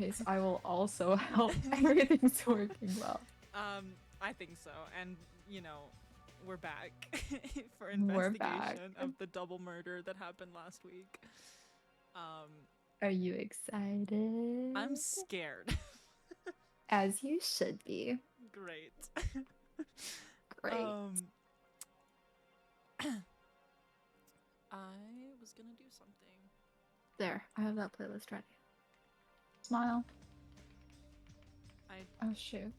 case, I will also help. Everything's working well. I think so. And, you know, we're back for We're back. investigation of the double murder that happened last week. Are you excited? I'm scared. As you should be. Great. Great. I was gonna do something. There, I have that playlist ready. Smile. I Oh shoot.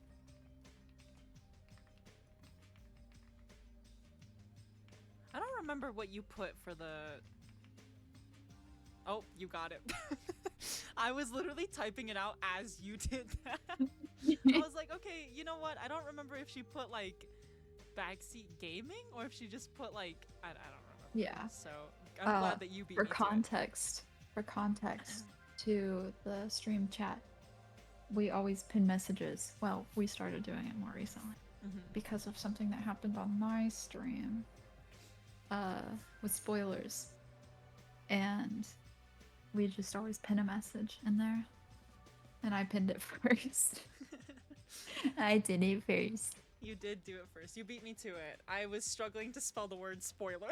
don't remember what you put for the... Oh, you got it. I was literally typing it out as you did that. I was like, okay, you know what? I don't remember if she put like backseat gaming or if she just put like I don't remember. Yeah. So I'm glad that you beat for me context, for context to the stream chat, we always pin messages. Well, we started doing it more recently because of something that happened on my stream with spoilers, and we just always pin a message in there. And I pinned it first. I did it first. You did do it first. You beat me to it. I was struggling to spell the word spoiler.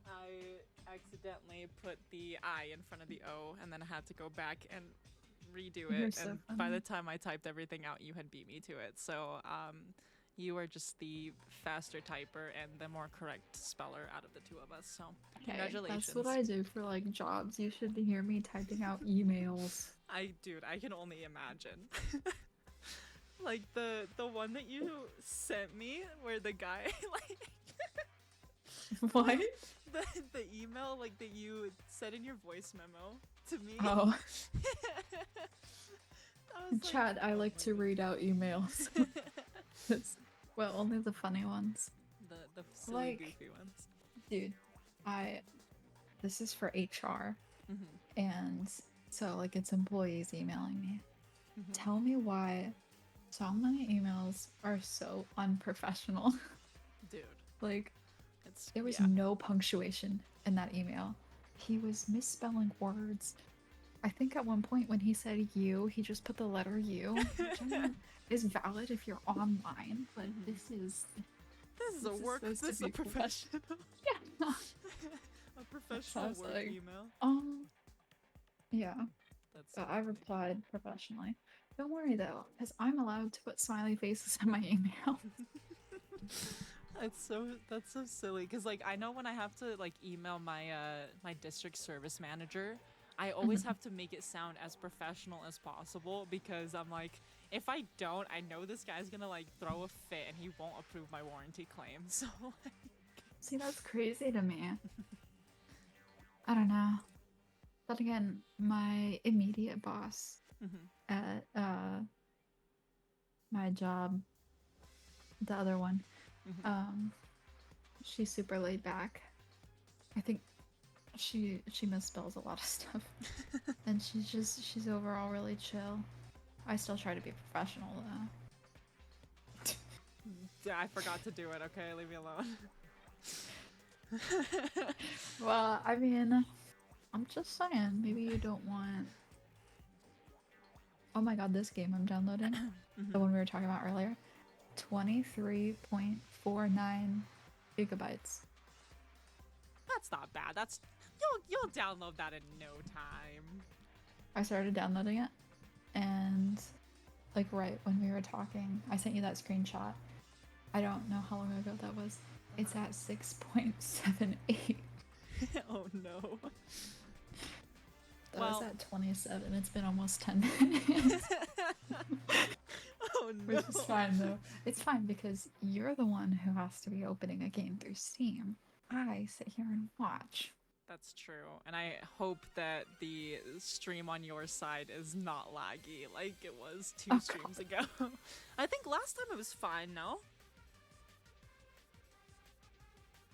I accidentally put the I in front of the O, and then I had to go back and redo it. So and funny. by the time I typed everything out, you had beat me to it. So you are just the faster typer and the more correct speller out of the two of us. So congratulations. That's what I do for like jobs. You should hear me typing out emails. Dude, I can only imagine. Like the one that you sent me where the guy like What? the email like that you said in your voice memo to me. Oh. Chad, I like to read out emails. Well, only the funny ones. The silly, like, goofy ones. Dude, this is for HR. And so like it's employees emailing me. Tell me why so many emails are so unprofessional. Dude. Like, there was no punctuation in that email. He was misspelling words. I think at one point when he said you, he just put the letter U, which I mean is valid if you're online, but this is a work. This is a professional. Yeah. A professional work like, email. Yeah. That's so I replied professionally. Don't worry though, because I'm allowed to put smiley faces in my email. That's so silly. Because like I know when I have to like email my my district service manager, I always have to make it sound as professional as possible because I'm like, if I don't, I know this guy's gonna like throw a fit and he won't approve my warranty claim. So like... See, that's crazy to me. I don't know. But again, my immediate boss at my job, the other one, she's super laid back. I think she misspells a lot of stuff. And she's overall really chill. I still try to be professional though. Yeah, I forgot to do it, okay? Leave me alone. Well, I mean, I'm just saying, maybe you don't want... Oh my god, this game I'm downloading, the one we were talking about earlier, 23.49 gigabytes. That's not bad. That's you'll download that in no time. I started downloading it, and like right when we were talking, I sent you that screenshot. I don't know how long ago that was. It's at 6.78. Oh no. That was at 27. It's been almost 10 minutes. Oh no. Which is fine though. It's fine because you're the one who has to be opening a game through Steam. I sit here and watch. That's true. And I hope that the stream on your side is not laggy like it was two streams ago. I think last time it was fine, no?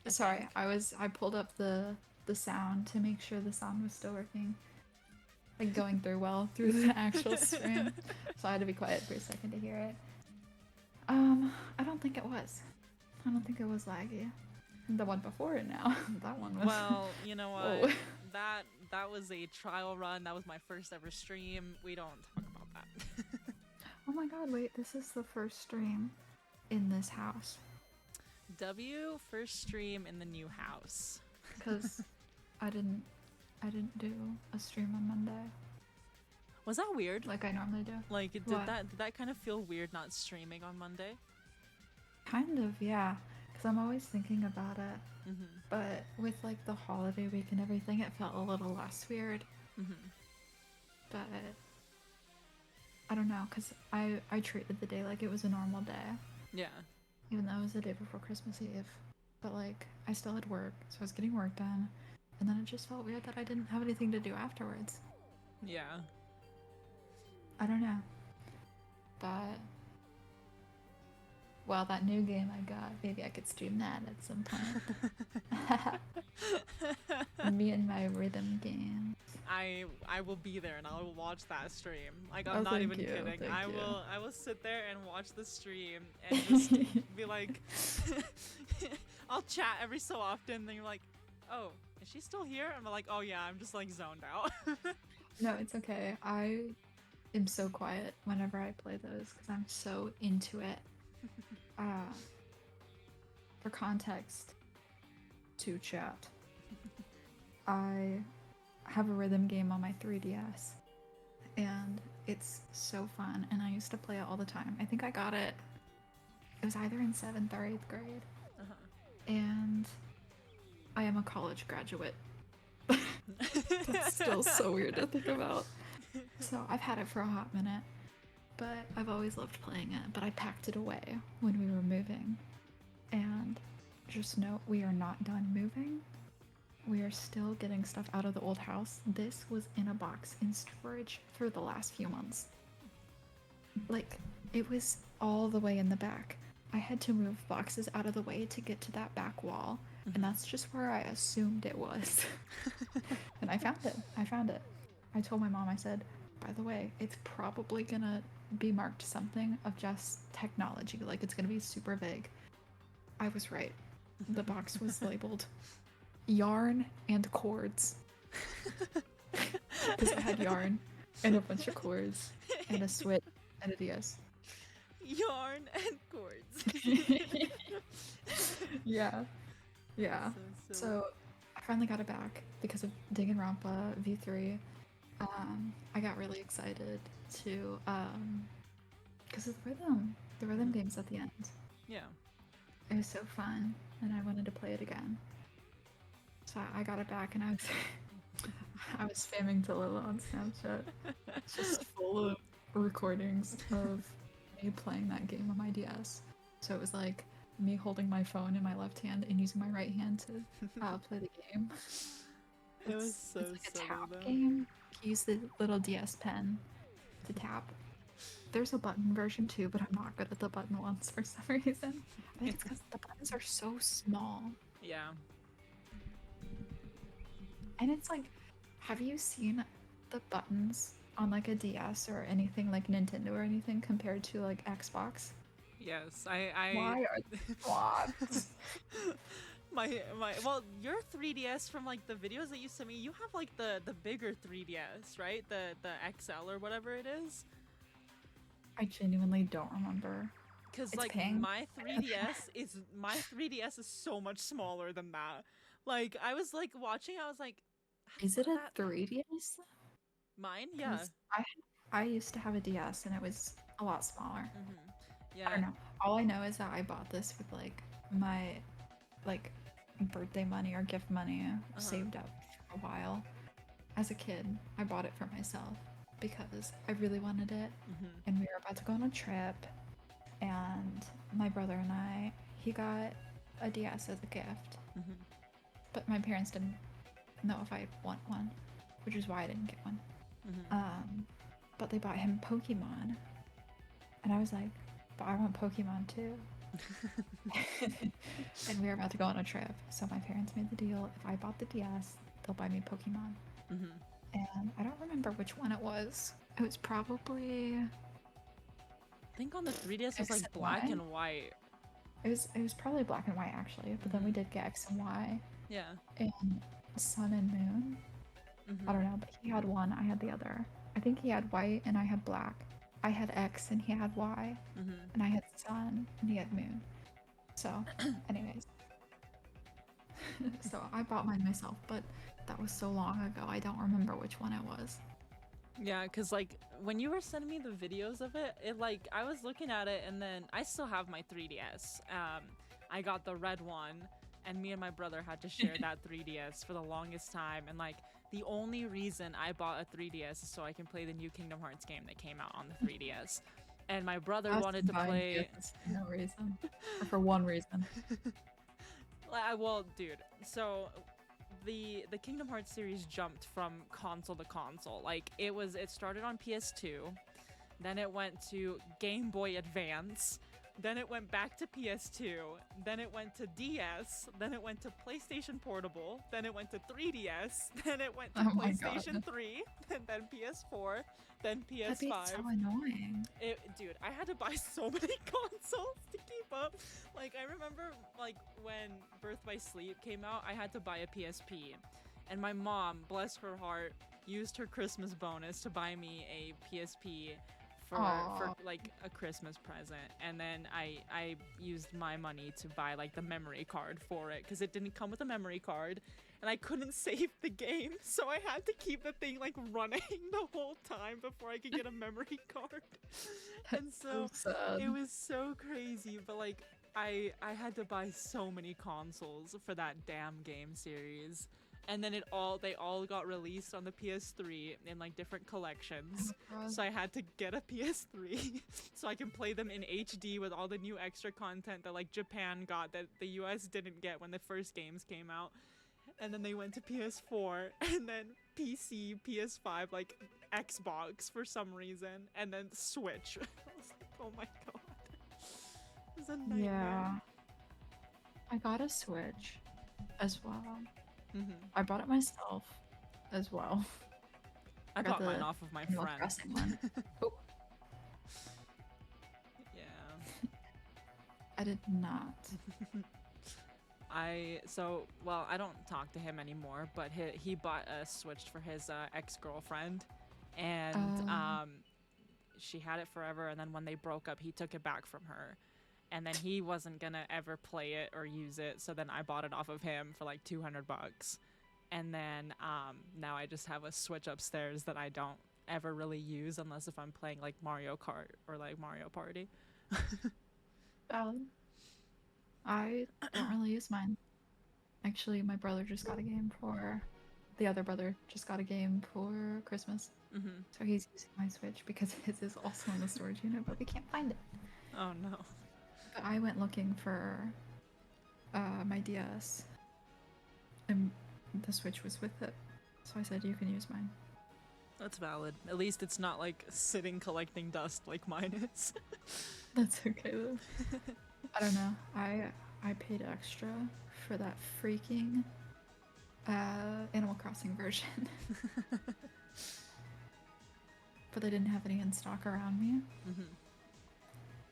Sorry, I pulled up the sound to make sure the sound was still working. Like going through well through the actual stream. So I had to be quiet for a second to hear it. I don't think it was. I don't think it was laggy. The one before it now. That one was... Well, you know what? that that was a trial run. That was my first ever stream. We don't talk about that. Oh my god, wait, this is the first stream in this house. W, first stream in the new house. Because I didn't do a stream on Monday. Was that weird? Like I normally do. Like, did that kind of feel weird not streaming on Monday? Kind of, yeah. Because I'm always thinking about it. Mm-hmm. But with like the holiday week and everything, it felt a little less weird. Mm-hmm. But I don't know, because I treated the day like it was a normal day. Yeah. Even though it was the day before Christmas Eve. But like, I still had work, so I was getting work done. And then it just felt weird that I didn't have anything to do afterwards. Yeah. I don't know. But well, that new game I got, maybe I could stream that at some point. Me and my rhythm games. I will be there and I will watch that stream. Like, I'm not even kidding. I will sit there and watch the stream and just be like, I'll chat every so often. Then you're like, oh, is she still here? I'm like, oh yeah, I'm just like zoned out. No, it's okay. I am so quiet whenever I play those because I'm so into it. For context, to chat, I have a rhythm game on my 3DS, and it's so fun, and I used to play it all the time. I think I got it, it was either in 7th or 8th grade, and I am a college graduate. That's still so weird to think about. So I've had it for a hot minute, but I've always loved playing it, but I packed it away when we were moving. And just note, we are not done moving. We are still getting stuff out of the old house. This was in a box in storage for the last few months. Like, it was all the way in the back. I had to move boxes out of the way to get to that back wall, and that's just where I assumed it was. And I found it. I told my mom, I said, by the way, it's probably gonna be marked something of just technology, like it's gonna be super vague. I was right. The box was labeled yarn and cords. Because it had yarn and a bunch of cords and a switch and a DS. Yarn and cords. Yeah. So I finally got it back because of Danganronpa V3. I got really excited to because of the rhythm games at the end. Yeah. It was so fun, and I wanted to play it again. So I got it back, and I was spamming Tallulah on Snapchat. It's just full of recordings of me playing that game on my DS. So it was like me holding my phone in my left hand and using my right hand to play the game. It was so it's like a silly, tap though. game. You use the little DS pen to tap. There's a button version too, but I'm not good at the button ones for some reason. I think it's because the buttons are so small. Yeah. And it's like, have you seen the buttons on like a DS or anything like Nintendo or anything compared to like Xbox? Yes, Why are they what? Well, your 3DS from like the videos that you sent me, you have like the bigger 3DS, right? The XL or whatever it is. I genuinely don't remember. Cause like my 3DS is so much smaller than that. Like I was like watching, I was like, is it a 3DS? Mine, yeah. I used to have a DS and it was a lot smaller. Yeah. I don't know. All I know is that I bought this with like my like birthday money or gift money saved up for a while. As a kid, I bought it for myself because I really wanted it, and we were about to go on a trip, and my brother and he got a DS as a gift, but my parents didn't know if I want one, which is why I didn't get one. But they bought him Pokemon, and I was like, but I want Pokemon too. And we were about to go on a trip, so my parents made the deal, if I bought the DS, they'll buy me Pokemon. And I don't remember which one it was. It was probably, I think on the 3DS it was like black and white. It was probably black and white actually, but then we did get X and Y. Yeah. And Sun and Moon. I don't know, but he had one, I had the other. I think he had white and I had black. I had X and he had Y. And I had sun and he had moon. So, anyways. So I bought mine myself, but that was so long ago, I don't remember which one it was. Yeah, because like when you were sending me the videos of it, like I was looking at it and then I still have my 3DS. I got the red one and me and my brother had to share that 3DS for the longest time. And like the only reason I bought a 3DS is so I can play the new Kingdom Hearts game that came out on the 3DS. And my brother wanted to play. For no reason. Or for one reason. Well, dude, so the Kingdom Hearts series jumped from console to console. Like it started on PS2, then it went to Game Boy Advance, then it went back to PS2, then it went to DS, then it went to PlayStation Portable, then it went to 3DS, then it went to PlayStation 3, and then PS4, then PS5. That'd be so annoying. Dude, I had to buy so many consoles to keep up. Like, I remember, like, when Birth by Sleep came out, I had to buy a PSP. And my mom, bless her heart, used her Christmas bonus to buy me a PSP for like a Christmas present. And then I used my money to buy like the memory card for it because it didn't come with a memory card and I couldn't save the game, so I had to keep the thing like running the whole time before I could get a memory card. And so it was so crazy, but like I had to buy so many consoles for that damn game series. And then they all got released on the PS3 in like different collections. So I had to get a PS3 so I can play them in HD with all the new extra content that like Japan got that the US didn't get when the first games came out. And then they went to PS4 and then PC, PS5, like Xbox for some reason, and then Switch. I was like, oh my god. It was a nightmare. Yeah. I got a Switch as well. I bought it myself as well. I bought mine off of my friend. One. Oh. Yeah. I did not. I don't talk to him anymore, but he bought a Switch for his ex-girlfriend, and she had it forever, and then when they broke up, he took it back from her. And then he wasn't gonna ever play it or use it, so then I bought it off of him for like $200. And then now I just have a Switch upstairs that I don't ever really use unless if I'm playing like Mario Kart or like Mario Party. Valid. I don't really use mine. Actually, my brother just got a game for... The other brother just got a game for Christmas. So he's using my Switch because his is also in the storage unit, but we can't find it. Oh no. But I went looking for my DS, and the Switch was with it. So I said, you can use mine. That's valid. At least it's not like sitting collecting dust like mine is. That's okay though. I don't know. I paid extra for that freaking Animal Crossing version. But they didn't have any in stock around me.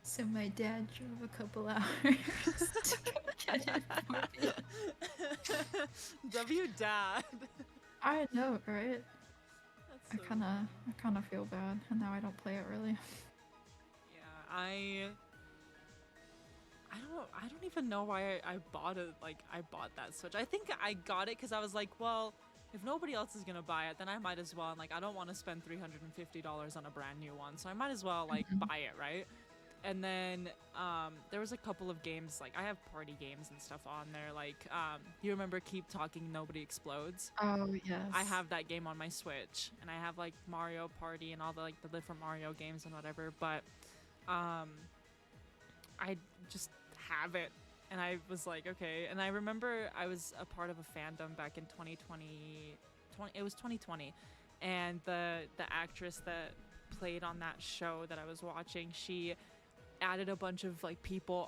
So my dad drove a couple hours to go get it for me. W dad. I know, right? That's so I kind of feel bad, and now I don't play it really. Yeah, I don't even know why I bought it. Like I bought that Switch. I think I got it because I was like, well, if nobody else is gonna buy it, then I might as well. And like I don't want to spend $350 on a brand new one, so I might as well like buy it, right? And then there was a couple of games, like I have party games and stuff on there, like you remember Keep Talking Nobody Explodes? Oh yes. I have that game on my Switch, and I have like Mario Party and all the like the different Mario games and whatever, but I just have it, and I was like, okay. And I remember I was a part of a fandom back in 2020, it was 2020, and the actress that played on that show that I was watching, she added a bunch of like people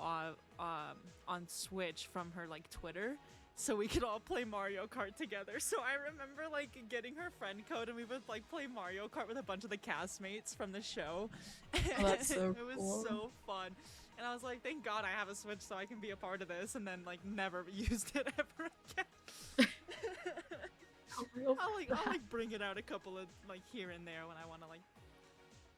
on Switch from her like Twitter, so we could all play Mario Kart together. So I remember like getting her friend code, and we would like play Mario Kart with a bunch of the castmates from the show. Oh, that's so It was cool. so fun. And I was like, thank God I have a Switch so I can be a part of this, and then like never used it ever again. Real I'll like bring it out a couple of like here and there when I want to like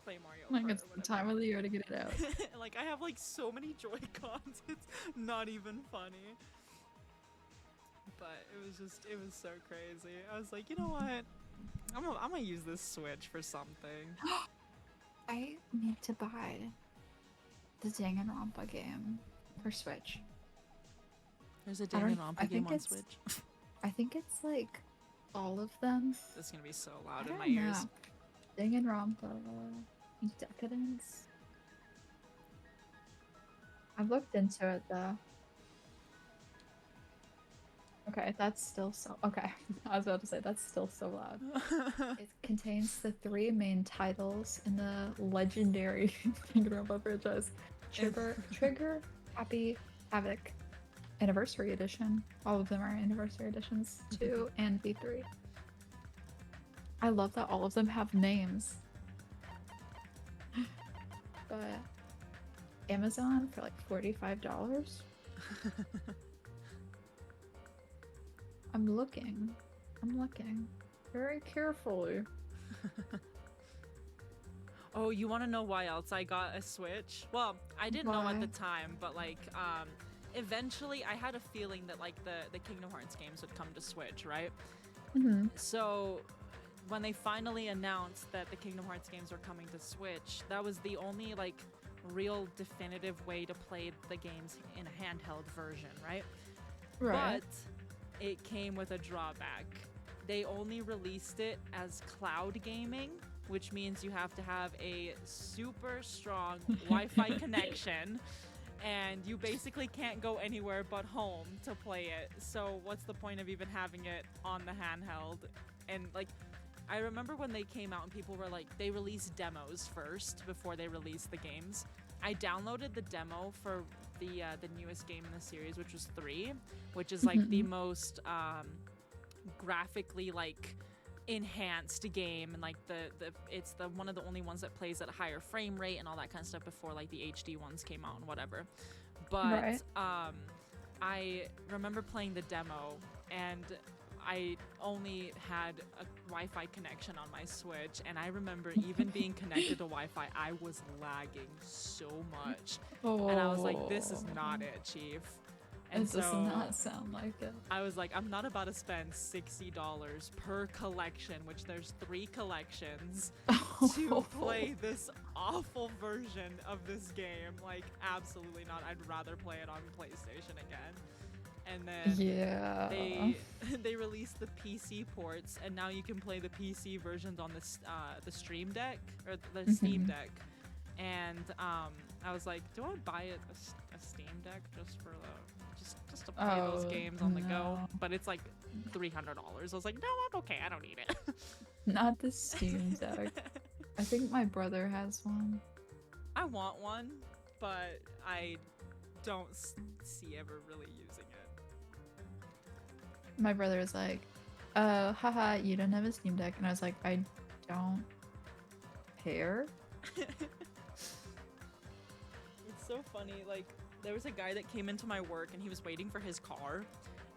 play Mario like Kart it's or the whatever. time of the year to get it out. Like I have like so many Joy-Cons, it's not even funny. But it was so crazy. I was like, you know what? I'm gonna use this Switch for something. I need to buy the Danganronpa game for Switch. There's a I Danganronpa game think on it's- Switch. I think it's like all of them. This is gonna be so I loud in don't my ears. know. Danganronpa, Decadence. I've looked into it though. Okay, that's still so. Okay, I was about to say that's still so loud. It contains the 3 main titles in the legendary Danganronpa franchise: Trigger, Happy, Havoc, Anniversary Edition. All of them are Anniversary Editions, 2 and V3. I love that all of them have names. But Amazon for like $45. I'm looking very carefully. Oh, you want to know why else I got a Switch? Well, I didn't know at Why? the time, but like eventually I had a feeling that like the Kingdom Hearts games would come to Switch, right? Mm-hmm. So when they finally announced that the Kingdom Hearts games were coming to Switch, that was the only like real definitive way to play the games in a handheld version, right? Right. But it came with a drawback. They only released it as cloud gaming, which means you have to have a super strong Wi-Fi connection, and you basically can't go anywhere but home to play it. So what's the point of even having it on the handheld? And like, I remember when they came out and people were like, they released demos first before they released the games. I downloaded the demo for the newest game in the series, which was 3, which is like the most graphically like enhanced game, and like it's the one of the only ones that plays at a higher frame rate and all that kind of stuff before like the HD ones came out and whatever. But I remember playing the demo, and I only had a Wi-Fi connection on my Switch, and I remember even being connected to Wi-Fi, I was lagging so much. And I was like, this is not it, Chief. And It does so not sound like it. I was like, I'm not about to spend $60 per collection, which there's 3 collections, to play this awful version of this game. Like, absolutely not. I'd rather play it on PlayStation again. And then they released the PC ports, and now you can play the PC versions on the Stream Deck or the Steam Deck. And I was like, do I buy a Steam Deck just for just to play those games on the go? But it's like $300. I was like, no, I'm okay. I don't need it. Not the Steam Deck. I think my brother has one. I want one, but I don't see ever really using it. My brother was like, haha, you don't have a Steam Deck. And I was like, I don't care. It's so funny. Like, there was a guy that came into my work and he was waiting for his car,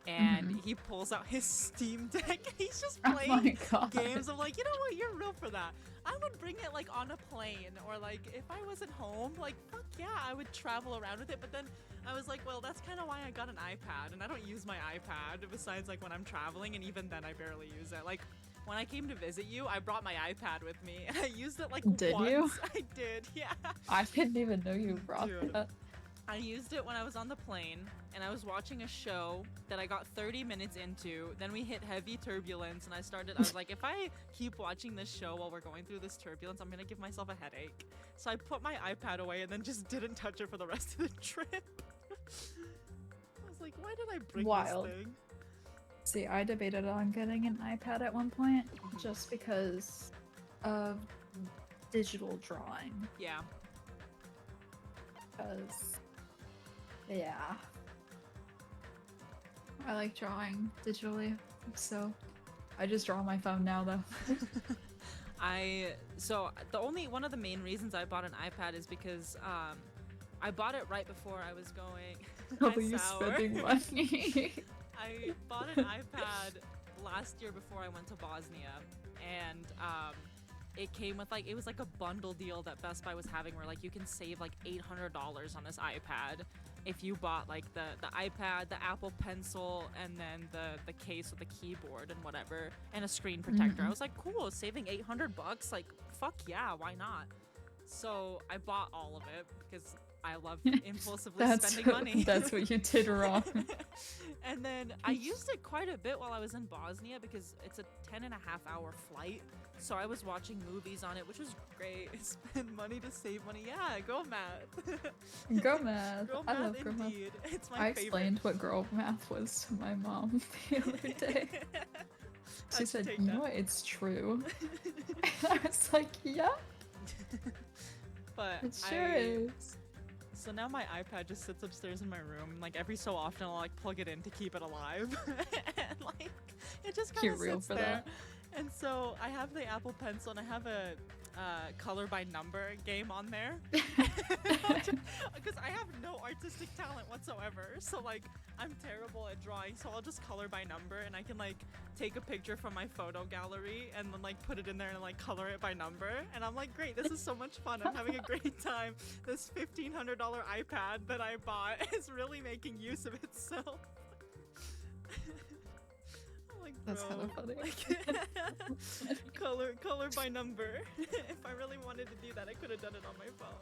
and he pulls out his Steam Deck and he's just playing games. I'm like, you know what, you're real for that. I would bring it like on a plane, or like if I wasn't home, like fuck yeah, I would travel around with it. But then I was like, well, that's kind of why I got an iPad, and I don't use my iPad besides like when I'm traveling, and even then I barely use it. Like when I came to visit you, I brought my iPad with me and I used it like once. You? I did, yeah. I didn't even know you brought that. I used it when I was on the plane, and I was watching a show that I got 30 minutes into. Then we hit heavy turbulence, and I was like, if I keep watching this show while we're going through this turbulence, I'm gonna give myself a headache. So I put my iPad away and then just didn't touch it for the rest of the trip. I was like, why did I bring this thing? See, I debated on getting an iPad at one point just because of digital drawing. Yeah. Because, yeah. I like drawing digitally, so I just draw on my phone now, though. One of the main reasons I bought an iPad is because I bought it right before I was going. Oh, you spending money. I bought an iPad last year before I went to Bosnia, and it came with like, it was like a bundle deal that Best Buy was having where like you can save like $800 on this iPad if you bought like the iPad, the Apple Pencil, and then the case with the keyboard and whatever, and a screen protector. I was like, cool, saving $800, like fuck yeah, why not? So I bought all of it because I love impulsively spending money. That's what you did wrong. And then I used it quite a bit while I was in Bosnia because it's a 10.5-hour flight. So I was watching movies on it, which was great. Spend money to save money. Yeah, go math. Girl math. Girl I math love girl math. indeed. It's my I favorite. explained what girl math was to my mom the other day. She said, you know what, it's true. And I was like, yeah. But It sure is. So now my iPad just sits upstairs in my room. Like every so often I'll like plug it in to keep it alive. And like it just kind of sits there. That. And so I have the Apple Pencil and I have a color by number game on there. Because I have no artistic talent whatsoever. So like I'm terrible at drawing, so I'll just color by number and I can like take a picture from my photo gallery and then like put it in there and like color it by number. And I'm like, great, this is so much fun. I'm having a great time. This $1,500 iPad that I bought is really making use of itself. Like, that's kind of funny. Like, color by number. If I really wanted to do that, I could have done it on my phone.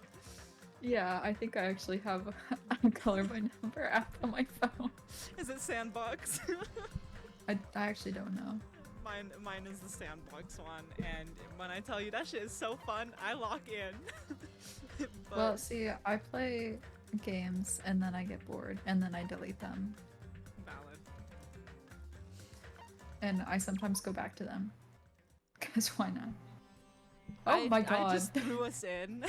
Yeah, I think I actually have a color by number app on my phone. Is it Sandbox? I actually don't know. Mine is the Sandbox one, and when I tell you that shit is so fun, I lock in. Well, see, I play games and then I get bored and then I delete them. Valid. And I sometimes go back to them. Because why not? Oh my god. I just threw us in.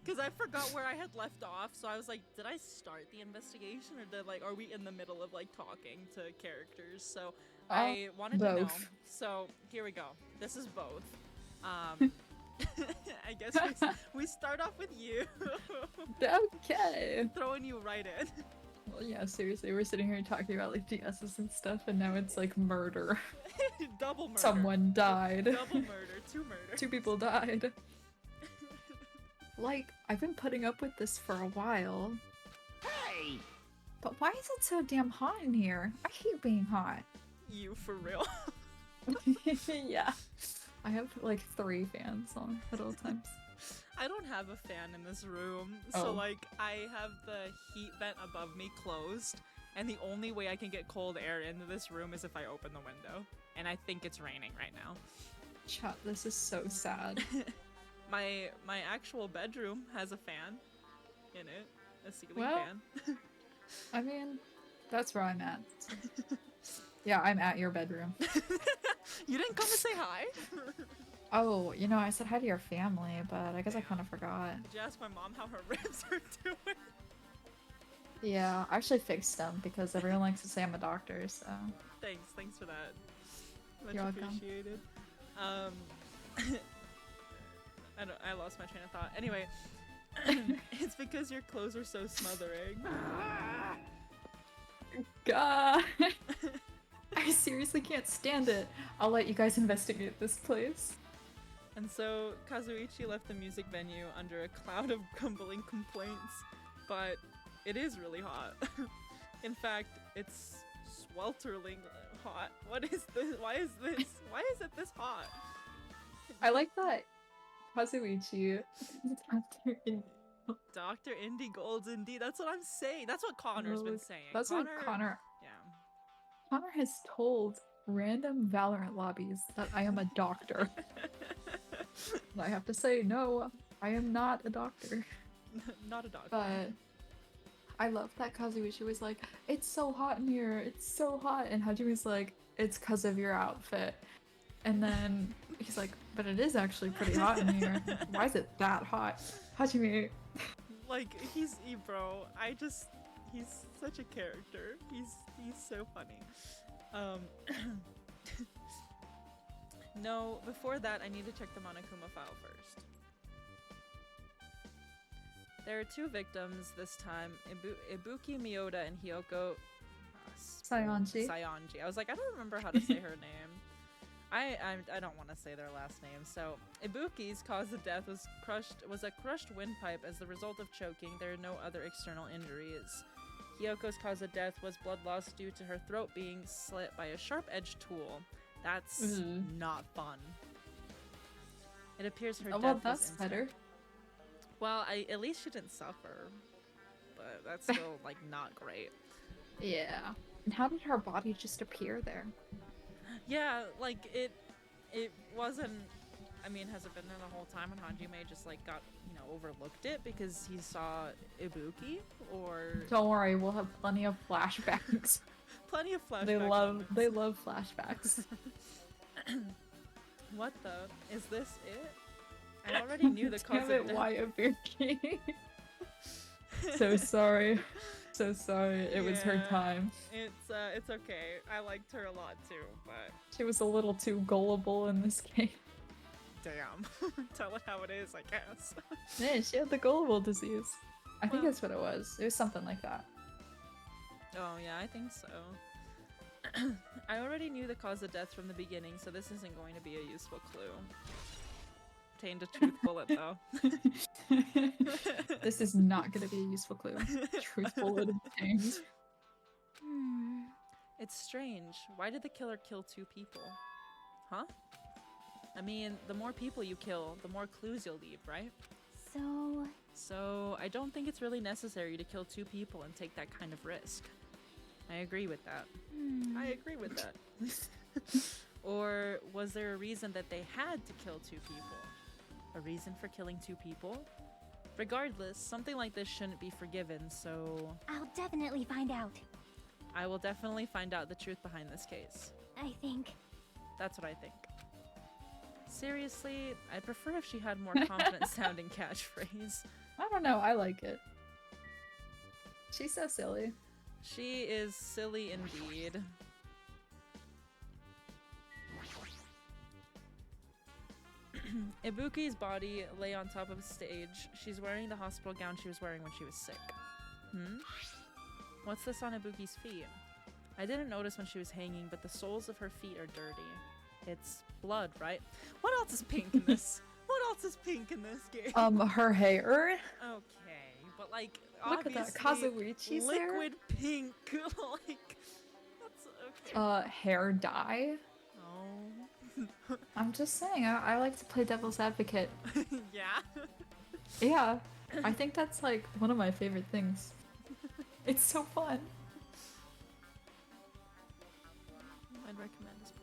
Because I forgot where I had left off, so I was like, did I start the investigation or are we in the middle of like talking to characters? So I wanted to know. So here we go. This is both. I guess we start off with you. Okay. Throwing you right in. Well, yeah, seriously, we're sitting here talking about like DSs and stuff, and now it's like murder. Double murder. Someone died. Double murder. 2 murders. 2 people died. Like, I've been putting up with this for a while. Hey! But why is it so damn hot in here? I hate being hot. You for real? Yeah. I have like 3 fans on at all times. I don't have a fan in this room, so like I have the heat vent above me closed, and the only way I can get cold air into this room is if I open the window. And I think it's raining right now. Chat, this is so sad. My actual bedroom has a fan in it, a ceiling fan. I mean, that's where I'm at. Yeah, I'm at your bedroom. You didn't come to say hi? Oh, you know, I said hi to your family, but I guess I kind of forgot. Did you ask my mom how her ribs are doing? Yeah, I actually fixed them because everyone likes to say I'm a doctor, so... Thanks for that. Much You're welcome. appreciated. I lost my train of thought. Anyway, it's because your clothes are so smothering. God! I seriously can't stand it. I'll let you guys investigate this place. And so Kazuichi left the music venue under a cloud of grumbling complaints, but it is really hot. In fact, it's sweltering hot. What is this? Why is it this hot? I like that Kazuichi Dr. Indigolds, indeed. That's what I'm saying. That's what Connor's been saying. That's what Connor... Yeah. Connor has told random Valorant lobbies that I am a doctor. And I have to say, no, I am not a doctor. Not a doctor. But I love that Kazuichi was like, it's so hot in here, it's so hot. And Hajime's like, it's because of your outfit. And then he's like, but it is actually pretty hot in here. Why is it that hot? Hajime. Like, he's such a character. He's so funny. No, before that, I need to check the Monokuma file first. There are 2 victims this time, Ibuki Miyoda and Hiyoko Saionji. Saionji. I was like, I don't remember how to say her name. I don't want to say their last name. So Ibuki's cause of death was a crushed windpipe as the result of choking. There are no other external injuries. Hyoko's cause of death was blood loss due to her throat being slit by a sharp-edged tool. That's not fun. It appears her death well, was that's instant. better. Well, at least she didn't suffer, but that's still like not great. Yeah. And how did her body just appear there? Yeah, like it wasn't. I mean, has it been there the whole time? And Hajime just like got overlooked it because he saw Ibuki, or Don't worry, we'll have plenty of flashbacks. plenty of flashbacks. They love flashbacks. What the? Is this it? I already knew the cause of death. Why Ibuki? So sorry. So sorry. It was her time. It's okay. I liked her a lot too, but she was a little too gullible in this game. Damn. Tell it how it is, I guess. Yeah, she had the gullible disease. I think that's what it was. It was something like that. Oh yeah, I think so. I already knew the cause of death from the beginning, so this isn't going to be a useful clue. Obtained a truth bullet though. This is not going to be a useful clue. Truth bullet obtained. It's strange. Why did the killer kill 2 people? Huh? I mean, the more people you kill, the more clues you'll leave, right? So I don't think it's really necessary to kill 2 people and take that kind of risk. I agree with that. I agree with that. Or was there a reason that they had to kill 2 people? A reason for killing 2 people? Regardless, something like this shouldn't be forgiven, so... I'll definitely find out. I will definitely find out the truth behind this case. I think. That's what I think. Seriously, I'd prefer if she had more confident sounding catchphrase. I don't know, I like it. She's so silly. She is silly indeed. Ibuki's body lay on top of a stage. She's wearing the hospital gown she was wearing when she was sick. What's this on Ibuki's feet? I didn't notice when she was hanging, but the soles of her feet are dirty. It's blood, right? What else is pink in this? What else is pink in this game? Her hair. Okay, but like, look at that Kazuichi's hair. Liquid pink, like, that's okay. Hair dye. Oh. I'm just saying, I like to play devil's advocate. Yeah. Yeah, I think that's like one of my favorite things. It's so fun. I'd recommend this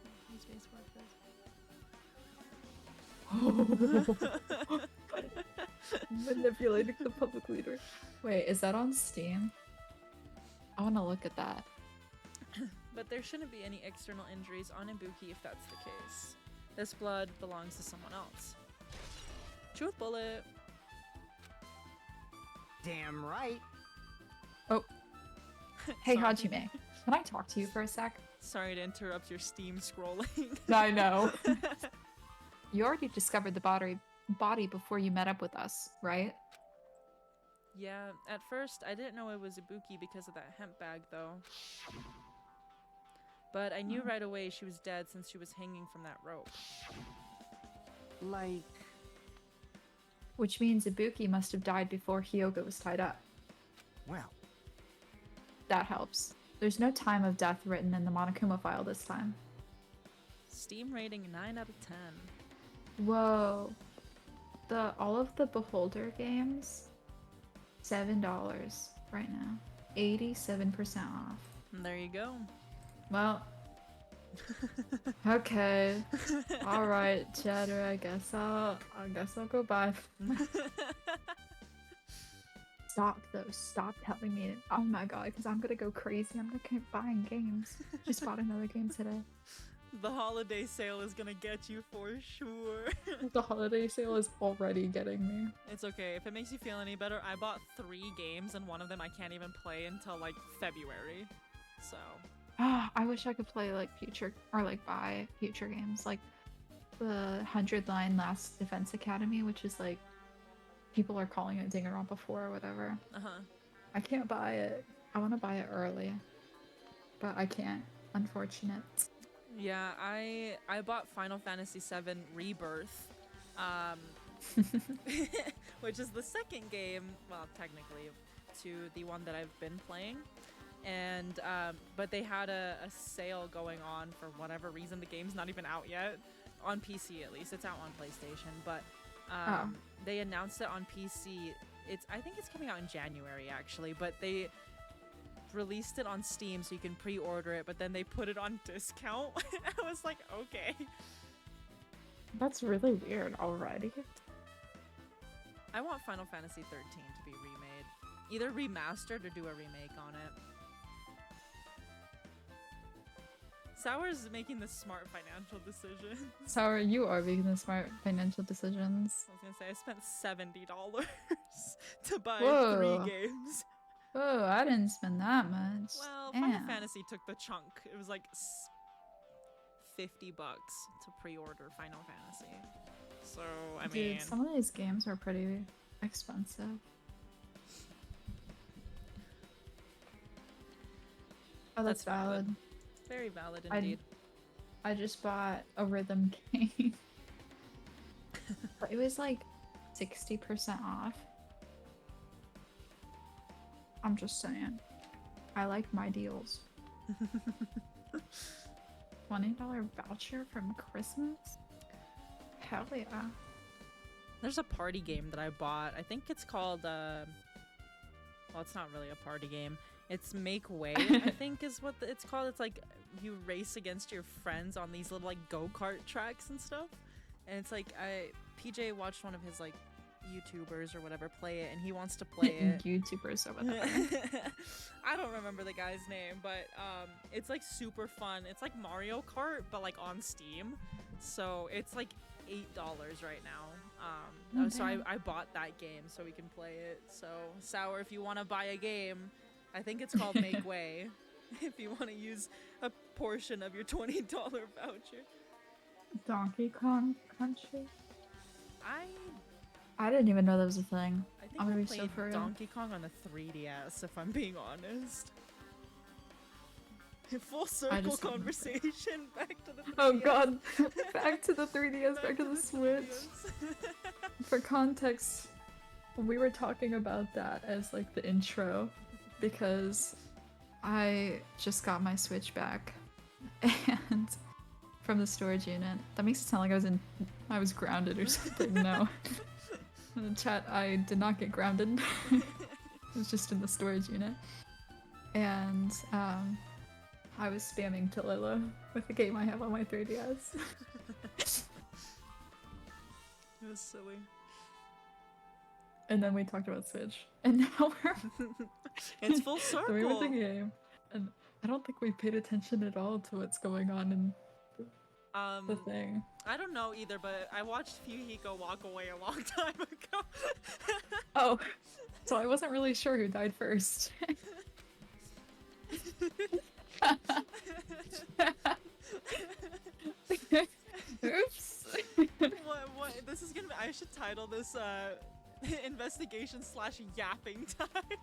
Manipulating the public leader. Wait, is that on Steam? I want to look at that. But there shouldn't be any external injuries on Ibuki if that's the case. This blood belongs to someone else. Truth bullet. Damn right. Oh. Hey, Sorry. Hajime. Can I talk to you for a sec? Sorry to interrupt your Steam scrolling. I know. You already discovered the body before you met up with us, right? Yeah, at first I didn't know it was Ibuki because of that hemp bag though. But I knew right away she was dead since she was hanging from that rope. Like... Which means Ibuki must have died before Hyoko was tied up. Well... That helps. There's no time of death written in the Monokuma file this time. Steam rating 9 out of 10. Whoa. All of the Beholder games, $7 right now. 87% off. And there you go. Well, okay. All right, Chatter. I guess I'll go buy. Stop though. Stop telling me. Oh my god, because I'm gonna go crazy. I'm gonna keep buying games. Just bought another game today. The holiday sale is gonna get you for sure. The holiday sale is already getting me. It's okay. If it makes you feel any better, I bought 3 games and one of them I can't even play until like February. So. I wish I could play like buy future games like the 100 Line Last Defense Academy, which is like people are calling it Danganronpa 4 or whatever. Uh-huh. I can't buy it. I want to buy it early, but I can't. Unfortunate. Yeah, I bought Final Fantasy VII Rebirth, which is the second game, well, technically, to the one that I've been playing. And but they had a sale going on for whatever reason. The game's not even out yet on PC, at least. It's out on PlayStation, but they announced it on PC. I think it's coming out in January actually, but they released it on Steam so you can pre-order it, but then they put it on discount. I was like, okay. That's really weird already. I want Final Fantasy 13 to be remade. Either remastered or do a remake on it. Sour's making the smart financial decision. Sour, you are making the smart financial decisions. I was gonna say, I spent $70 to buy Whoa. 3 games. Oh, I didn't spend that much. Well, Damn. Final Fantasy took the chunk. It was like $50 to pre-order Final Fantasy. So, I mean... Dude, some of these games are pretty expensive. Oh, that's valid. Very valid indeed. I just bought a rhythm game. But it was like 60% off. I'm just saying. I like my deals. $20 voucher from Christmas? Hell yeah. There's a party game that I bought. I think it's called, well, it's not really a party game. It's Make Way, I think is what it's called. It's like you race against your friends on these little like go-kart tracks and stuff. And it's like PJ watched one of his like YouTubers or whatever play it, and he wants to play it. YouTubers or whatever. I don't remember the guy's name, but it's like super fun. It's like Mario Kart, but like on Steam. So it's like $8 right now. So I bought that game so we can play it. So Sour, if you want to buy a game, I think it's called Make Way. If you want to use a portion of your $20 voucher. Donkey Kong Country? I didn't even know that was a thing. think I'm gonna I be so played for real. Donkey Kong on the 3DS, if I'm being honest. Full circle conversation, back to the 3DS. Oh god, back to the 3DS, back to the Switch. For context, we were talking about that as like the intro because I just got my Switch back and from the storage unit. That makes it sound like I was grounded or something. No. In the chat, I did not get grounded. It was just in the storage unit. And I was spamming Tallulah with the game I have on my 3DS. It was silly. And then we talked about Switch. And now we're it's full circle. we were the game. And I don't think we paid attention at all to what's going on in the thing. I don't know either, but I watched Fuyuhiko walk away a long time ago. Oh, so I wasn't really sure who died first. Oops. What? This is gonna be, I should title this investigation/yapping time.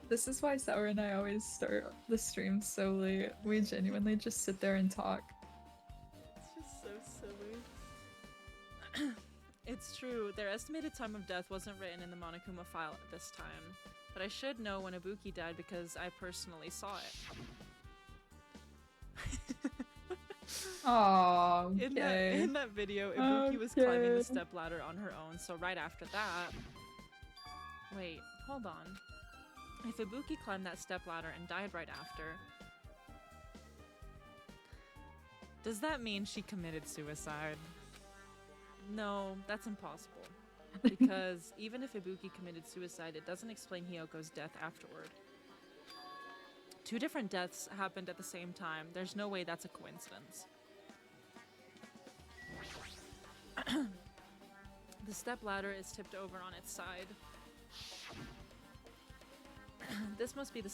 This is why Sour and I always start the stream so late. We genuinely just sit there and talk. It's just so silly. It's true, their estimated time of death wasn't written in the Monokuma file at this time, but I should know when Ibuki died because I personally saw it. Oh, okay. In that video, Ibuki was climbing the stepladder on her own, so right after that... Wait, hold on. If Ibuki climbed that stepladder and died right after... Does that mean she committed suicide? No, that's impossible. Because even if Ibuki committed suicide, it doesn't explain Hyoko's death afterward. 2 different deaths happened at the same time. There's no way that's a coincidence. The stepladder is tipped over on its side. This must be the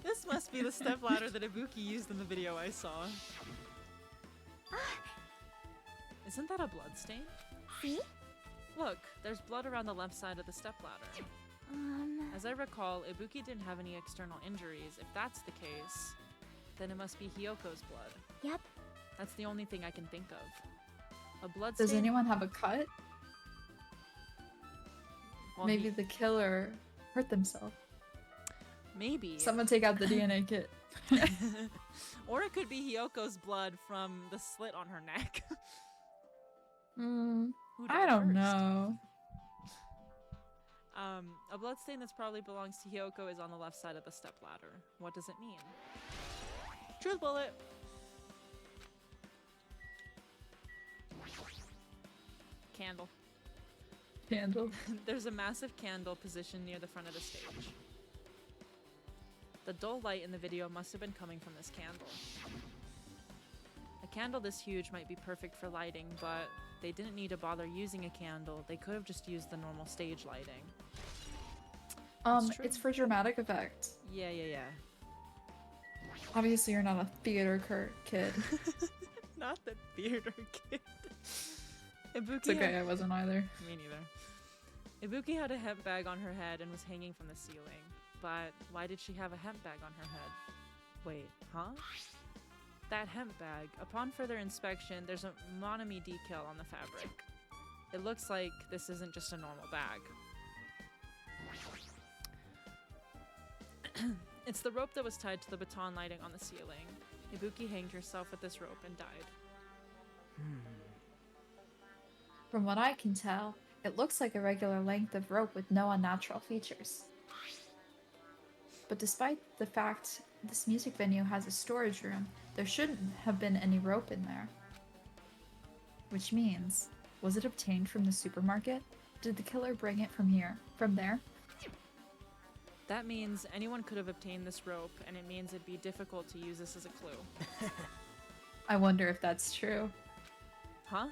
This must be the stepladder that Ibuki used in the video I saw. Isn't that a bloodstain? See? Look, there's blood around the left side of the stepladder. As I recall, Ibuki didn't have any external injuries. If that's the case, then it must be Hyoko's blood. Yep. That's the only thing I can think of. A blood Does stain. anyone have a cut? Well, Maybe the killer hurt themselves. Maybe. Someone take out the DNA kit. Or it could be Hyoko's blood from the slit on her neck. Hmm. Who I died don't first? know. A bloodstain that probably belongs to Hyoko is on the left side of the stepladder. What does it mean? Truth bullet! Candle. Candle. There's a massive candle positioned near the front of the stage. The dull light in the video must have been coming from this candle. A candle this huge might be perfect for lighting, but they didn't need to bother using a candle. They could have just used the normal stage lighting. True. It's for dramatic effect. Yeah. Obviously, you're not a theater kid. Not the theater kid. It's okay, I wasn't either. Me neither. Ibuki had a hemp bag on her head and was hanging from the ceiling. But why did she have a hemp bag on her head? Wait, huh? That hemp bag. Upon further inspection, there's a Monami decal on the fabric. It looks like this isn't just a normal bag. It's the rope that was tied to the baton lighting on the ceiling. Ibuki hanged herself with this rope and died. From what I can tell, it looks like a regular length of rope with no unnatural features. But despite the fact this music venue has a storage room, there shouldn't have been any rope in there. Which means, was it obtained from the supermarket? Did the killer bring it from there? That means anyone could have obtained this rope, and it means it'd be difficult to use this as a clue. I wonder if that's true. Huh?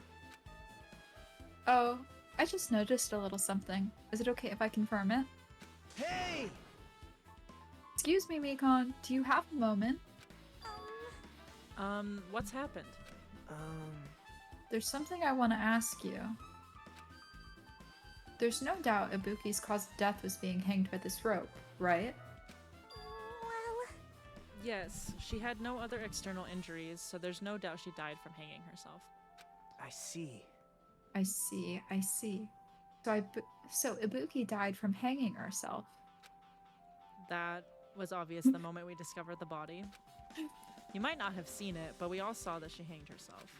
Oh, I just noticed a little something. Is it okay if I confirm it? Hey! Excuse me, Mikon. Do you have a moment? What's happened? There's something I want to ask you. There's no doubt Ibuki's cause of death was being hanged by this rope, right? Well, Yes, she had no other external injuries, so there's no doubt she died from hanging herself. I see. I see. So Ibuki died from hanging herself. That was obvious the moment we discovered the body. You might not have seen it, but we all saw that she hanged herself.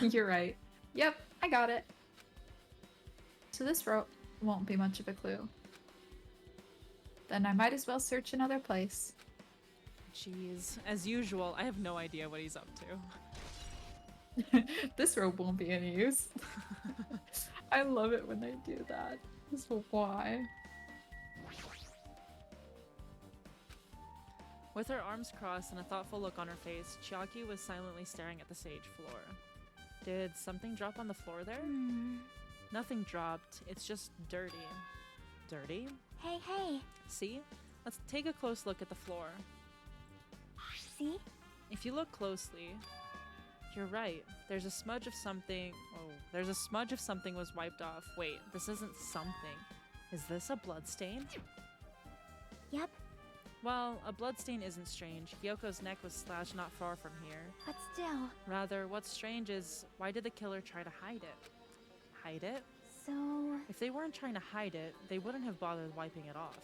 You're right. Yep, I got it. So this rope won't be much of a clue. Then I might as well search another place. Jeez. As usual, I have no idea what he's up to. This rope won't be any use. I love it when they do that. So why? With her arms crossed and a thoughtful look on her face, Chiaki was silently staring at the stage floor. Did something drop on the floor there? Nothing dropped. It's just dirty. Dirty? hey. See? Let's take a close look at the floor. See? If you look closely, you're right. There's a smudge of something. Oh, there's a smudge of something was wiped off. Wait, this isn't something. Is this a blood stain? Yep. Well, a blood stain isn't strange. Hyoko's neck was slashed not far from here. But still. Rather, what's strange is, why did the killer try to hide it? Hide it? So... If they weren't trying to hide it, they wouldn't have bothered wiping it off.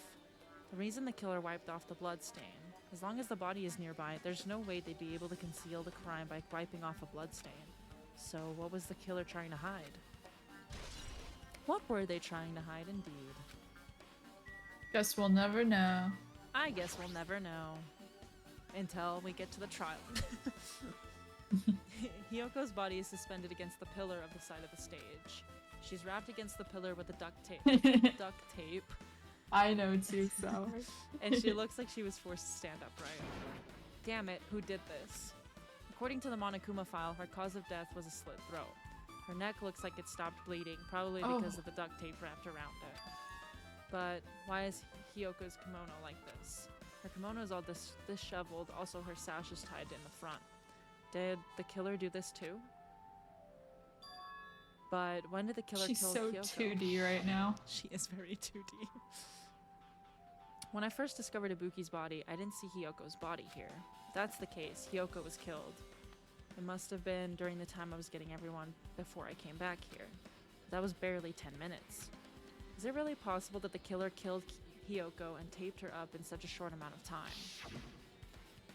The reason the killer wiped off the blood stain, as long as the body is nearby, there's no way they'd be able to conceal the crime by wiping off a blood stain. So what was the killer trying to hide? What were they trying to hide indeed? Guess we'll never know. I guess we'll never know. Until we get to the trial. Hyoko's body is suspended against the pillar of the side of the stage. She's wrapped against the pillar with a duct tape. I know too, so. And she looks like she was forced to stand upright. Damn it, who did this? According to the Monokuma file, her cause of death was a slit throat. Her neck looks like it stopped bleeding, probably because of the duct tape wrapped around it. But why is Hyoko's kimono like this? Her kimono is all disheveled, also her sash is tied in the front. Did the killer do this too? But when did the killer She's kill so Kyoko? 2D right now. She is very 2D. When I first discovered Ibuki's body, I didn't see Hyoko's body here. If that's the case, Hyoko was killed. It must have been during the time I was getting everyone before I came back here. That was barely 10 minutes. Is it really possible that the killer killed Hyoko and taped her up in such a short amount of time?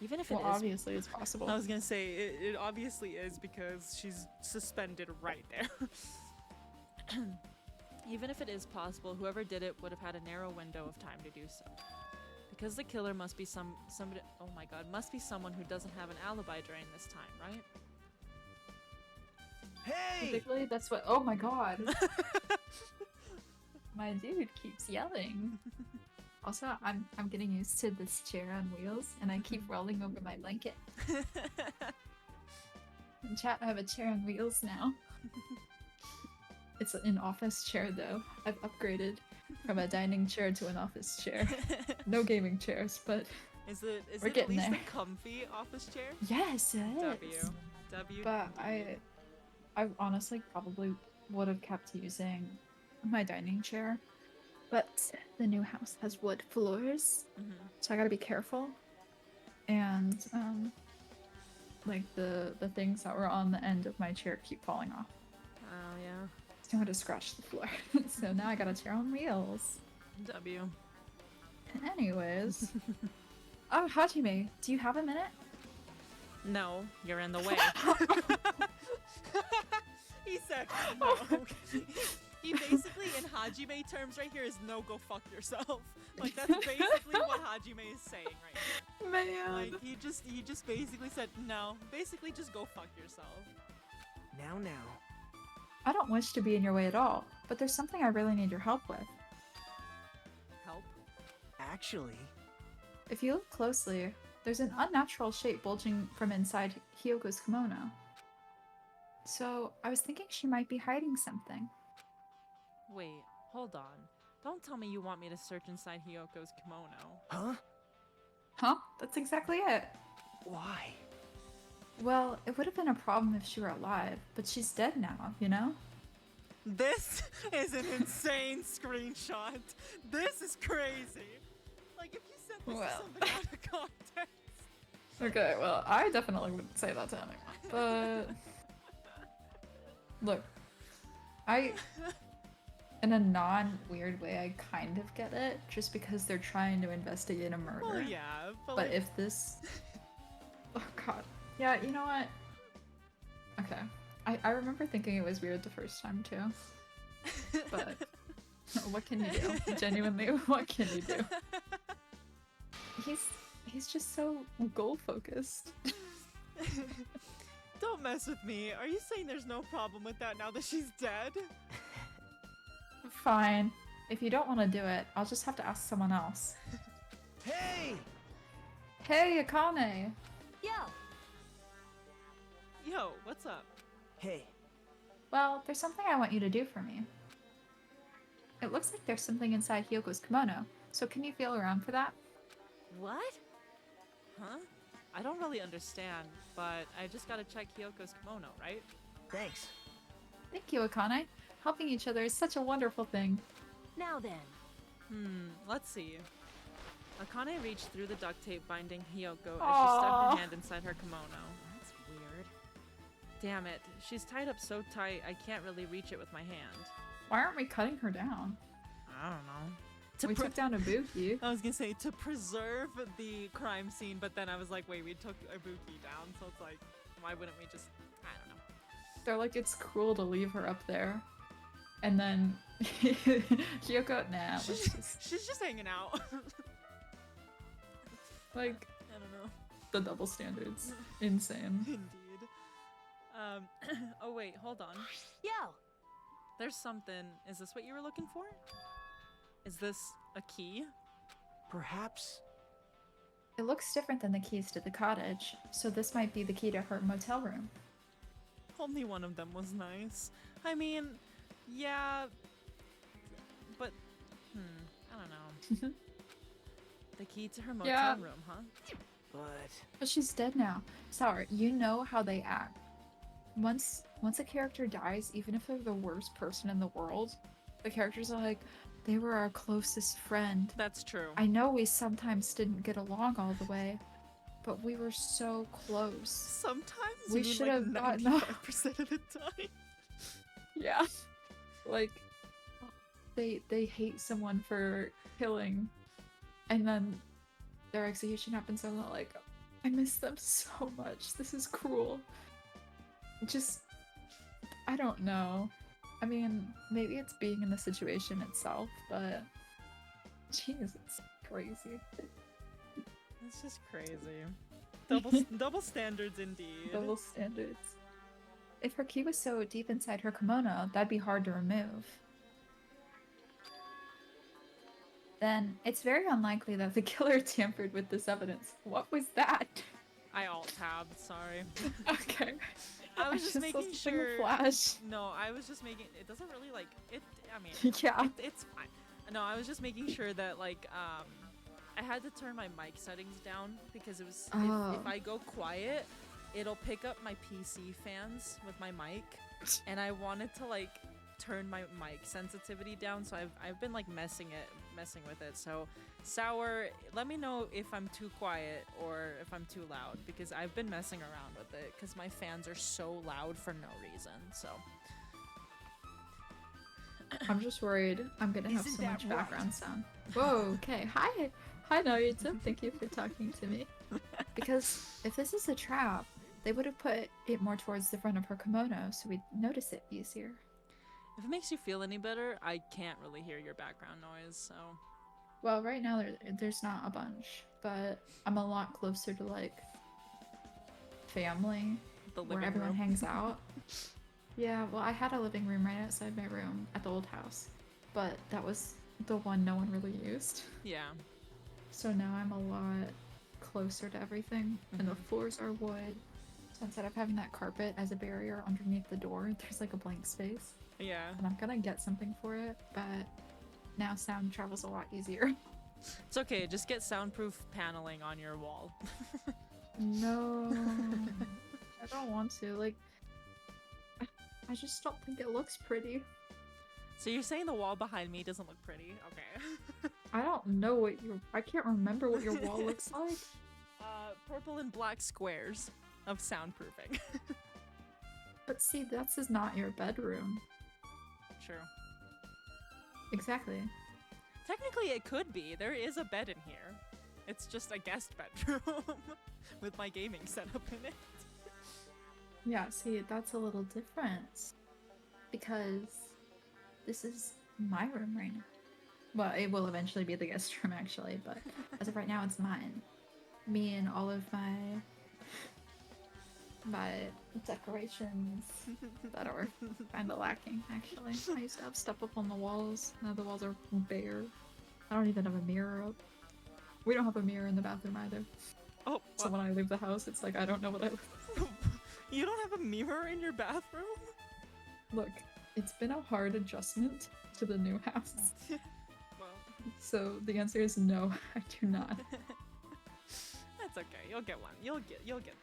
Even if it Well, is, obviously it's possible. I was gonna say, it obviously is because she's suspended right there. Even if it is possible, whoever did it would have had a narrow window of time to do so. Because the killer must be somebody, oh my god, must be someone who doesn't have an alibi during this time, right? Hey! Particularly, that's what. Oh my god. My dude keeps yelling. Also, I'm getting used to this chair on wheels, and I keep rolling over my blanket. In chat, I have a chair on wheels now. It's an office chair, though. I've upgraded from a dining chair to an office chair. No gaming chairs, but Is it we're at getting least there. a comfy office chair? yes, it W. is. W. But I honestly probably would have kept using my dining chair. But the new house has wood floors, so I gotta be careful. And like the things that were on the end of my chair keep falling off. Oh yeah. So I had to scratch the floor. So now I got a chair on wheels. W. Anyways. Oh, Hajime, do you have a minute? No, you're in the way. He said no. He basically, in Hajime terms right here, is no, go fuck yourself. Like, that's basically what Hajime is saying right Man. now. Like, he just basically said, no, basically just go fuck yourself. Now. I don't wish to be in your way at all, but there's something I really need your help with. Help? Actually, If you look closely, there's an unnatural shape bulging from inside Hyoko's kimono. So, I was thinking she might be hiding something. Wait, hold on. Don't tell me you want me to search inside Hyoko's kimono. huh? Huh? That's exactly it. Why? Well, it would have been a problem if she were alive, but she's dead now, you know? This is an insane screenshot. This is crazy. Like, if you said this Well. to somebody out of context. Okay, well, I definitely wouldn't say that to anyone, but... Look, in a non-weird way, I kind of get it, just because they're trying to investigate a murder. Well, yeah, but, But like, if this... Oh god. Yeah, you know what? Okay. I remember thinking it was weird the first time, too. But... what can you do? Genuinely, what can you do? He's just so goal-focused. Don't mess with me. Are you saying there's no problem with that now that she's dead? Fine. If you don't want to do it, I'll just have to ask someone else. Hey! Hey, Akane! Yo! Yo, what's up? Hey, Well, there's something I want you to do for me. It looks like there's something inside Hyoko's kimono, so can you feel around for that? What? Huh? I don't really understand, but I just gotta check Hyoko's kimono, right? thanks. Thank you, Akane. Helping each other is such a wonderful thing. Now then. Let's see. Akane reached through the duct tape binding Hyoko as she stuck Aww. her hand inside her kimono. That's weird. Damn it. She's tied up so tight I can't really reach it with my hand. Why aren't we cutting her down? I don't know. We took down Ibuki. I was gonna say to preserve the crime scene, but then I was like, wait, we took Ibuki down, so it's like, why wouldn't we just, I don't know. They're like, it's cruel to leave her up there. And then Hyoko, nah, She's just hanging out. like, I don't know. the double standards. Insane. Indeed. Oh wait, hold on. Yo! There's something. Is this what you were looking for? Is this a key? Perhaps. It looks different than the keys to the cottage, so this might be the key to her motel room. Only one of them was nice. I mean, yeah, but, I don't know. The key to her motel Yeah. room, huh? But But she's dead now. Sour, you know how they act. Once once a character dies, even if they're the worst person in the world, the characters are like, they were our closest friend. That's true. I know we sometimes didn't get along all the way, but we were so close. Sometimes We you mean, should like, have gotten off. 95% of the time. Yeah. Like, they hate someone for killing, and then their execution happens, and they're like, I miss them so much. This is cruel. Just, I don't know. I mean, maybe it's being in the situation itself, but jeez, it's crazy. It's just crazy. Double standards indeed. Double standards. If her key was so deep inside her kimono, that'd be hard to remove. Then it's very unlikely that the killer tampered with this evidence. What was that? I alt-tabbed, sorry. Okay. I was just saw making something sure. Flash. No, I was just making. It doesn't really like it. I mean, Yeah. it's fine. No, I was just making sure that like I had to turn my mic settings down because it was if I go quiet, it'll pick up my PC fans with my mic, and I wanted to like turn my mic sensitivity down, so I've been like messing with it. So Sour, let me know if I'm too quiet or if I'm too loud, because I've been messing around with it because my fans are so loud for no reason. So I'm just worried I'm gonna have Isn't so that much right? background sound. Whoa, okay. Hi Naruto, thank you for talking to me. Because if this is a trap, they would have put it more towards the front of her kimono so we'd notice it easier. if it makes you feel any better, I can't really hear your background noise, so Well, right now there's not a bunch, but I'm a lot closer to like family, the where living everyone room. hangs out. Yeah, well, I had a living room right outside my room at the old house, but that was the one no one really used. Yeah. So now I'm a lot closer to everything, and the floors are wood. So instead of having that carpet as a barrier underneath the door, there's like a blank space. Yeah. And I'm gonna get something for it, but now sound travels a lot easier. It's okay, just get soundproof paneling on your wall. No, I don't want to. Like, I just don't think it looks pretty. So you're saying the wall behind me doesn't look pretty? Okay. I don't know what I can't remember what your wall looks like. Purple and black squares of soundproofing. But see, this is not your bedroom. True. Exactly. Technically, it could be. There is a bed in here. It's just a guest bedroom with my gaming setup in it. Yeah, see, that's a little different. Because this is my room right now. Well, it will eventually be the guest room, actually, but as of right now, it's mine. Me and all of my decorations that are kind of lacking, actually. I used to have stuff up on the walls. Now the walls are bare. I don't even have a mirror up. We don't have a mirror in the bathroom either. Oh, So when I leave the house, it's like I don't know what I look. you don't have a mirror in your bathroom? Look, it's been a hard adjustment to the new house. Well, So the answer is no, I do not. that's okay. You'll get one. You'll get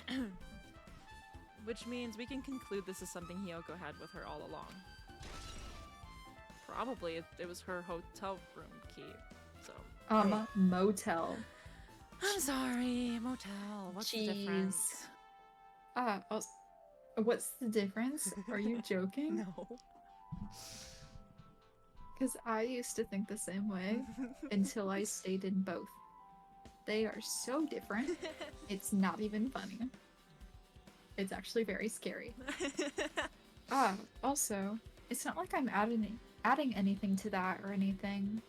there. Which means we can conclude this is something Hiyoko had with her all along. Probably it was her hotel room key. So Motel. I'm sorry, motel. What's the difference? What's the difference? Are you joking? No. Because I used to think the same way until I stayed in both. They are so different. It's not even funny. It's actually very scary. Also, it's not like I'm adding anything to that or anything.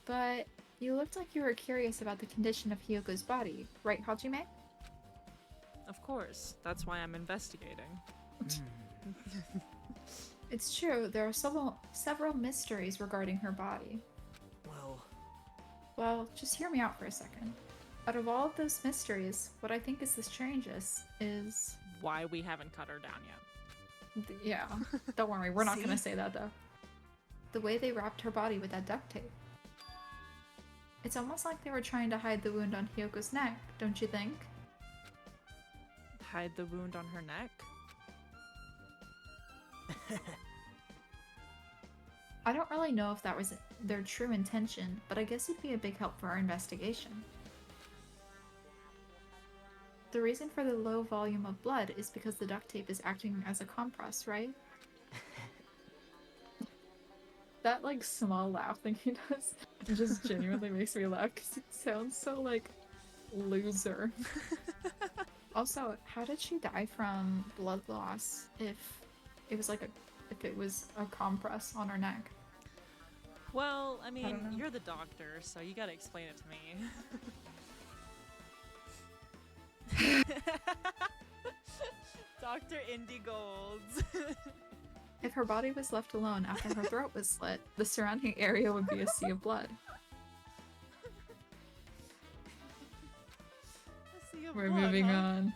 But you looked like you were curious about the condition of Hyogo's body, right, Hajime? Of course. That's why I'm investigating. It's true, there are several mysteries regarding her body. Well, just hear me out for a second. Out of all of those mysteries, what I think is the strangest is... Why we haven't cut her down yet. Yeah, don't worry, we're not See? gonna say that though. The way they wrapped her body with that duct tape. It's almost like they were trying to hide the wound on Hyoko's neck, don't you think? hide the wound on her neck? I don't really know if that was their true intention, but I guess it'd be a big help for our investigation. The reason for the low volume of blood is because the duct tape is acting as a compress, right? That, like, small laugh thing he does just genuinely makes me laugh because it sounds so, like, loser. Also, how did she die from blood loss if it was, if it was a compress on her neck? Well, I mean, don't know. you're the doctor, so you gotta explain it to me. Dr. Indigolds. If her body was left alone after her throat was slit, the surrounding area would be a sea of blood. A sea of We're blood, moving huh? on.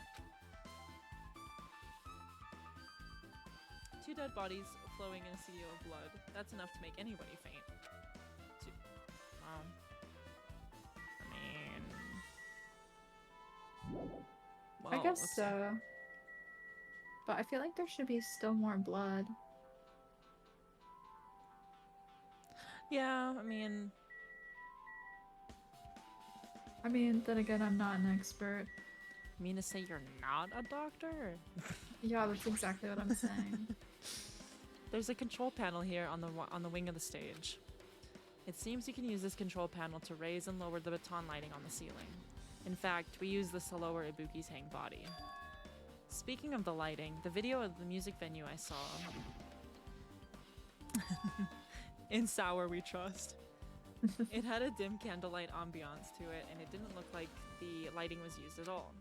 2 dead bodies flowing in a sea of blood. That's enough to make anybody faint. I Well, guess let's- so. But I feel like there should be still more blood. Yeah, I mean, then again, I'm not an expert. you mean to say you're not a doctor? Yeah, that's exactly what I'm saying. There's a control panel here on the wing of the stage. It seems you can use this control panel to raise and lower the baton lighting on the ceiling. In fact, we use this to lower Ibuki's hang body. Speaking of the lighting, the video of the music venue I saw... In Sour We Trust. It had a dim candlelight ambiance to it, and it didn't look like the lighting was used at all.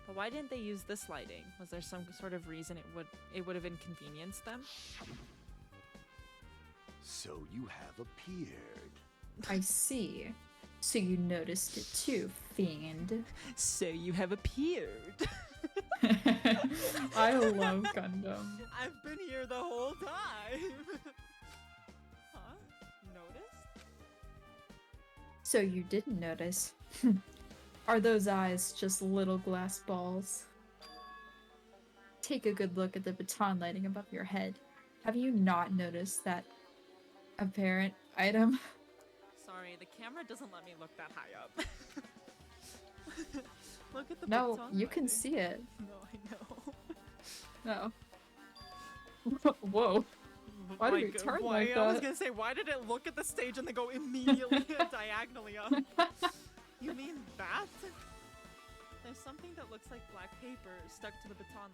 But why didn't they use this lighting? Was there some sort of reason it would have inconvenienced them? So you have appeared. I see. So you noticed it too, fiend. So you have appeared. I love Gundam. I've been here the whole time. Huh? Noticed? So you didn't notice. Are those eyes just little glass balls? Take a good look at the baton lighting above your head. Have you not noticed that apparent item? Sorry, the camera doesn't let me look that high up. Look at the No, baton you can lighting. see it. No, I know. No. Whoa. Why did we Like, turn why, like I was that? gonna say, why did it look at the stage and then go immediately diagonally up? You mean that? There's something that looks like black paper stuck to the baton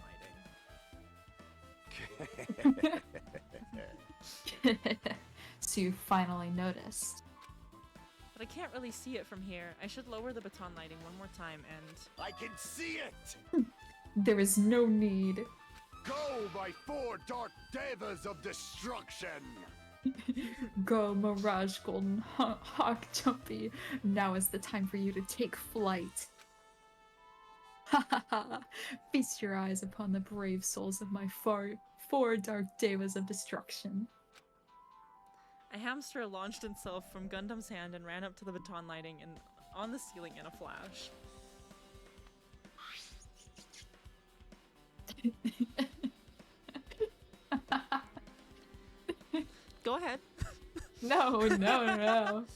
lighting. So you finally noticed. But I can't really see it from here. I should lower the baton lighting one more time and... I can see it! There is no need. Go, my 4 dark devas of destruction! Go, Mirage Golden Hawk Jumpy. Now is the time for you to take flight. Ha ha ha! Feast your eyes upon the brave souls of my 4 dark devas of destruction. A hamster launched itself from Gundam's hand and ran up to the baton lighting and on the ceiling in a flash. Go ahead. No, no, no.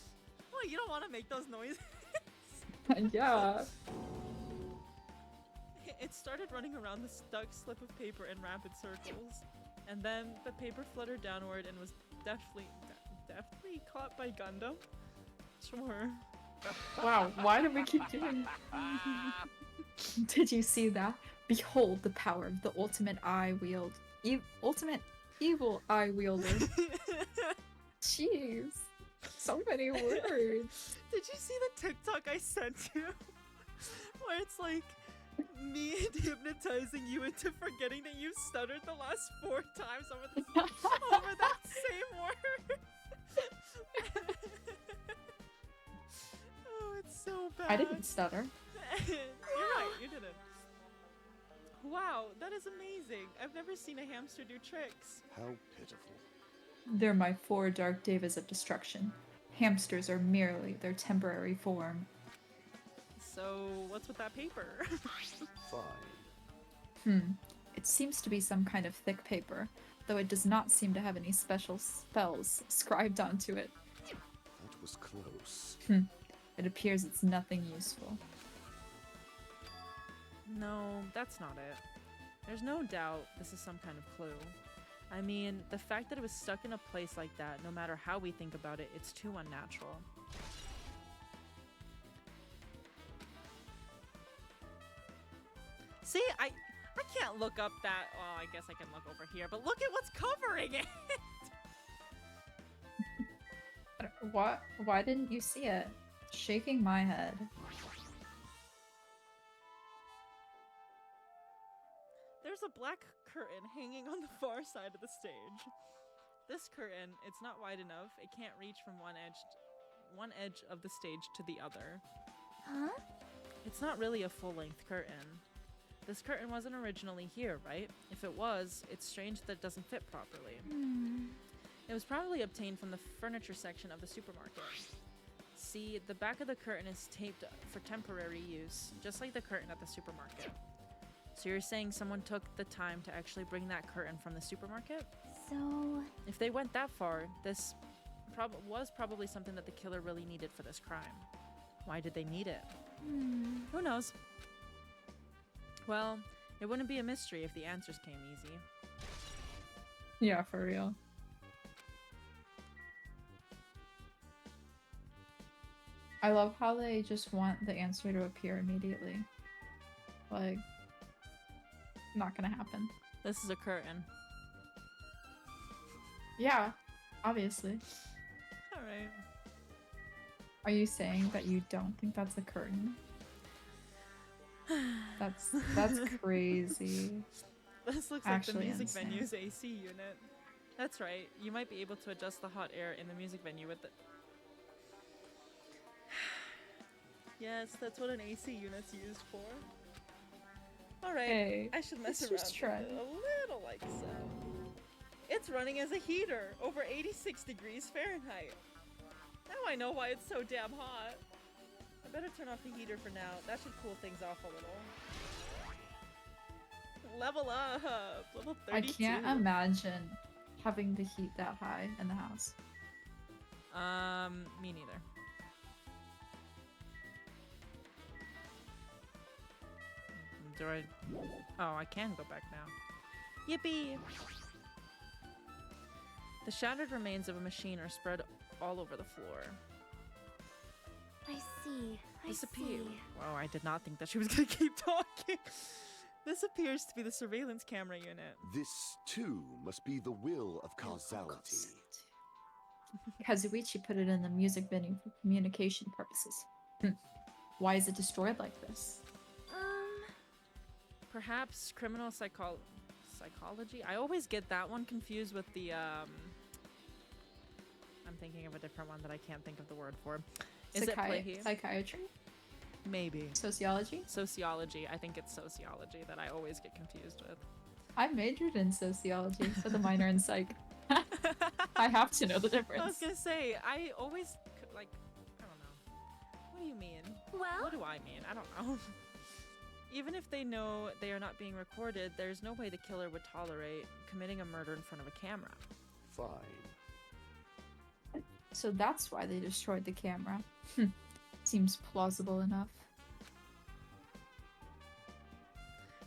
Oh, you don't want to make those noises. Yeah. It started running around the stuck slip of paper in rapid circles, and then the paper fluttered downward and was deftly caught by Gundam. Sure. Wow, why do we keep doing that? Did you see that? Behold the power of the ultimate eye wield. Ultimate evil eye wielder. Jeez. So many words. Did you see the TikTok I sent you? Where it's like me hypnotizing you into forgetting that you stuttered the last 4 times over that same word. Oh, it's so bad. I didn't stutter. You're right, you didn't. Wow, that is amazing. I've never seen a hamster do tricks. How pitiful. They're my 4 dark devas of destruction. Hamsters are merely their temporary form. So, what's with that paper? Fine. It seems to be some kind of thick paper, though it does not seem to have any special spells scribed onto it. That was close. It appears it's nothing useful. No, that's not it. There's no doubt this is some kind of clue. I mean, the fact that it was stuck in a place like that, no matter how we think about it, it's too unnatural. See, I can't look up that. Well, I guess I can look over here, but look at what's covering it. What? Why didn't you see it? Shaking my head. There's a black curtain hanging on the far side of the stage. This curtain, it's not wide enough. It can't reach from one edge of the stage to the other. Huh? It's not really a full-length curtain. This curtain wasn't originally here, right? If it was, it's strange that it doesn't fit properly. It was probably obtained from the furniture section of the supermarket. See, the back of the curtain is taped for temporary use, just like the curtain at the supermarket. So you're saying someone took the time to actually bring that curtain from the supermarket? So... If they went that far, this was probably something that the killer really needed for this crime. Why did they need it? Who knows? Well, it wouldn't be a mystery if the answers came easy. Yeah, for real. I love how they just want the answer to appear immediately. Like, not gonna happen. This is a curtain. Yeah, obviously. Alright. Are you saying that you don't think that's a curtain? That's crazy. This looks Actually like the music insane. venue's AC unit. That's right. You might be able to adjust the hot air in the music venue with it. Yes, that's what an AC unit's used for. Alright, Hey, I should mess let's around just with try. it a little like so. It's running as a heater, over 86 degrees Fahrenheit. Now I know why it's so damn hot. I better turn off the heater for now. That should cool things off a little. Level up! Level 32. I can't imagine having the heat that high in the house. Me neither. Do I... Oh, I can go back now. Yippee! The shattered remains of a machine are spread all over the floor. I see. This appears... Whoa, I did not think that she was gonna keep talking. This appears to be the surveillance camera unit. This, too, must be the will of causality. Kazuichi put it in the music venue for communication purposes. Why is it destroyed like this? Perhaps criminal psychology? I always get that one confused with the, I'm thinking of a different one that I can't think of the word for. Is it Psychiatry? Maybe. Sociology? Sociology. I think it's sociology that I always get confused with. I majored in sociology with a minor in psych. I have to know the difference. I was gonna say, I always, like, I don't know. What do you mean? Well, What do I mean? I don't know. Even if they know they are not being recorded, there's no way the killer would tolerate committing a murder in front of a camera. Fine. So that's why they destroyed the camera. Seems plausible enough.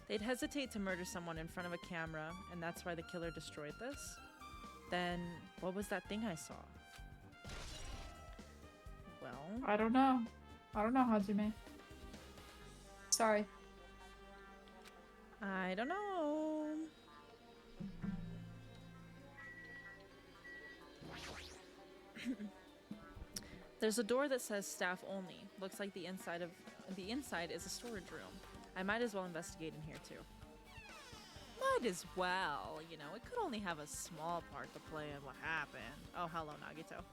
They'd hesitate to murder someone in front of a camera, and that's why the killer destroyed this? Then, what was that thing I saw? Well... I don't know. I don't know, Hajime. Sorry. I don't know. There's a door that says staff only. Looks like the inside is a storage room. I might as well investigate in here too. Might as well, you know, it could only have a small part to play in what happened. Oh, hello, Nagito.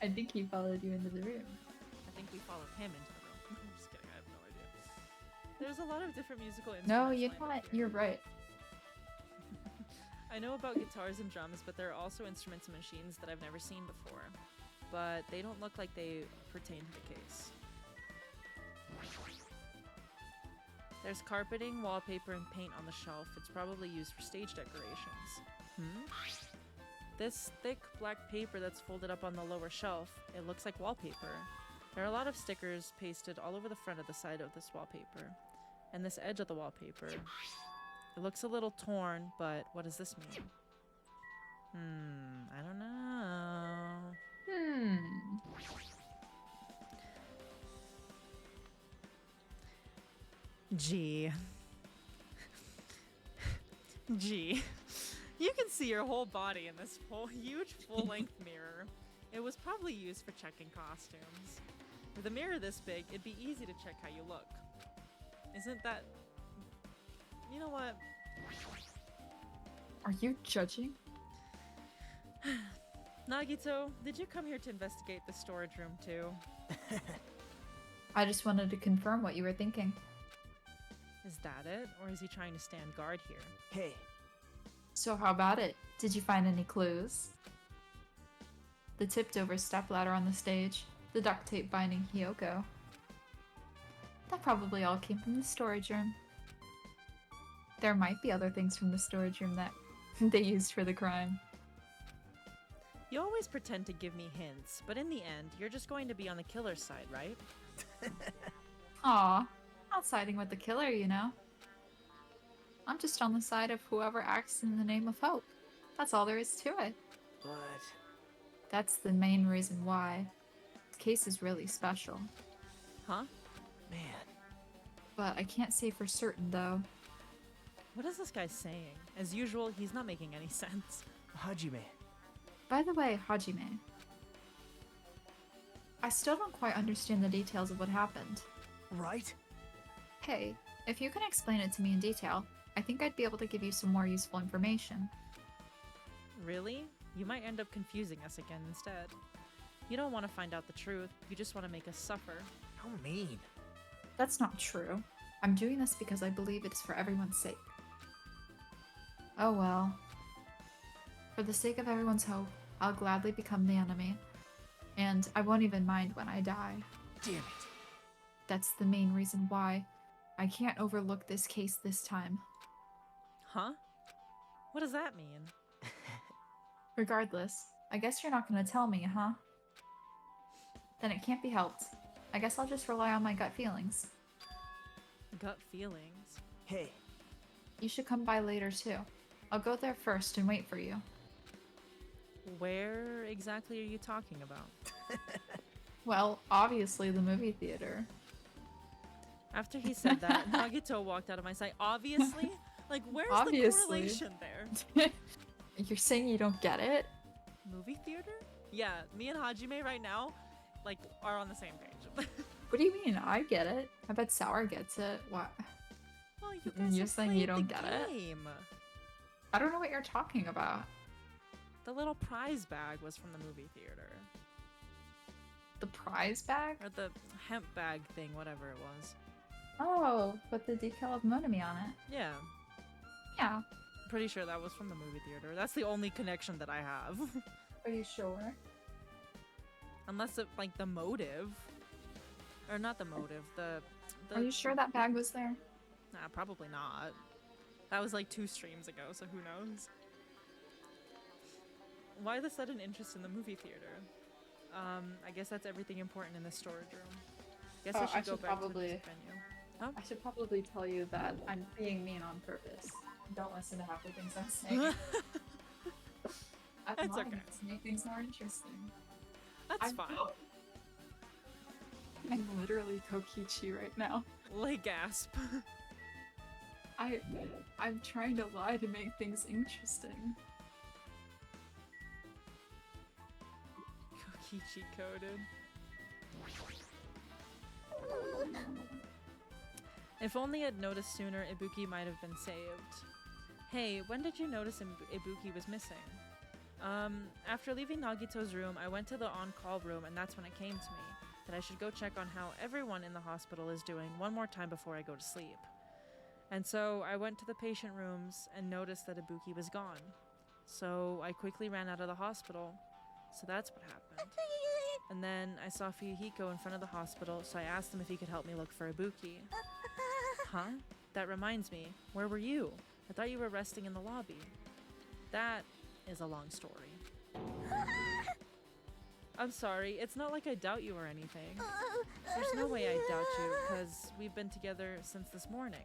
I think he followed you into the room. I think we followed him into the room. I'm just kidding, I have no idea. There's a lot of different musical instruments. No, you lined up can't. here. You're right. I know about guitars and drums, but there are also instruments and machines that I've never seen before. But they don't look like they pertain to the case. There's carpeting, wallpaper, and paint on the shelf. It's probably used for stage decorations. This thick black paper that's folded up on the lower shelf, it looks like wallpaper. There are a lot of stickers pasted all over the front of the side of this wallpaper. And this edge of the wallpaper. It looks a little torn, but what does this mean? I don't know. Gee. Gee. You can see your whole body in this whole huge full-length mirror. It was probably used for checking costumes. With a mirror this big, it'd be easy to check how you look. Isn't that... You know what? Are you judging? Nagito, did you come here to investigate the storage room too? I just wanted to confirm what you were thinking. Is that it? Or is he trying to stand guard here? Hey, So how about it? Did you find any clues? The tipped over stepladder on the stage, the duct tape binding Hyoko. That probably all came from the storage room. There might be other things from the storage room that they used for the crime. You always pretend to give me hints, but in the end, you're just going to be on the killer's side, right? Aw, not siding with the killer, you know. I'm just on the side of whoever acts in the name of hope. That's all there is to it. but That's the main reason why. This case is really special. Huh? man, But I can't say for certain, though. What is this guy saying? As usual, he's not making any sense. Hajime. By the way, Hajime, I still don't quite understand the details of what happened. Right? Hey, if you can explain it to me in detail, I think I'd be able to give you some more useful information. Really? You might end up confusing us again instead. You don't want to find out the truth, you just want to make us suffer. How mean. That's not true. I'm doing this because I believe it's for everyone's sake. Oh well. For the sake of everyone's hope, I'll gladly become the enemy. And I won't even mind when I die. Damn it. That's the main reason why I can't overlook this case this time. Huh? What does that mean? Regardless, I guess you're not gonna tell me, huh? Then it can't be helped. I guess I'll just rely on my gut feelings. Gut feelings. Hey, You should come by later too. I'll go there first and wait for you. Where exactly are you talking about? Well, obviously the movie theater. After he said that, Nagito walked out of my sight. Obviously? Like, where's Obviously. the correlation there? You're saying you don't get it? Movie theater? Yeah, me and Hajime right now, like, are on the same page. What do you mean? I get it. I bet Sour gets it. What? Well, you guys You're have saying you played don't the get it? game. I don't know what you're talking about. The little prize bag was from the movie theater. The prize bag? Or the hemp bag thing, whatever it was. Oh, with the decal of Monami on it. Yeah, Yeah. pretty sure that was from the movie theater. That's the only connection that I have. Are you sure? Unless it, like, the motive. Or not the motive, the Are you sure that bag was there? Nah, probably not. That was like 2 streams ago, so who knows? Why the sudden interest in the movie theater? I guess that's everything important in the storage room. Guess I should go back to the music venue. Huh? I should probably tell you that I'm being mean on purpose. Don't listen to half the things I'm saying. That's okay. To make things more interesting. That's fine. I'm literally Kokichi right now. Like, gasp. I'm trying to lie to make things interesting. Kokichi coded. If only I'd noticed sooner, Ibuki might have been saved. Hey, when did you notice Ibuki was missing? After leaving Nagito's room, I went to the on-call room, and that's when it came to me that I should go check on how everyone in the hospital is doing one more time before I go to sleep. And so I went to the patient rooms and noticed that Ibuki was gone. So I quickly ran out of the hospital. So that's what happened. And then I saw Fuyuhiko in front of the hospital, so I asked him if he could help me look for Ibuki. Huh? That reminds me. Where were you? I thought you were resting in the lobby. That is a long story. I'm sorry. It's not like I doubt you or anything. There's no way I doubt you, because we've been together since this morning.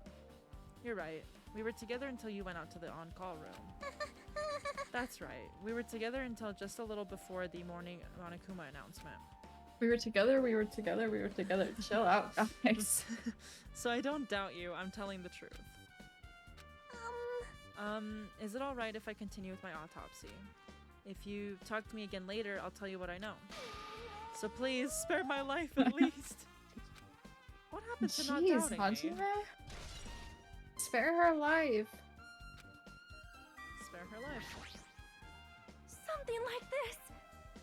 You're right. We were together until you went out to the on-call room. That's right. We were together until just a little before the morning Monokuma announcement. We were together, we were together, we were together. Chill out, guys. So I don't doubt you. I'm telling the truth. Is it alright if I continue with my autopsy? If you talk to me again later, I'll tell you what I know. So please, spare my life at least. What happened to not Jeez, doubting me? Hajime? Spare her life. Spare her life. Something like this.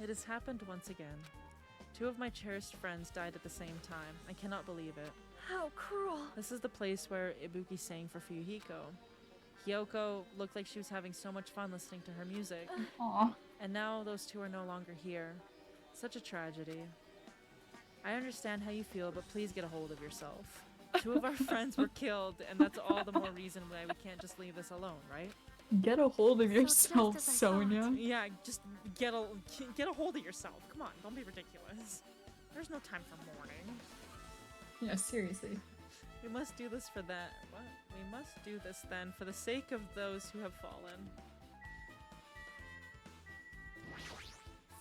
It has happened once again. 2 of my cherished friends died at the same time. I cannot believe it. How cruel. This is the place where Ibuki sang for Fuyuhiko. Hyoko looked like she was having so much fun listening to her music. Aw. And now those 2 are no longer here. Such a tragedy. I understand how you feel, but please get a hold of yourself. 2 of our friends were killed, and that's all the more reason why we can't just leave this alone, right? Get a hold of So just yourself, as I Sonia. Yeah, just get a hold of yourself. Come on, don't be ridiculous. There's no time for mourning. Yeah, seriously. We must do this for that. What? We must do this then for the sake of those who have fallen.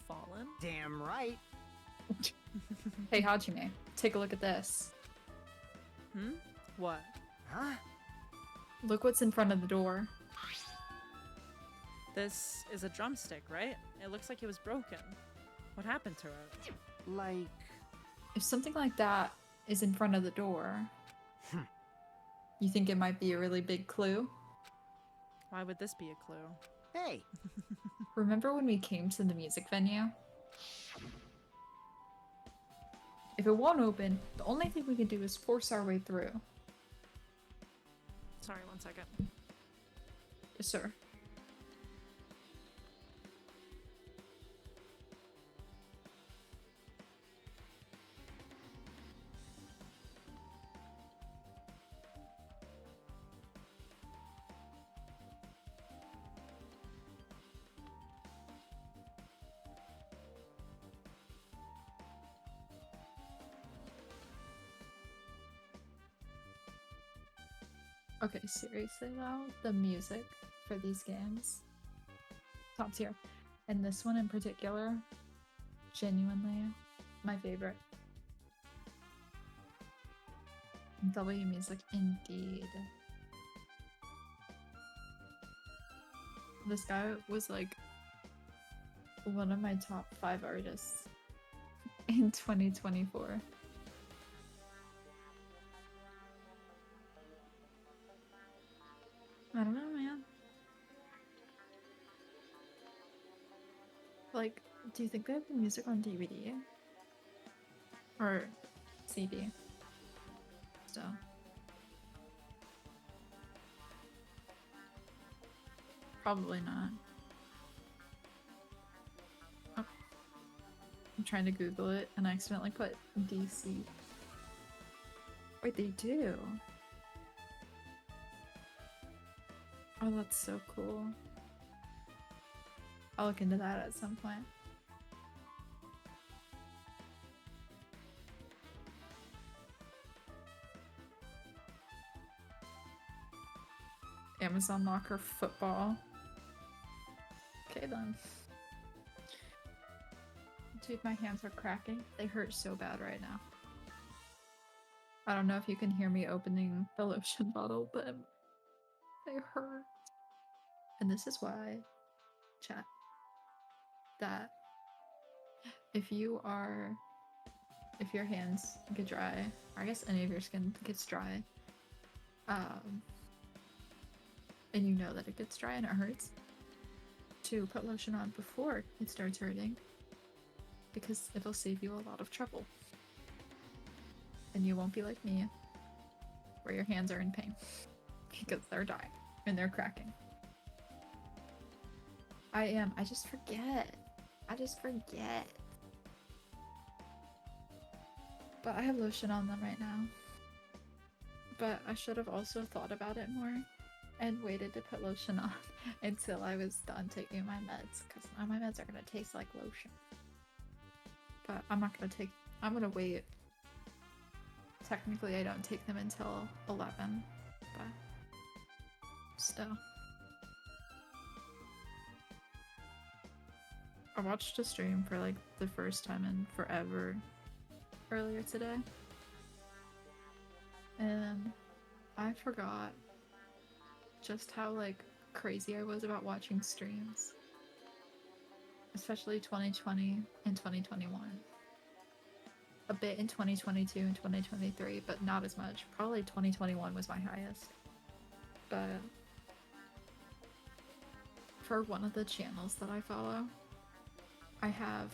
Fallen? Damn right. Hey, Hajime, take a look at this. What? Huh? Look what's in front of the door. This is a drumstick, right? It looks like it was broken. What happened to it? Like... If something like that is in front of the door, you think it might be a really big clue? Why would this be a clue? Hey! Remember when we came to the music venue? If it won't open, the only thing we can do is force our way through. Sorry, one second. Yes, sir. Okay, seriously though, the music for these games, top tier. And this one in particular, genuinely my favorite. W music indeed. This guy was like one of my top 5 artists in 2024. I don't know, man. Like, do you think they have the music on DVD? Or CD? Still. Probably not. Oh. I'm trying to Google it and I accidentally put DC. Wait, they do. Oh, that's so cool. I'll look into that at some point. Amazon Locker football. Okay then. Dude, my hands are cracking. They hurt so bad right now. I don't know if you can hear me opening the lotion bottle, but they hurt. And this is why, chat, that if your hands get dry, or I guess any of your skin gets dry, and you know that it gets dry and it hurts, to put lotion on before it starts hurting, because it'll save you a lot of trouble. And you won't be like me, where your hands are in pain, because they're dry and they're cracking. I just forget. But I have lotion on them right now. But I should have also thought about it more and waited to put lotion on until I was done taking my meds, because now my meds are gonna taste like lotion. But I'm not gonna take. I'm gonna wait. Technically, I don't take them until 11, but still. I watched a stream for like the first time in forever earlier today. And I forgot just how like crazy I was about watching streams. Especially 2020 and 2021. A bit in 2022 and 2023, but not as much. Probably 2021 was my highest. But for one of the channels that I follow, I have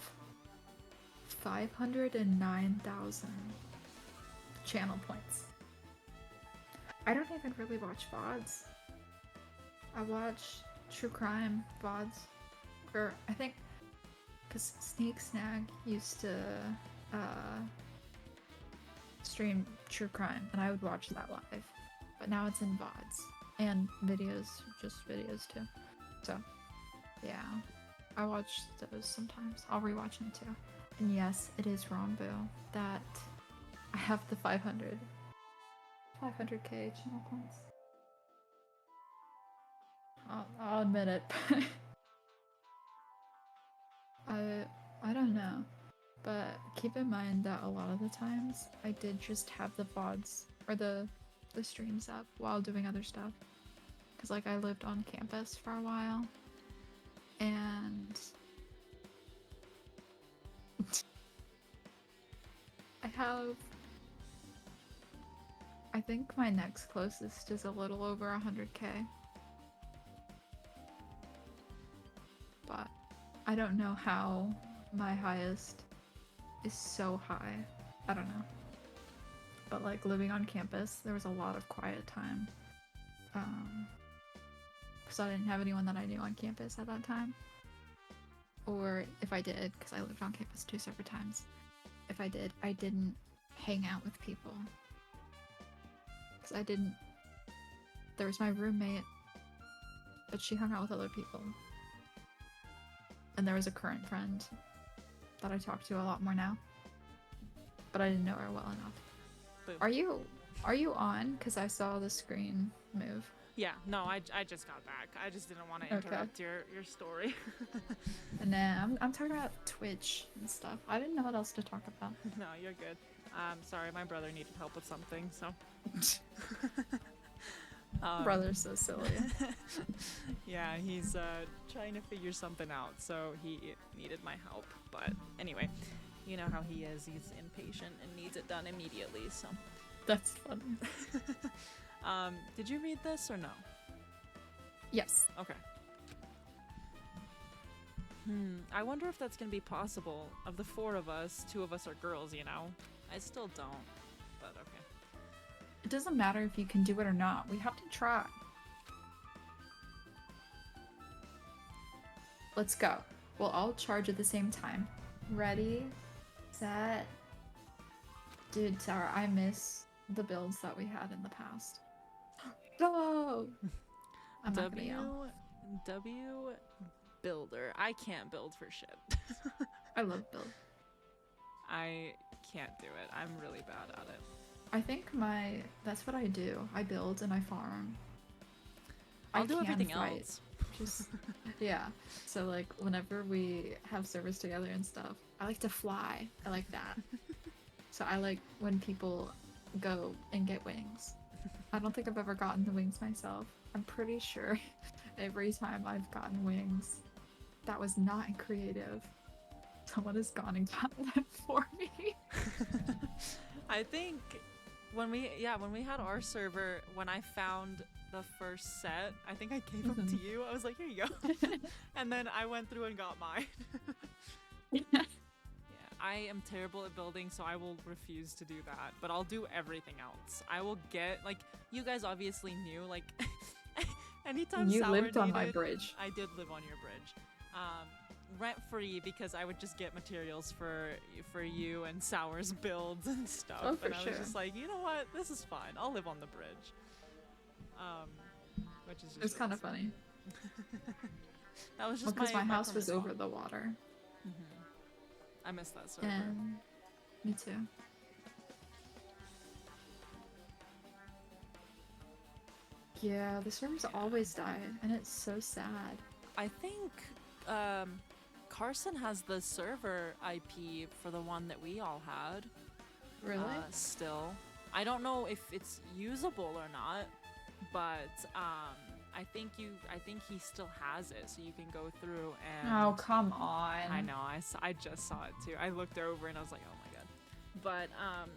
509,000 channel points. I don't even really watch VODs. I watch true crime VODs. Or I think because Sneak Snag used to stream true crime and I would watch that live. But now it's in VODs and videos, just videos too. So yeah, I watch those sometimes. I'll rewatch them too. And yes, it is Rombo that I have the 500k channel points. I'll admit it. I don't know, but keep in mind that a lot of the times I did just have the VODs or the streams up while doing other stuff, because like I lived on campus for a while, and I think my next closest is a little over 100k, but I don't know how my highest is so high. I don't know. But like living on campus, there was a lot of quiet time. Because I didn't have anyone that I knew on campus at that time. Or if I did, because I lived on campus 2 separate times. If I did, I didn't hang out with people. Because I didn't... There was my roommate, but she hung out with other people. And there was a current friend that I talk to a lot more now, but I didn't know her well enough. Boom. Are you on? Because I saw the screen move. Yeah, no, I just got back. I just didn't want to interrupt your story. And then I'm talking about Twitch and stuff. I didn't know what else to talk about. No, you're good. Sorry, my brother needed help with something, so. Brother's so silly. Yeah, he's trying to figure something out, so he needed my help. But anyway, you know how he is. He's impatient and needs it done immediately, so. That's funny. Did you read this or no? Yes. Okay. I wonder if that's gonna be possible. Of the 4 of us, 2 of us are girls, you know? I still don't, but okay. It doesn't matter if you can do it or not. We have to try. Let's go. We'll all charge at the same time. Ready, set. Dude, Sarah, I miss the builds that we had in the past. Go! I'm not gonna yell. W builder. I can't build for shit. I love build. I can't do it. I'm really bad at it. I think that's what I do. I build and I farm. I'll do can everything fight. else. Just yeah. So like whenever we have servers together and stuff, I like to fly. I like that. So I like when people go and get wings. I don't think I've ever gotten the wings myself. I'm pretty sure every time I've gotten wings, that was not creative. Someone has gone and gotten them for me. I think when we had our server, when I found the first set, I think I gave them to you. I was like, here you go. And then I went through and got mine. Yeah, I am terrible at building, so I will refuse to do that. But I'll do everything else. I will get, like, you guys obviously knew, like, anytime you Sour lived on my needed- bridge. I did live on your bridge. rent-free because I would just get materials for you and Sour's builds and stuff. Oh, for and I sure. was just like, you know what? This is fine. I'll live on the bridge. Which is just It's kind of really funny. that was just Because my house permanent was over spot. the water. I missed that server. And me too. Yeah, the servers always died, and it's so sad. I think Carson has the server IP for the one that we all had. Really? Still, I don't know if it's usable or not, but I think he still has it, so you can go through and. Oh, come on. I know. I just saw it too. I looked over and I was like, oh my god. But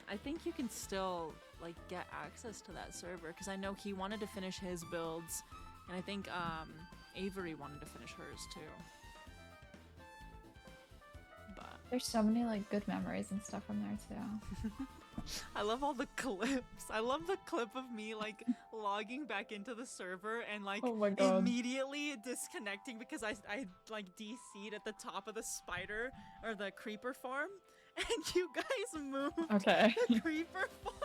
I think you can still like get access to that server because I know he wanted to finish his builds, and I think Avery wanted to finish hers too. But There's so many like good memories and stuff from there too. I love all the clips. I love the clip of me like logging back into the server and like Oh my God. immediately disconnecting because I like DC'd at the top of the spider or the creeper farm, and you guys moved Okay. the creeper farm.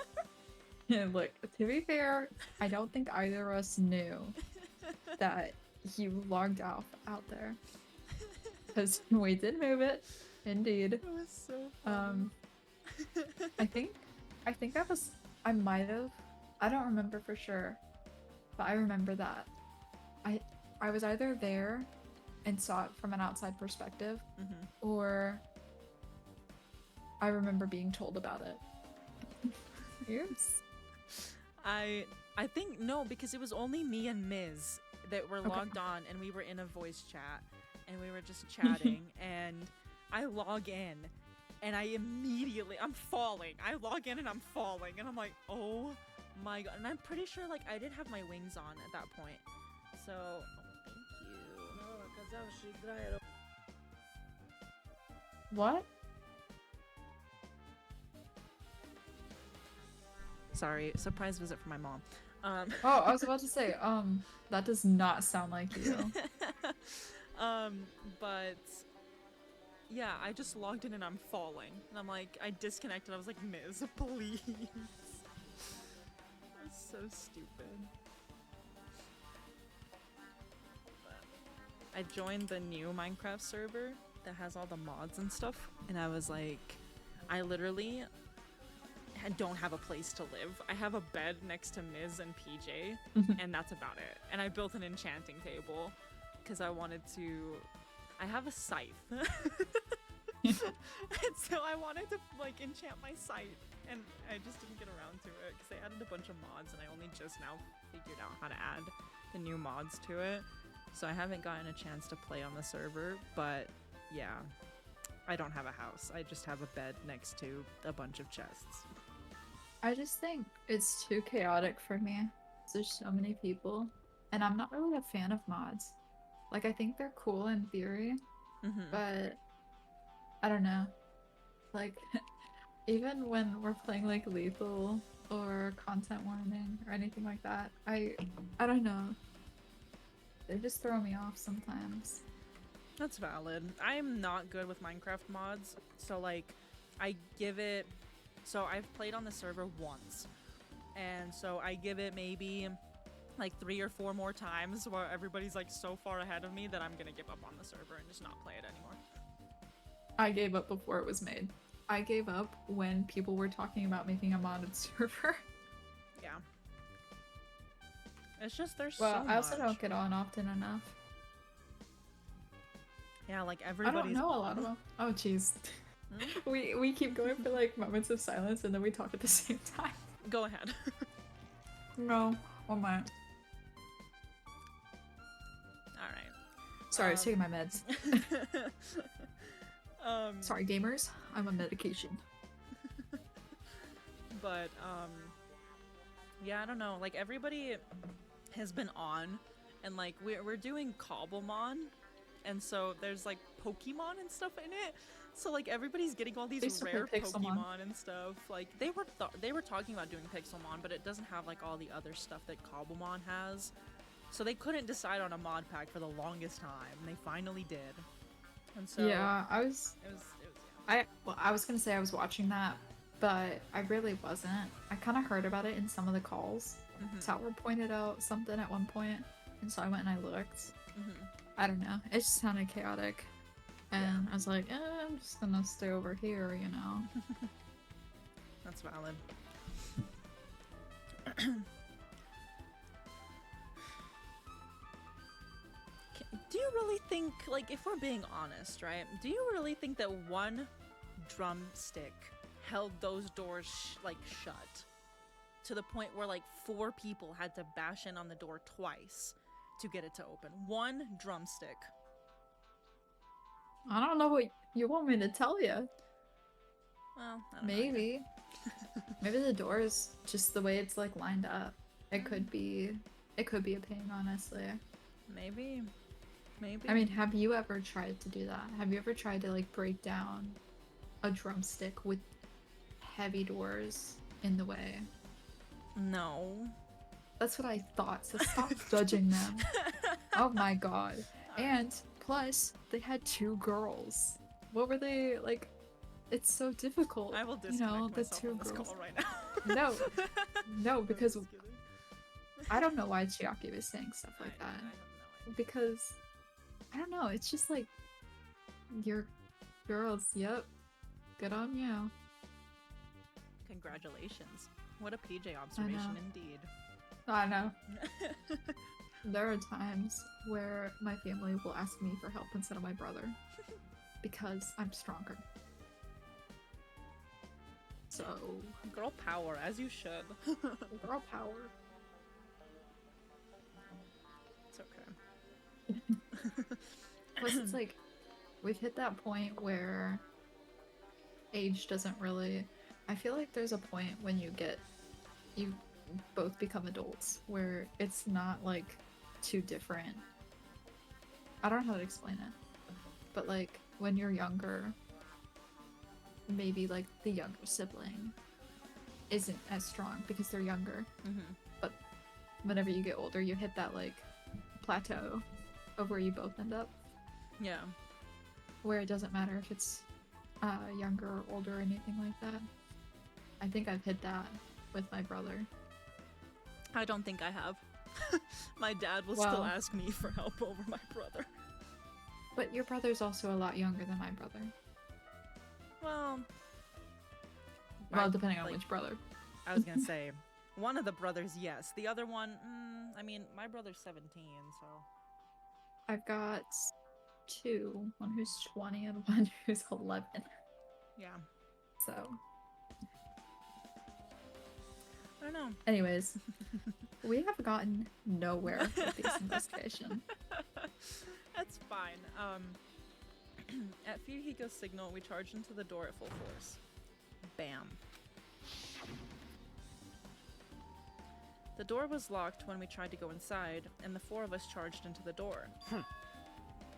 Yeah, look, to be fair, I don't think either of us knew that he logged out there. Because we did move it, indeed. It was so funny. I think I might have, I don't remember for sure, but I remember that I was either there and saw it from an outside perspective, or I remember being told about it. Oops. I think no, because it was only me and Miz that were Okay. logged on, and we were in a voice chat, and we were just chatting, and I log in, and I'm falling. I log in and I'm falling, and I'm like, oh my god. And I'm pretty sure like I did have my wings on at that point. So, thank you. What? Sorry, surprise visit from my mom. Oh, I was about to say, that does not sound like you. But yeah, I just logged in and I'm falling. And I'm like, I disconnected. I was like, Miz, please. That's so stupid. But I joined the new Minecraft server that has all the mods and stuff. And I was like, I literally don't have a place to live. I have a bed next to Miz and PJ, and that's about it. And I built an enchanting table because I wanted to. I have a scythe, and so I wanted to like enchant my scythe, and I just didn't get around to it because they added a bunch of mods, and I only just now figured out how to add the new mods to it. So I haven't gotten a chance to play on the server, but yeah, I don't have a house. I just have a bed next to a bunch of chests. I just think it's too chaotic for me. There's so many people, and I'm not really a fan of mods. Like, I think they're cool in theory, but I don't know. Like, even when we're playing like Lethal or Content Warning or anything like that, I don't know. They just throw me off sometimes. That's valid. I'm not good with Minecraft mods, so like I give it. So I've played on the server once, and so I give it maybe like 3 or 4 more times where everybody's like so far ahead of me that I'm gonna give up on the server and just not play it anymore. I gave up before it was made. I gave up when people were talking about making a modded server. Yeah. It's just there's Well, so I also much. don't get on often enough. Yeah, like I everybody's don't know a on. lot of them. Oh, jeez. Hmm? We keep going for like moments of silence and then we talk at the same time. Go ahead. No, one moment. All right. Sorry, I was taking my meds. um, Sorry, gamers. I'm on medication. But yeah, I don't know. Like everybody has been on, and like we're doing Cobblemon, and so there's like Pokemon and stuff in it. So like everybody's getting all these used to play rare Pixelmon. Pokemon and stuff. Like they were talking about doing Pixelmon, but it doesn't have like all the other stuff that Cobblemon has. So they couldn't decide on a mod pack for the longest time. And they finally did. And so Yeah, I was yeah. I was gonna say I was watching that, but I really wasn't. I kind of heard about it in some of the calls. Tower pointed out something at one point, and so I went and I looked. I don't know. It just sounded chaotic, and I was like, I'm just gonna stay over here, you know. That's valid. Do you really think, like, if we're being honest, right? Do you really think that one drumstick held those doors shut to the point where like 4 people had to bash in on the door twice to get it to open? One drumstick. I don't know what you want me to tell you. Well, I don't know. Maybe. Maybe the door is just the way it's like lined up. It could be a pain, honestly. Maybe. I mean, have you ever tried to do that? Have you ever tried to like break down a drumstick with heavy doors in the way? No. That's what I thought, so stop judging them. Oh my god. And plus, they had 2 girls. What were they like? It's so difficult. I will disconnect the myself 2 from this girls. call right now. No, because I'm just kidding. I don't know why Chiaki was saying stuff like I that. have no idea. Because I don't know, it's just like you're girls, yep. Good on you. Congratulations. What a PJ observation indeed. I know. There are times where my family will ask me for help instead of my brother because I'm stronger. So, Girl power, as you should. girl power. It's okay. Plus, it's like we've hit that point where age doesn't really. I feel like there's a point when you both become adults where it's not like too different. I don't know how to explain it, but like when you're younger, maybe like the younger sibling isn't as strong because they're younger. But whenever you get older, you hit that like plateau of where you both end up, Yeah. where it doesn't matter if it's younger or older or anything like that. I think I've hit that with my brother. I don't think I have. My dad will Well- still ask me for help over my brother. But your brother's also a lot younger than my brother. Well, Well, depending on which brother. I was gonna say, one of the brothers, yes. The other one, I mean, my brother's 17, so. I've got 2. One who's 20 and one who's 11. Yeah. So, I don't know. anyways, we have gotten nowhere with this investigation. That's fine. At Fuyuhiko's signal, we charged into the door at full force. Bam. The door was locked when we tried to go inside, and the 4 of us charged into the door.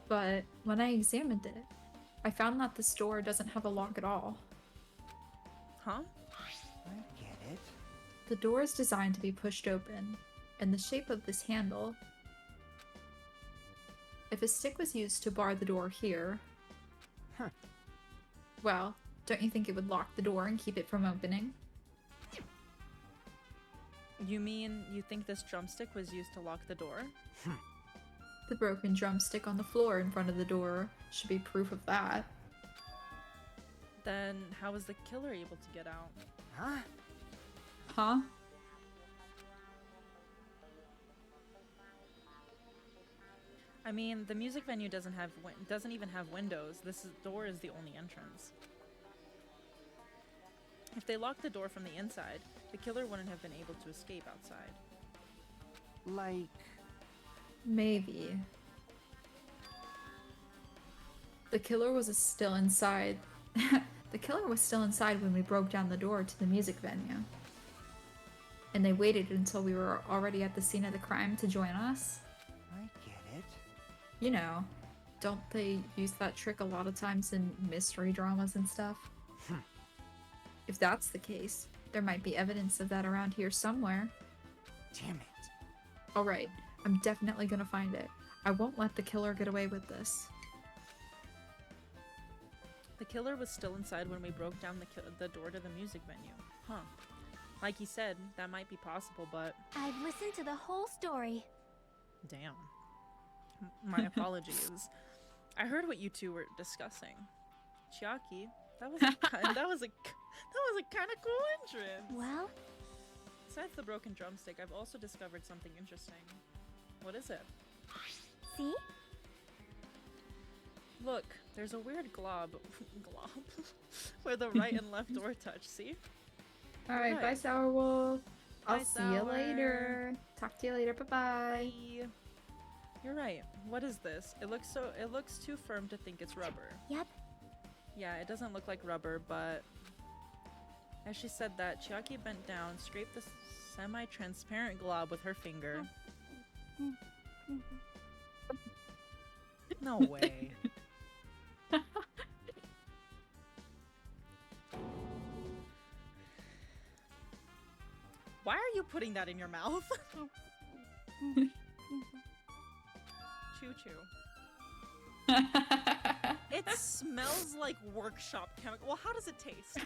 But when I examined it, I found that this door doesn't have a lock at all. Huh? I get it. The door is designed to be pushed open, and the shape of this handle. If a stick was used to bar the door here, well, don't you think it would lock the door and keep it from opening? You mean you think this drumstick was used to lock the door? The broken drumstick on the floor in front of the door should be proof of that. Then how was the killer able to get out? Huh? Huh? I mean, the music venue doesn't even have windows. Door is the only entrance. If they locked the door from the inside, the killer wouldn't have been able to escape outside. Like, Maybe. The killer was still inside. The killer was still inside when we broke down the door to the music venue. And they waited until we were already at the scene of the crime to join us. I get it. You know, don't they use that trick a lot of times in mystery dramas and stuff? If that's the case, there might be evidence of that around here somewhere. Damn it. Alright, I'm definitely gonna find it. I won't let the killer get away with this. The killer was still inside when we broke down the door to the music venue. Huh. Like he said, that might be possible, but... I've listened to the whole story. Damn. My apologies. I heard what you two were discussing. Chiaki, that was a kind of cool entrance. Well, Besides the broken drumstick, I've also discovered something interesting. What is it? see? Look, there's a weird glob where the right and left door touch, see? Alright, Right. bye, Sourwolf. I'll Bye, see you Sour. later. Talk to you later. Bye-bye. Bye. You're right. What is this? It looks too firm to think it's rubber. Yep. Yeah, it doesn't look like rubber, but as she said that, Chiaki bent down, scraped the semi-transparent glob with her finger. No way. Why are you putting that in your mouth? Choo choo. It smells like workshop chemical. Well, how does it taste?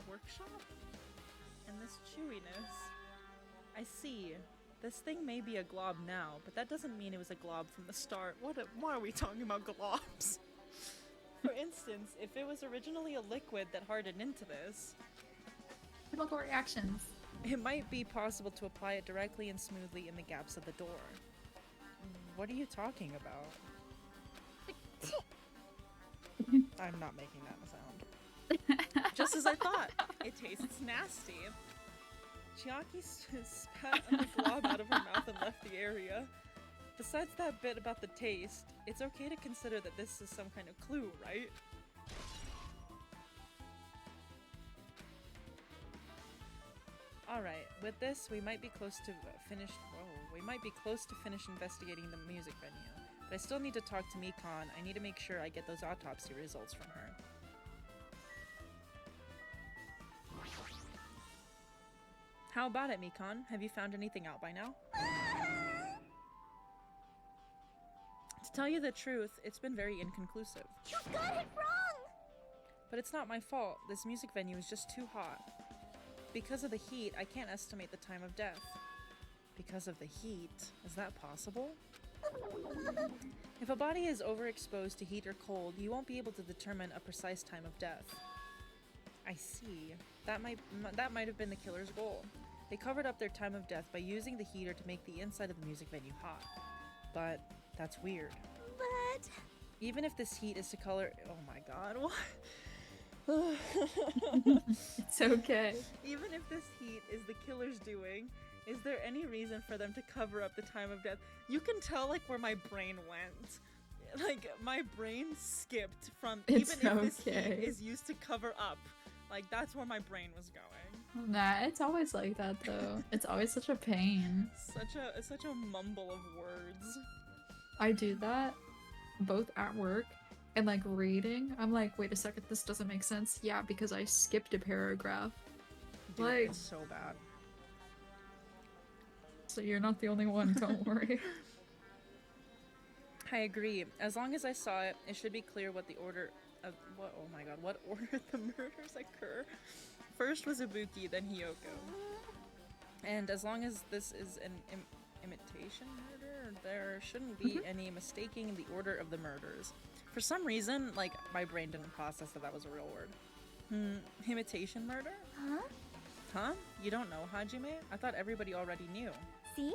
Workshop? And this chewiness. I see. This thing may be a glob now, but that doesn't mean it was a glob from the start. Why are we talking about globs? For instance, if it was originally a liquid that hardened into this, Chemical reactions. it might be possible to apply it directly and smoothly in the gaps of the door. What are you talking about? I'm not making that sound. Just as I thought. It tastes nasty. Chiaki spat the glob out of her mouth and left the area. Besides that bit about the taste, it's okay to consider that this is some kind of clue, right? Alright, with this, we might be close to finish investigating the music venue. But I still need to talk to Mikon. I need to make sure I get those autopsy results from her. How about it, Mikon? Have you found anything out by now? To tell you the truth, it's been very inconclusive. You got it wrong! But it's not my fault. This music venue is just too hot. Because of the heat, I can't estimate the time of death. Because of the heat? Is that possible? If a body is overexposed to heat or cold, you won't be able to determine a precise time of death. I see. That might have been the killer's goal. They covered up their time of death by using the heater to make the inside of the music venue hot. But that's weird. But... Even if this heat is to color— oh my god, what? It's okay. Even if this heat is the killer's doing, is there any reason for them to cover up the time of death? You can tell, like, where my brain went. Like, my brain skipped from It's even if this okay. heat is used to cover up. Like, that's where my brain was going. Nah, it's always like that though. It's always such a pain. Such a mumble of words. I do that both at work and like reading. I'm like, wait a second, this doesn't make sense. Yeah, because I skipped a paragraph. Dude, Like- it's so bad. So you're not the only one, don't worry. I agree. As long as I saw it, it should be clear what the order of what— oh my god, what order the murders occur. First was Ibuki, then Hiyoko. And as long as this is an imitation murder, there shouldn't be any mistaking the order of the murders. For some reason, like, my brain didn't process that was a real word. Imitation murder? Huh? Huh? You don't know, Hajime? I thought everybody already knew. See?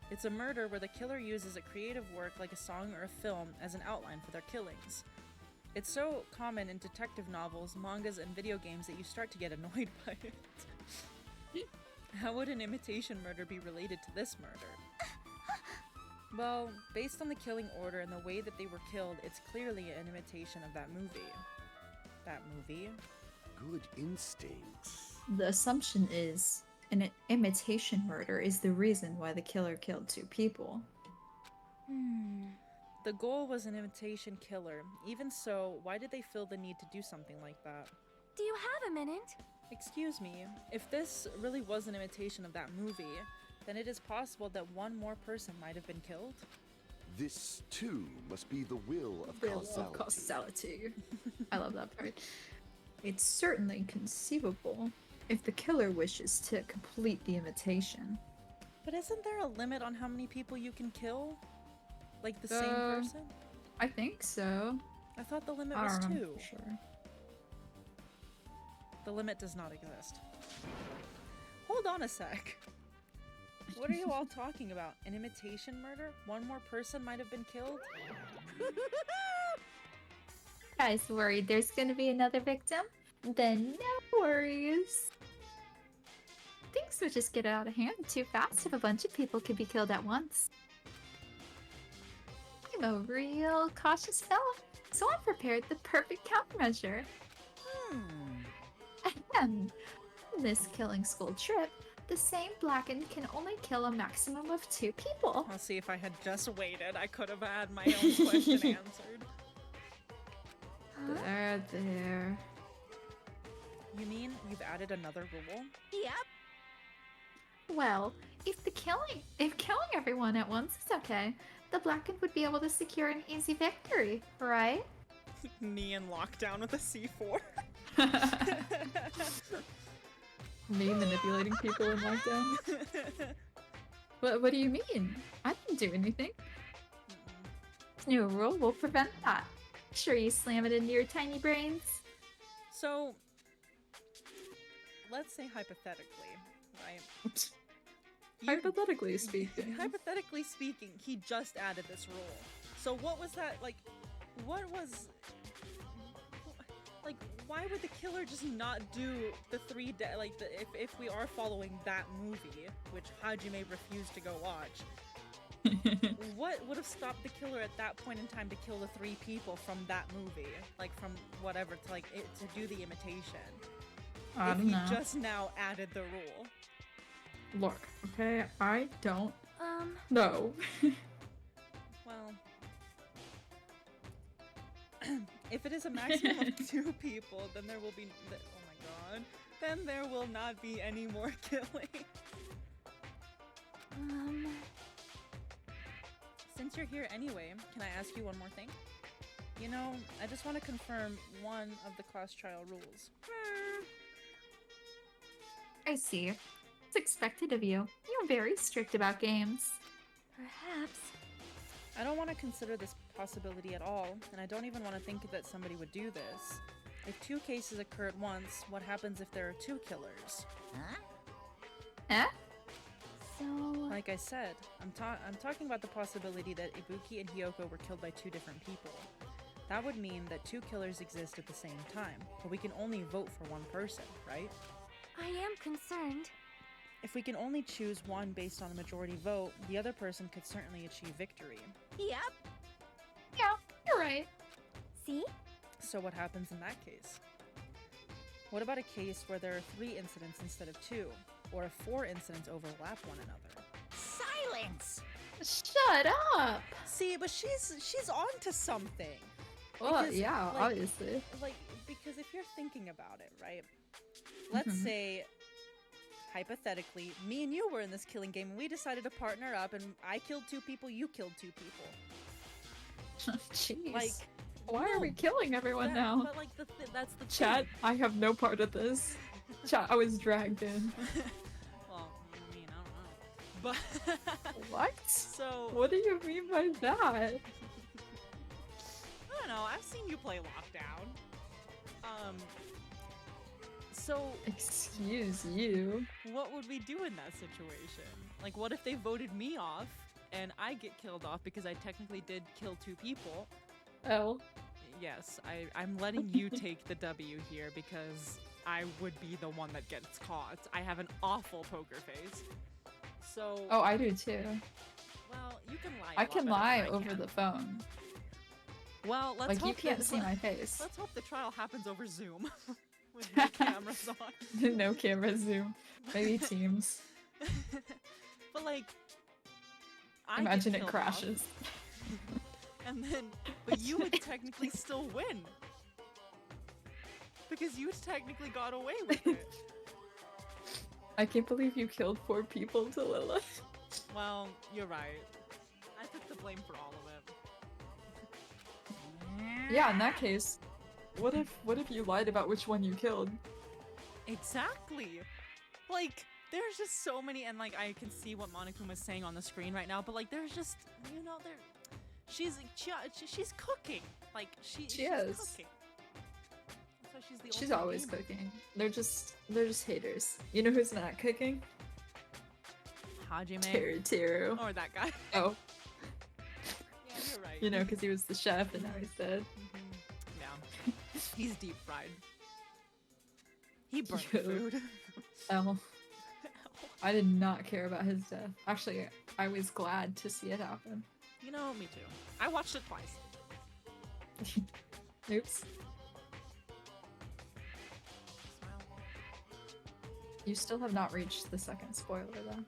It's a murder where the killer uses a creative work like a song or a film as an outline for their killings. It's so common in detective novels, mangas, and video games that you start to get annoyed by it. How would an imitation murder be related to this murder? Well, based on the killing order and the way that they were killed, it's clearly an imitation of that movie. That movie? Good instincts. The assumption is an imitation murder is the reason why the killer killed two people. The goal was an imitation killer. Even so, why did they feel the need to do something like that? Do you have a minute? Excuse me, if this really was an imitation of that movie, then it is possible that one more person might have been killed? This, too, must be the will of Will causality. of causality. I love that part. It's certainly conceivable if the killer wishes to complete the imitation. But isn't there a limit on how many people you can kill? Like the same person? I think so. I thought the limit I was don't know 2. for sure. The limit does not exist. Hold on a sec. What are you all talking about? An imitation murder? One more person might have been killed? Guys, worried there's gonna be another victim? Then no worries. Things would just get out of hand too fast if a bunch of people could be killed at once. I'm a real cautious fella, so I prepared the perfect countermeasure. Ahem. On this killing school trip, the same blackened can only kill a maximum of 2 people. I'll see if I had just waited. I could have had my own question answered. There. You mean you've added another rule? Yep. Well, if killing everyone at once is okay, the blackened would be able to secure an easy victory, right? Me in lockdown with a C4. Me manipulating people in lockdown? What do you mean? I didn't do anything. This new rule will prevent that. Sure you slam it into your tiny brains? So, let's say hypothetically, right? Hypothetically speaking. Hypothetically speaking, he just added this rule. So what was that, like, what was... Like, why would the killer just not do the 3 if we are following that movie, which Hajime refused to go watch, what would have stopped the killer at that point in time to kill the 3 people from that movie? Like, from whatever, to do the imitation. I if don't he know. just now added the rule. Look, okay, I don't Um, know. Well... if it is a maximum of 2 people, then there will be... oh my god. Then there will not be any more killing. Since you're here anyway, can I ask you one more thing? You know, I just want to confirm one of the class trial rules. I see. It's expected of you. You're very strict about games. perhaps. I don't want to consider this possibility at all, and I don't even want to think that somebody would do this. If 2 cases occur at once, what happens if there are 2 killers? Eh? So, Like I said, I'm talking about the possibility that Ibuki and Hiyoko were killed by 2 different people. That would mean that 2 killers exist at the same time, but we can only vote for one person, right? I am concerned. If we can only choose one based on a majority vote, the other person could certainly achieve victory. Yep. Yeah, you're right. See? So what happens in that case? What about a case where there are 3 incidents instead of 2, or if 4 incidents overlap one another? Silence! Shut up! See, but she's on to something. Well, Because, yeah, like- obviously. Like, because if you're thinking about it, right? Let's Mhm. say, hypothetically, me and you were in this killing game and we decided to partner up and I killed 2 people, you killed 2 people. Jeez. Like, why are no, we killing everyone now? But like, that's the Chat, thing. I have no part of this. Chat, I was dragged in. Well, I mean, I don't know. But, What? so, What do you mean by that? I don't know, I've seen you play Lockdown. So, Excuse you. what would we do in that situation? Like, what if they voted me off and I get killed off because I technically did kill 2 people? Oh. Yes, I'm letting you take the W here because I would be the one that gets caught. I have an awful poker face. So, Oh, I do too. well, you can lie. I can lie over the phone. Well, let's Like, hope you can't that- see my face. Let's hope the trial happens over Zoom with no cameras on. No camera zoom. Maybe Teams. But like, I get Imagine it killed crashes. off, and then, but you would technically still win because you technically got away with it. I can't believe you killed 4 people, Talila. Well, you're right. I took the blame for all of it. Yeah, in that case, what if you lied about which one you killed? Exactly. Like, there's just so many, and like I can see what Monokuma's saying on the screen right now, but like there's just, you know, she's cooking. Like she's is. cooking. So she's the She's ultimate always gamer. cooking. They're just haters. You know who's not cooking? Hajime. Teru. Or that guy. Oh, Yeah, you're right. you know, because he was the chef and now he's dead. Yeah. He's deep fried. He burned Yo. food. Oh, I did not care about his death. Actually, I was glad to see it happen. You know, me too. I watched it twice. Oops. Smile. You still have not reached the second spoiler though.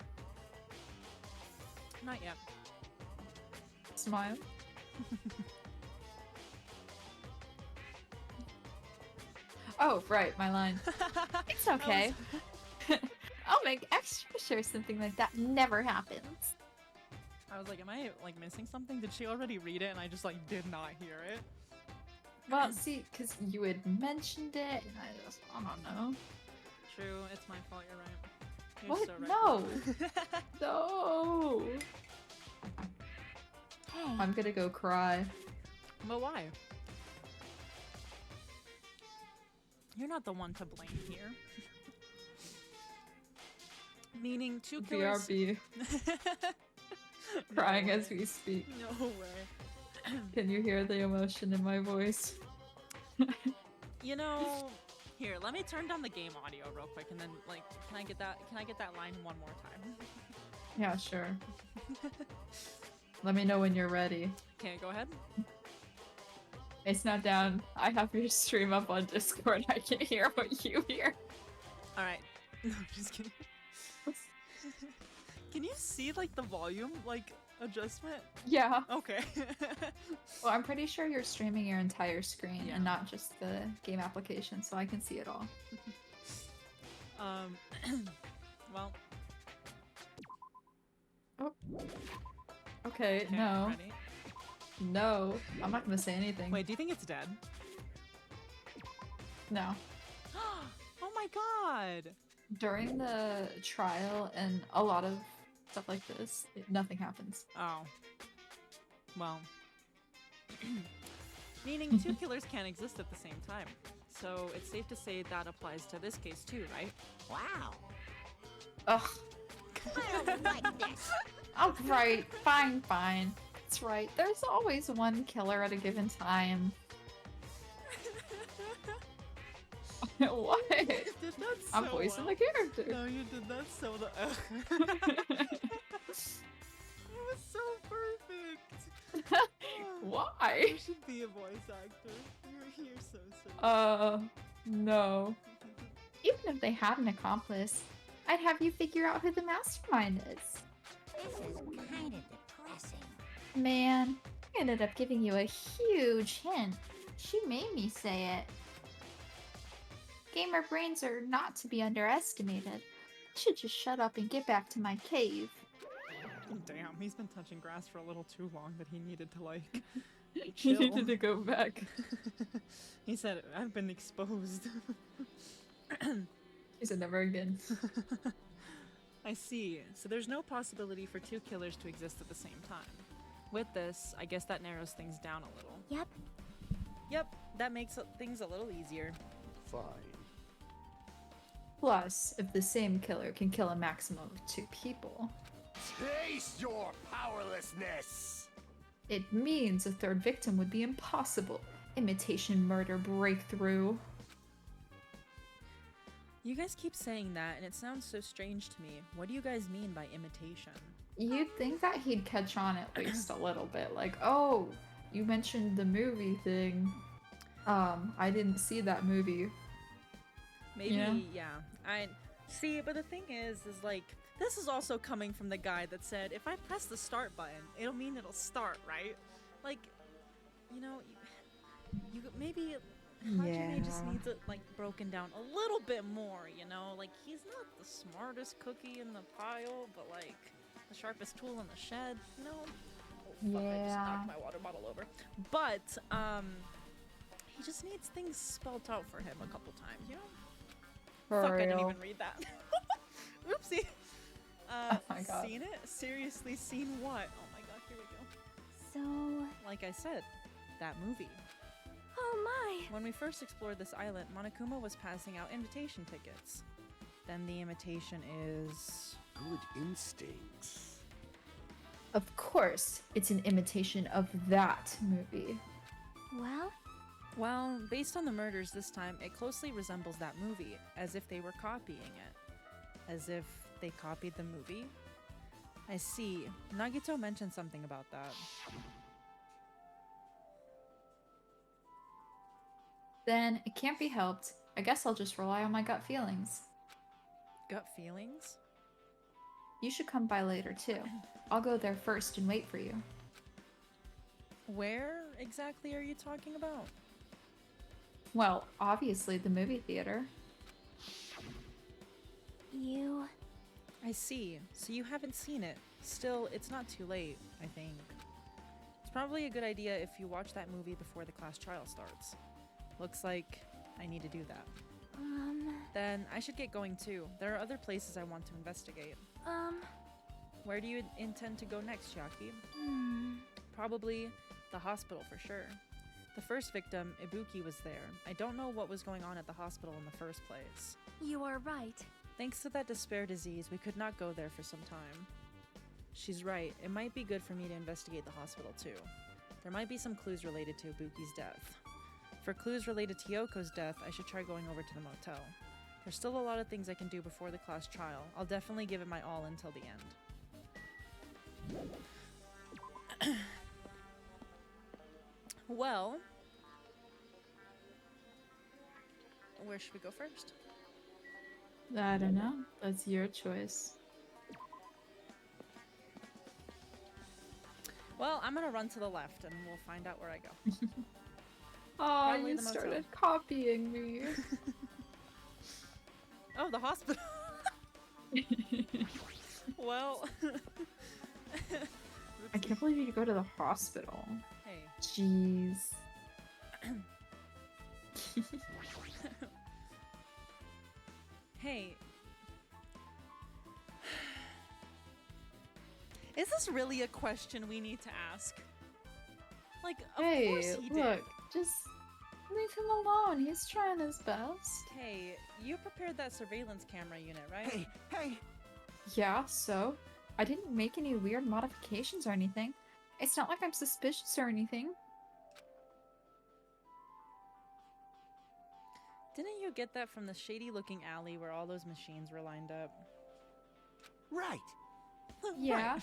Not yet. Smile. Oh, right, my line. It's okay. I'll make extra sure something like that never happens. I was like, am I like missing something? Did she already read it and I just like did not hear it? Well, see, because you had mentioned it, and I don't know. True, it's my fault, you're right. You're What? so right. No! No! Hey, I'm gonna go cry. But why? You're not the one to blame here. Meaning two killers. BRB, crying as we speak. No way. Can you hear the emotion in my voice? You know, here, let me turn down the game audio real quick and then like can I get that line one more time? Yeah, sure. Let me know when you're ready. Okay, go ahead. It's not down. I have your stream up on Discord. I can hear what you hear. Alright. No, I'm just kidding. Can you see like the volume like adjustment? Yeah. Okay. Well, I'm pretty sure you're streaming your entire screen Yeah. and not just the game application, so I can see it all. Well, Okay, okay, no. ready? No. I'm not gonna say anything. Wait, do you think it's dead? No. Oh my god! During the trial and a lot of stuff like this, nothing happens. Oh. Well. Meaning two killers can't exist at the same time. So it's safe to say that applies to this case too, right? wow. Ugh. I don't like this. Alright, fine. That's right. There's always one killer at a given time. What? You did that so I'm voicing well. the character. No, you did that so It was so perfect. Why? You should be a voice actor. You're so silly. No. Even if they had an accomplice, I'd have you figure out who the mastermind is. This is kind of depressing. Man, I ended up giving you a huge hint. She made me say it. Gamer brains are not to be underestimated. I should just shut up and get back to my cave. Damn, he's been touching grass for a little too long that he needed to like He chill. needed to go back. He said, I've been exposed. He said never again. I see. So there's no possibility for two killers to exist at the same time. With this, I guess that narrows things down a little. Yep. Yep, that makes things a little easier. Fine. Plus, if the same killer can kill a maximum of 2 people, Taste your powerlessness! it means a 3rd victim would be impossible. Imitation murder breakthrough. You guys keep saying that, and it sounds so strange to me. What do you guys mean by imitation? You'd think that he'd catch on at least a little bit, like, oh, you mentioned the movie thing. I didn't see that movie. Maybe, Yeah. yeah. I see, but the thing is like, this is also coming from the guy that said, if I press the start button, it'll mean it'll start, right? Like, you know, you maybe Hajime just Yeah. needs it like broken down a little bit more, you know? Like, he's not the smartest cookie in the pile, but like the sharpest tool in the shed, you know? Fuck, I just Yeah. knocked my water bottle over. But, he just needs things spelled out for him a couple times, you know? For Fuck, I didn't real. even read that. Oopsie. Oh my god. Seen it? Seriously, seen what? Oh my god, here we go. So, Like I said, that movie. oh my. When we first explored this island, Monokuma was passing out invitation tickets. Then the invitation is... Good instincts. Of course, it's an imitation of that movie. Well, Well, based on the murders this time, it closely resembles that movie, as if they were copying it. As if they copied the movie? I see. Nagito mentioned something about that. Then it can't be helped. I guess I'll just rely on my gut feelings. Gut feelings? You should come by later too. I'll go there first and wait for you. Where exactly are you talking about? Well, obviously the movie theater. you. I see. So you haven't seen it. Still, it's not too late, I think. It's probably a good idea if you watch that movie before the class trial starts. Looks like I need to do that. Then I should get going too. There are other places I want to investigate. Where do you intend to go next, Yaki? Probably the hospital for sure. The first victim, Ibuki, was there. I don't know what was going on at the hospital in the first place. You are right. Thanks to that despair disease, we could not go there for some time. She's right. It might be good for me to investigate the hospital too. There might be some clues related to Ibuki's death. For clues related to Yoko's death, I should try going over to the motel. There's still a lot of things I can do before the class trial. I'll definitely give it my all until the end. Well, where should we go first? I don't know. That's your choice. Well, I'm gonna run to the left and we'll find out where I go. Oh, Probably you the motel. started copying me. Oh, the hospital. Well, I can't believe you go to the hospital. hey. Jeez. Hey. Is this really a question we need to ask? Like, of course Hey, he look, did. just leave him alone. He's trying his best. Hey, you prepared that surveillance camera unit, right? Hey, hey! Yeah, so? I didn't make any weird modifications or anything. It's not like I'm suspicious or anything. Didn't you get that from the shady-looking alley where all those machines were lined up? Right! Yeah. Right.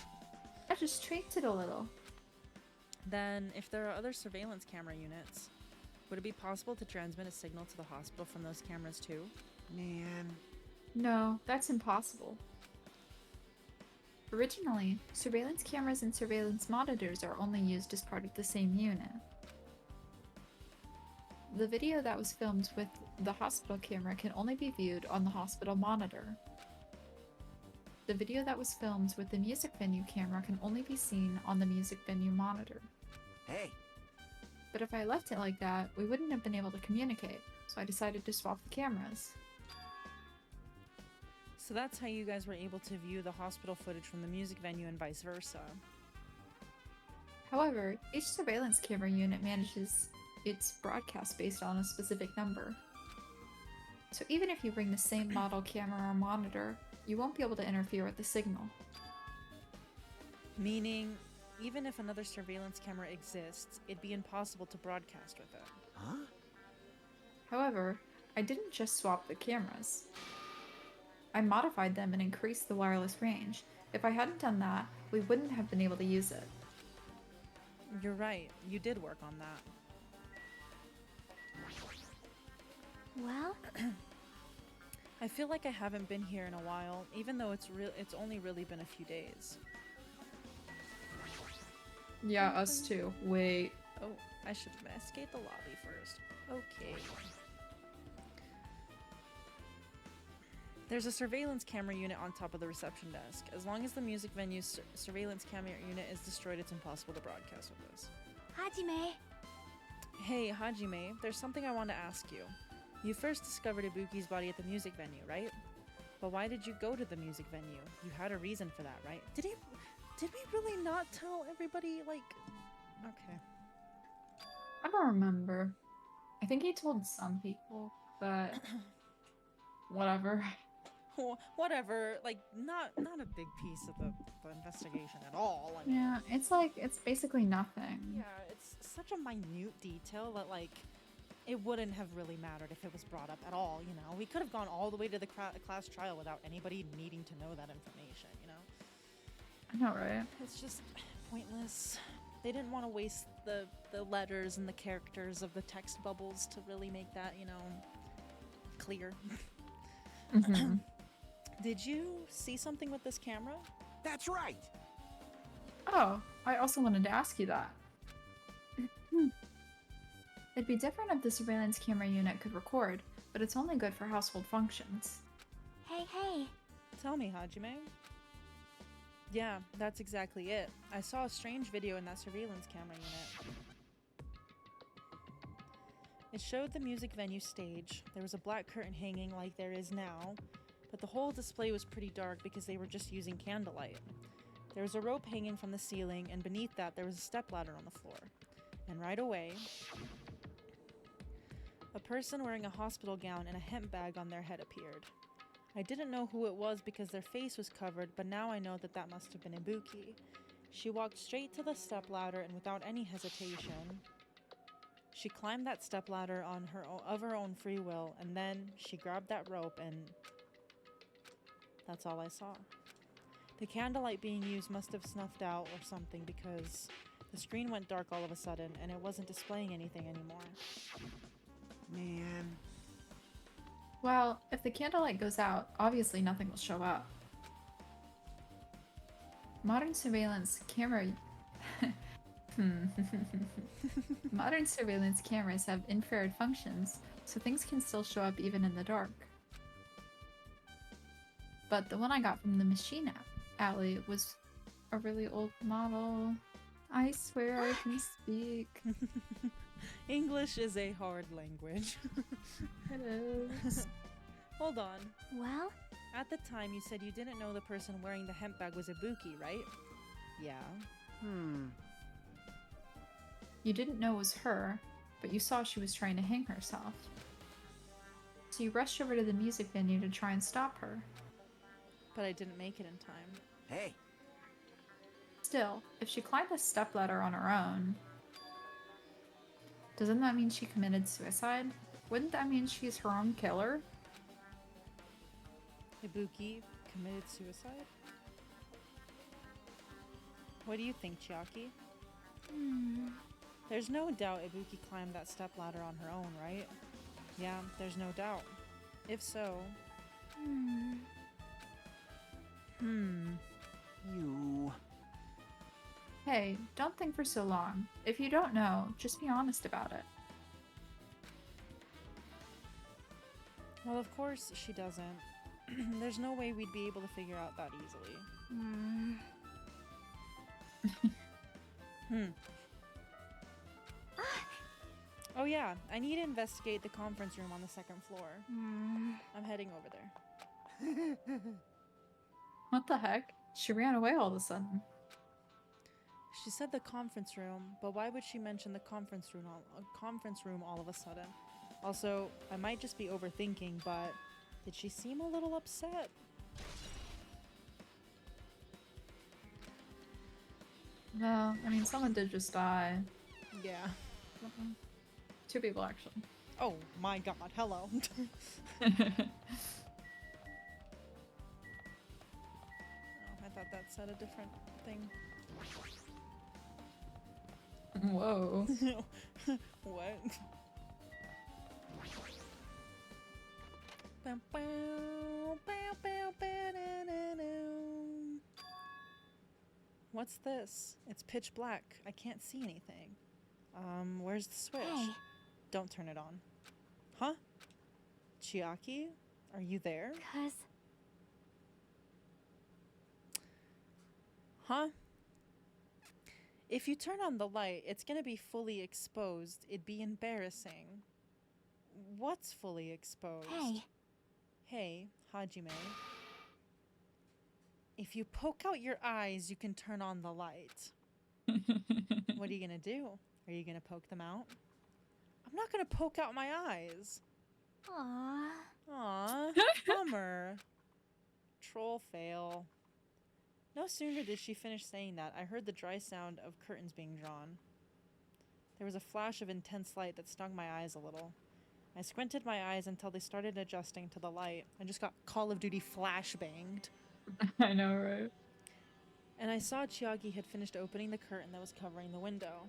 I just tweaked it a little. Then, if there are other surveillance camera units, would it be possible to transmit a signal to the hospital from those cameras too? Man. No, that's impossible. Originally, surveillance cameras and surveillance monitors are only used as part of the same unit. The video that was filmed with the hospital camera can only be viewed on the hospital monitor. The video that was filmed with the music venue camera can only be seen on the music venue monitor. Hey! But if I left it like that, we wouldn't have been able to communicate, so I decided to swap the cameras. So that's how you guys were able to view the hospital footage from the music venue and vice versa. However, each surveillance camera unit manages its broadcast based on a specific number. So even if you bring the same model camera or monitor, you won't be able to interfere with the signal. Meaning, even if another surveillance camera exists, it'd be impossible to broadcast with it. Huh? However, I didn't just swap the cameras. I modified them and increased the wireless range. If I hadn't done that, we wouldn't have been able to use it. You're right, you did work on that. Well, I feel like I haven't been here in a while, even though it's only really been a few days. Yeah, us too. Wait. Oh, I should investigate the lobby first. Okay. There's a surveillance camera unit on top of the reception desk. As long as the music venue's surveillance camera unit is destroyed, it's impossible to broadcast with this. Hajime. Hey, Hajime, there's something I want to ask you. You first discovered Ibuki's body at the music venue, right? But why did you go to the music venue? You had a reason for that, right? Did we really not tell everybody, like... Okay. I don't remember. I think he told some people, but whatever. Whatever, like, not a big piece of the investigation at all. I mean, Yeah, it's basically nothing. yeah, it's such a minute detail that, like, it wouldn't have really mattered if it was brought up at all, you know? We could have gone all the way to the class trial without anybody needing to know that information, you know? I know, right? It's just pointless. They didn't want to waste the letters and the characters of the text bubbles to really make that, you know, clear. Mm-hmm. Did you see something with this camera? That's right. Oh, I also wanted to ask you that. It'd be different if the surveillance camera unit could record, but it's only good for household functions. Hey, hey. Tell me, Hajime. Yeah, that's exactly it. I saw a strange video in that surveillance camera unit. It showed the music venue stage. There was a black curtain hanging like there is now, but the whole display was pretty dark because they were just using candlelight. There was a rope hanging from the ceiling, and beneath that there was a stepladder on the floor. And right away, a person wearing a hospital gown and a hemp bag on their head appeared. I didn't know who it was because their face was covered, but now I know that that must have been Ibuki. She walked straight to the stepladder, and without any hesitation, she climbed that stepladder of her own free will, and then she grabbed that rope, and that's all I saw. The candlelight being used must have snuffed out or something because the screen went dark all of a sudden, and it wasn't displaying anything anymore. Man. Well, if the candlelight goes out, obviously nothing will show up. Modern surveillance camera... Modern surveillance cameras have infrared functions, so things can still show up even in the dark. But the one I got from the machine alley was a really old model. I swear I can speak. English is a hard language. It is. Hold on. Well, At the time, you said you didn't know the person wearing the hemp bag was Ibuki, right? Yeah. You didn't know it was her, but you saw she was trying to hang herself. So you rushed over to the music venue to try and stop her. But I didn't make it in time. Hey. Still, if she climbed the stepladder on her own, doesn't that mean she committed suicide? Wouldn't that mean she's her own killer? Ibuki committed suicide? What do you think, Chiaki? There's no doubt Ibuki climbed that stepladder on her own, right? Yeah, there's no doubt. If so... You... Hey, don't think for so long. If you don't know, just be honest about it. Well, of course she doesn't. There's no way we'd be able to figure out that easily. Oh yeah, I need to investigate the conference room on the second floor. I'm heading over there. What the heck? She ran away all of a sudden. She said the conference room, but why would she mention the conference room all of a sudden? Also, I might just be overthinking, but did she seem a little upset? No, I mean, someone did just die. Yeah. Two people, actually. Oh my god, hello. Oh, I thought that said a different thing. Whoa. What? What's this? It's pitch black. I can't see anything. Where's the switch? Hey. Don't turn it on. Huh? Chiaki? Are you there? 'Cause Huh? If you turn on the light, it's gonna be fully exposed. It'd be embarrassing. What's fully exposed? Hey, Hey, Hajime. If you poke out your eyes, you can turn on the light. What are you gonna do? Are you gonna poke them out? I'm not gonna poke out my eyes. aw. Aw, bummer. Troll fail. No sooner did she finish saying that, I heard the dry sound of curtains being drawn. There was a flash of intense light that stung my eyes a little. I squinted my eyes until they started adjusting to the light. I just got Call of Duty flashbanged. I know, right? And I saw Chiaki had finished opening the curtain that was covering the window.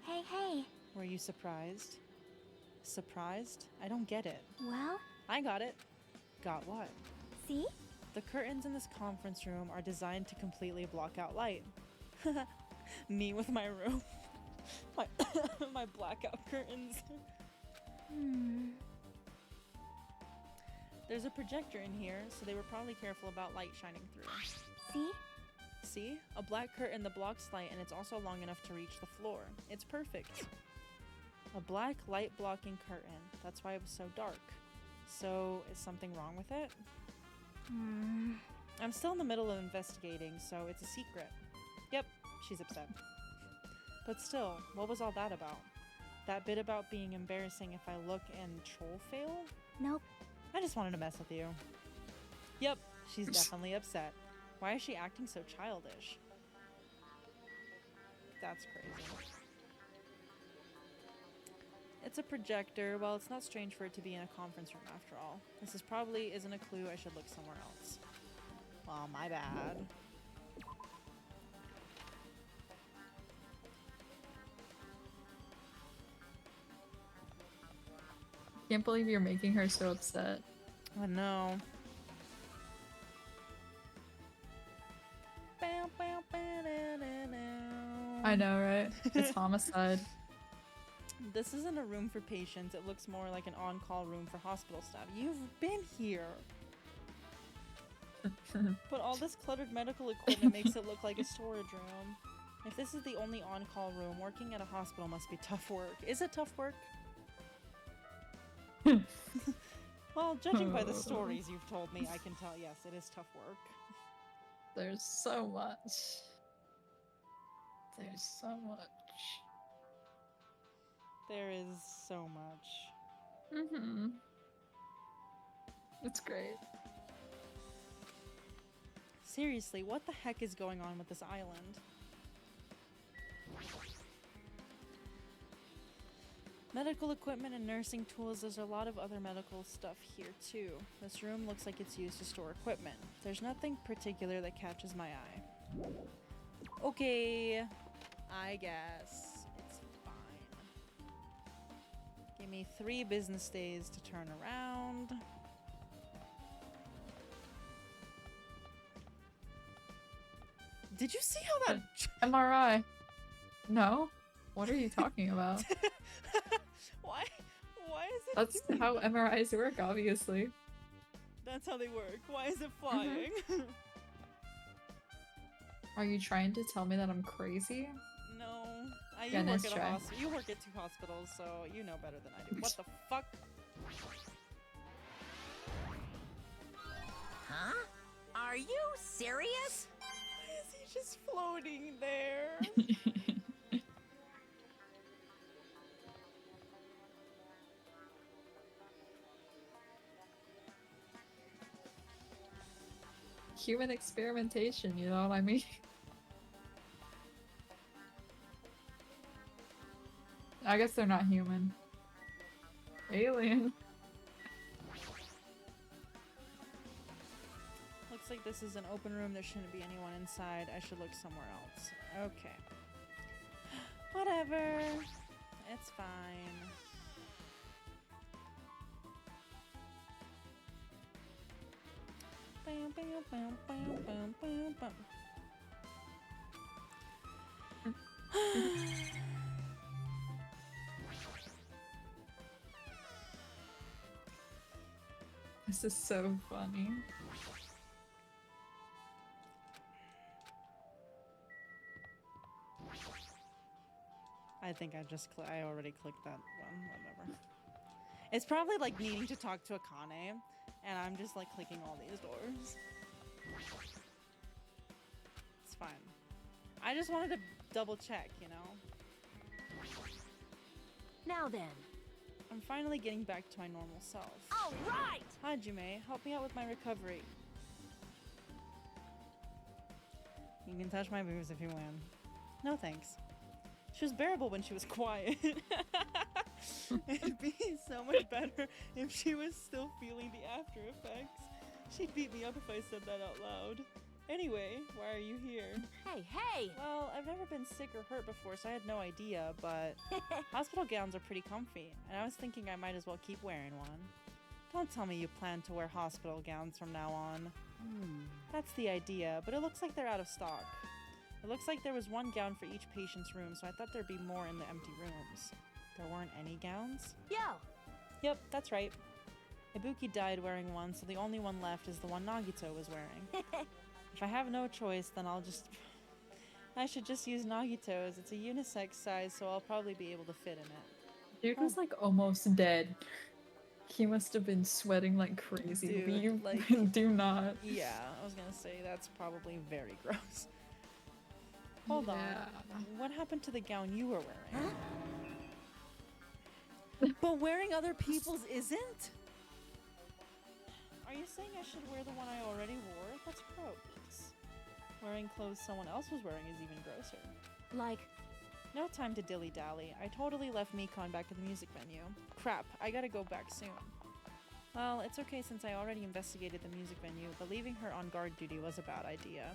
Hey. Were you surprised? Surprised? I don't get it. Well, I got it. Got what? see? The curtains in this conference room are designed to completely block out light. Me with my room. my my blackout curtains. There's a projector in here, so they were probably careful about light shining through. See? See? A black curtain that blocks light, and it's also long enough to reach the floor. It's perfect. A black light blocking curtain. That's why it was so dark. So, is something wrong with it? I'm still in the middle of investigating, so it's a secret. Yep, she's upset. But still, what was all that about? That bit about being embarrassing if I look and troll fail? Nope. I just wanted to mess with you. Yep, she's definitely upset. Why is she acting so childish? That's crazy. It's a projector. Well, it's not strange for it to be in a conference room after all. This probably isn't a clue. I should look somewhere else. Well, my bad. Can't believe you're making her so upset. Oh no. I know, right? It's homicide. This isn't a room for patients. It looks more like an on-call room for hospital staff. You've been here. But all this cluttered medical equipment makes it look like a storage room. If this is the only on-call room, working at a hospital must be tough work. Is it tough work? Well, judging by the stories you've told me, I can tell, yes, it is tough work. There's so much. There's so much. There is so much. Mm-hmm. It's great. Seriously, what the heck is going on with this island? Medical equipment and nursing tools. There's a lot of other medical stuff here too. This room looks like it's used to store equipment. There's nothing particular that catches my eye. Okay, I guess it's fine. Give me 3 business days to turn around. Did you see how that... MRI. No? What are you talking about? Why is it That's doing how that? MRIs work, obviously. That's how they work. Why is it flying? Are you trying to tell me that I'm crazy? No. You Yeah, work nice at a try. hospital. You work at 2 hospitals, so you know better than I do. What the fuck? Huh? Are you serious? Why is he just floating there? Human experimentation, you know what I mean? I guess they're not human. Alien. Looks like this is an open room. There shouldn't be anyone inside. I should look somewhere else. Okay. Whatever. It's fine. Bam, bam, bam, bam, bam, bam, bam. This is so funny. I think I already clicked that one. Whatever. It's probably like needing to talk to Akane, and I'm just like clicking all these doors. It's fine. I just wanted to double check, you know? Now then. I'm finally getting back to my normal self. All right! Hajime, help me out with my recovery. You can touch my boobs if you want. No thanks. She was bearable when she was quiet. It'd be so much better if she was still feeling the after effects. She'd beat me up if I said that out loud. Anyway, why are you here? Hey! Well, I've never been sick or hurt before, so I had no idea, but hospital gowns are pretty comfy, and I was thinking I might as well keep wearing one. Don't tell me you plan to wear hospital gowns from now on. That's the idea, but it looks like they're out of stock. It looks like there was one gown for each patient's room, so I thought there'd be more in the empty rooms. There weren't any gowns? Yo! Yep, that's right. Ibuki died wearing one, so the only one left is the one Nagito was wearing. If I have no choice, then I should just use Nagito's. It's a unisex size, so I'll probably be able to fit in it. Dude was like almost dead. He must have been sweating like crazy. Dude, You like- do not. Yeah, I was gonna say that's probably very gross. Hold on. What happened to the gown you were wearing? But wearing other people's isn't? Are you saying I should wear the one I already wore? That's gross. Wearing clothes someone else was wearing is even grosser. Like, No time to dilly-dally. I totally left Mikon back at the music venue. Crap, I gotta go back soon. Well, it's okay since I already investigated the music venue, but leaving her on guard duty was a bad idea.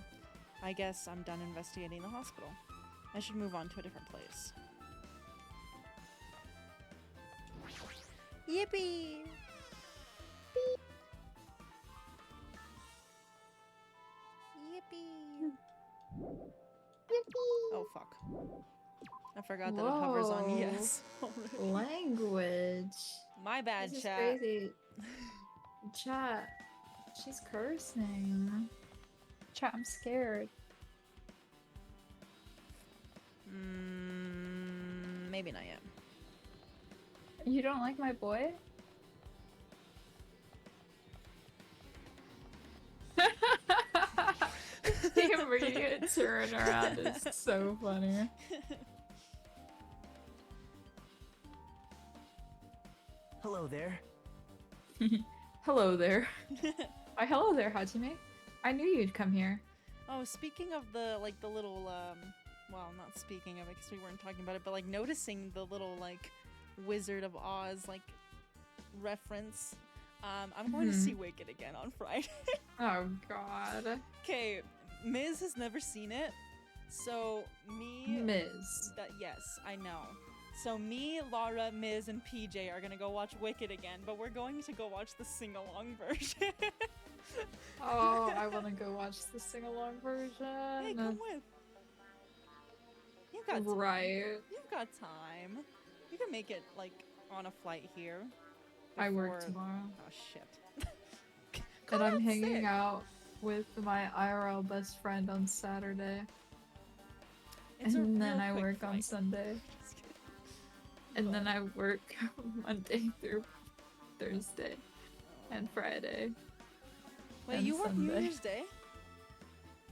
I guess I'm done investigating the hospital. I should move on to a different place. Yippee! Yippee! Oh fuck. I forgot that it hovers on Whoa. yes already. Language. My bad, This is chat. crazy. Chat. She's cursing. Chat, I'm scared. Maybe not yet. You don't like my boy? The immediate turnaround is so funny. Hello there. Hello there. Hello there, Hajime. I knew you'd come here. Oh, speaking of the little well, not speaking of it because we weren't talking about it, but like noticing the little like Wizard of Oz like reference. I'm going to see Wicked again on Friday. Oh god. Okay, Miz has never seen it, so me. Ms. Yes, I know. So me, Laura, Miz, and PJ are gonna go watch Wicked again, but we're going to go watch the sing-along version. Oh, I want to go watch the sing-along version. Hey, come with. You've got time. Right. You've got time. You can make it like on a flight here. I work before- tomorrow. Oh shit. And Call I'm out hanging sick. out with my IRL best friend on Saturday. It's a And then real I quick work on flight. Sunday. Just kidding. And then I work Monday through Thursday and Friday. Wait, and you work New Sunday. Year's Day?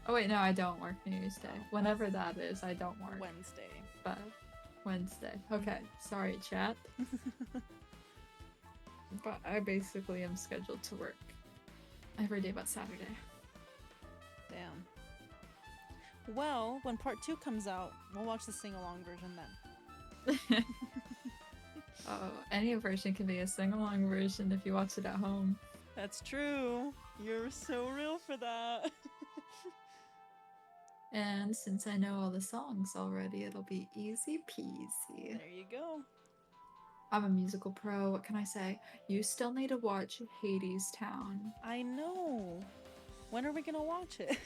Oh wait, no, I don't work New Year's Day. Whenever that is, I don't work. Wednesday. But Wednesday. Okay, sorry, chat. But I basically am scheduled to work every day but Saturday. Damn. Well, when part 2 comes out, we'll watch the sing-along version then. Oh, any version can be a sing-along version if you watch it at home. That's true. You're so real for that. And since I know all the songs already, it'll be easy peasy. There you go. I'm a musical pro, what can I say? You still need to watch Hades Town. I know. When are we gonna watch it?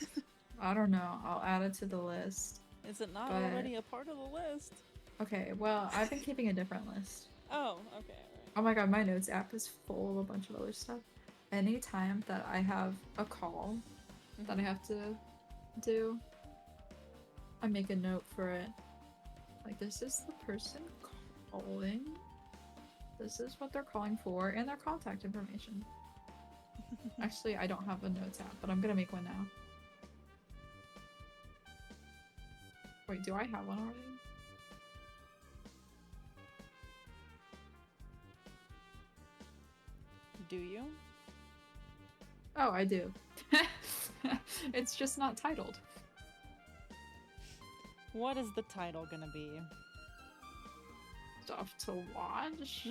I don't know, I'll add it to the list. Is it not But- already a part of the list? Okay, well, I've been keeping a different list. Oh, okay, alright. Oh my god, my notes app is full of a bunch of other stuff. Anytime that I have a call that I have to do, I make a note for it. Like, this is the person calling. This is what they're calling for, and their contact information. Actually, I don't have a notes app, but I'm gonna make one now. Wait, do I have one already? Do you? Oh, I do. It's just not titled. What is the title gonna be? Stuff to watch,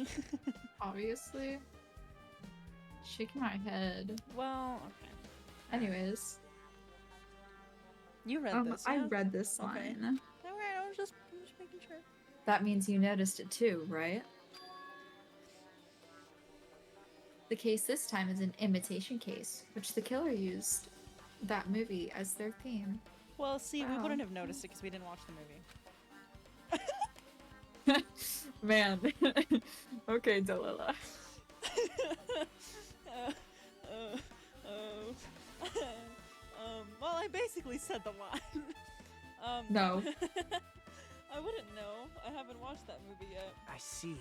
obviously. Shaking my head. Well, okay. Anyways, You read this, I yeah? read this Okay. line. Alright, I'm just making sure. That means you noticed it too, right? The case this time is an imitation case, which the killer used that movie as their theme. Well, see, we Wow. wouldn't have noticed it because we didn't watch the movie. Man. Okay, Delila. Well, I basically said the line. No. I wouldn't know. I haven't watched that movie yet. I see.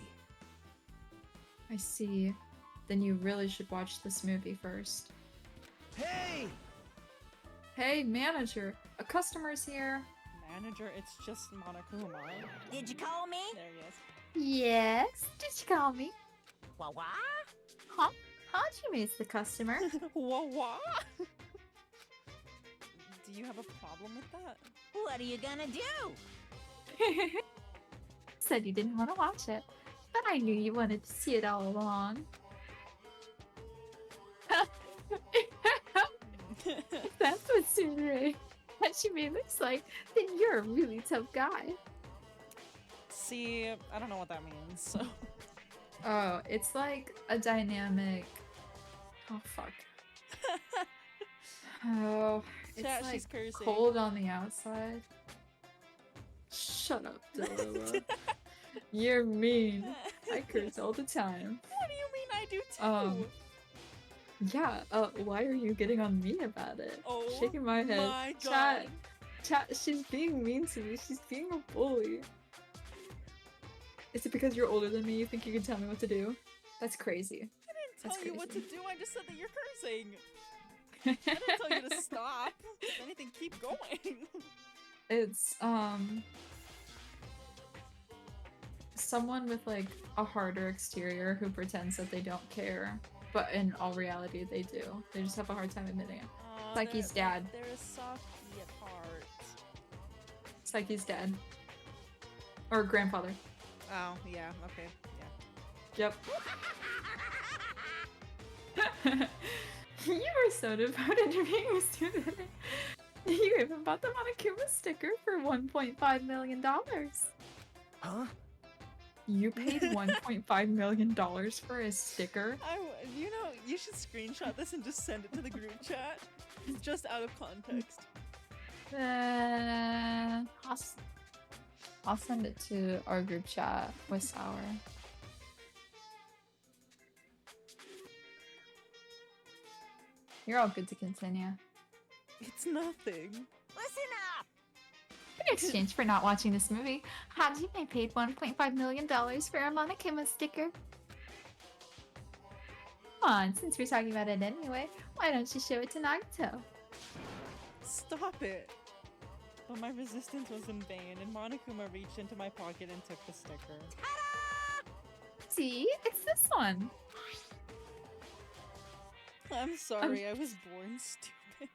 I see. Then you really should watch this movie first. Hey! Hey, manager! A customer's here! Manager, it's just Monokuma. Did you call me? There he is. Yes? Did you call me? What? Huh? How'd you miss the customer? What? Do you have a problem with that? What are you gonna do? Said you didn't want to watch it, but I knew you wanted to see it all along. If that's what Tsundere Hachime looks like, then you're a really tough guy. See, I don't know what that means, so. Oh, it's like a dynamic. Oh, fuck. Oh, it's Chat, like she's cursing. cold on the outside. Shut up, Delila. You're mean. I curse all the time. What do you mean I do too? Yeah, why are you getting on me about it? Oh Shaking my head. my god. Chat, she's being mean to me. She's being a bully. Is it because you're older than me you think you can tell me what to do? That's crazy. I didn't That's tell you what to crazy. do, I just said that you're cursing. I didn't tell you to stop. If anything, keep going. It's, someone with, like, a harder exterior who pretends that they don't care, but in all reality they do. They just have a hard time admitting it. Psyche's dad. There is Saki at heart. Psyche's dad. Or grandfather. Oh, yeah, okay, Yep. You were so devoted to being a student. You even bought the Monokuma sticker for $1.5 million. Huh? You paid $1.5 million for a sticker? You know, you should screenshot this and just send it to the group chat. It's just out of context. I'll send it to our group chat with Sour. You're all good to continue. It's nothing. Listen up! In exchange for not watching this movie, Hajime paid $1.5 million for a Monokuma sticker. Come on, since we're talking about it anyway, why don't you show it to Nagito? Stop it. But my resistance was in vain, and Monokuma reached into my pocket and took the sticker. See? It's this one. I'm sorry, I was born stupid.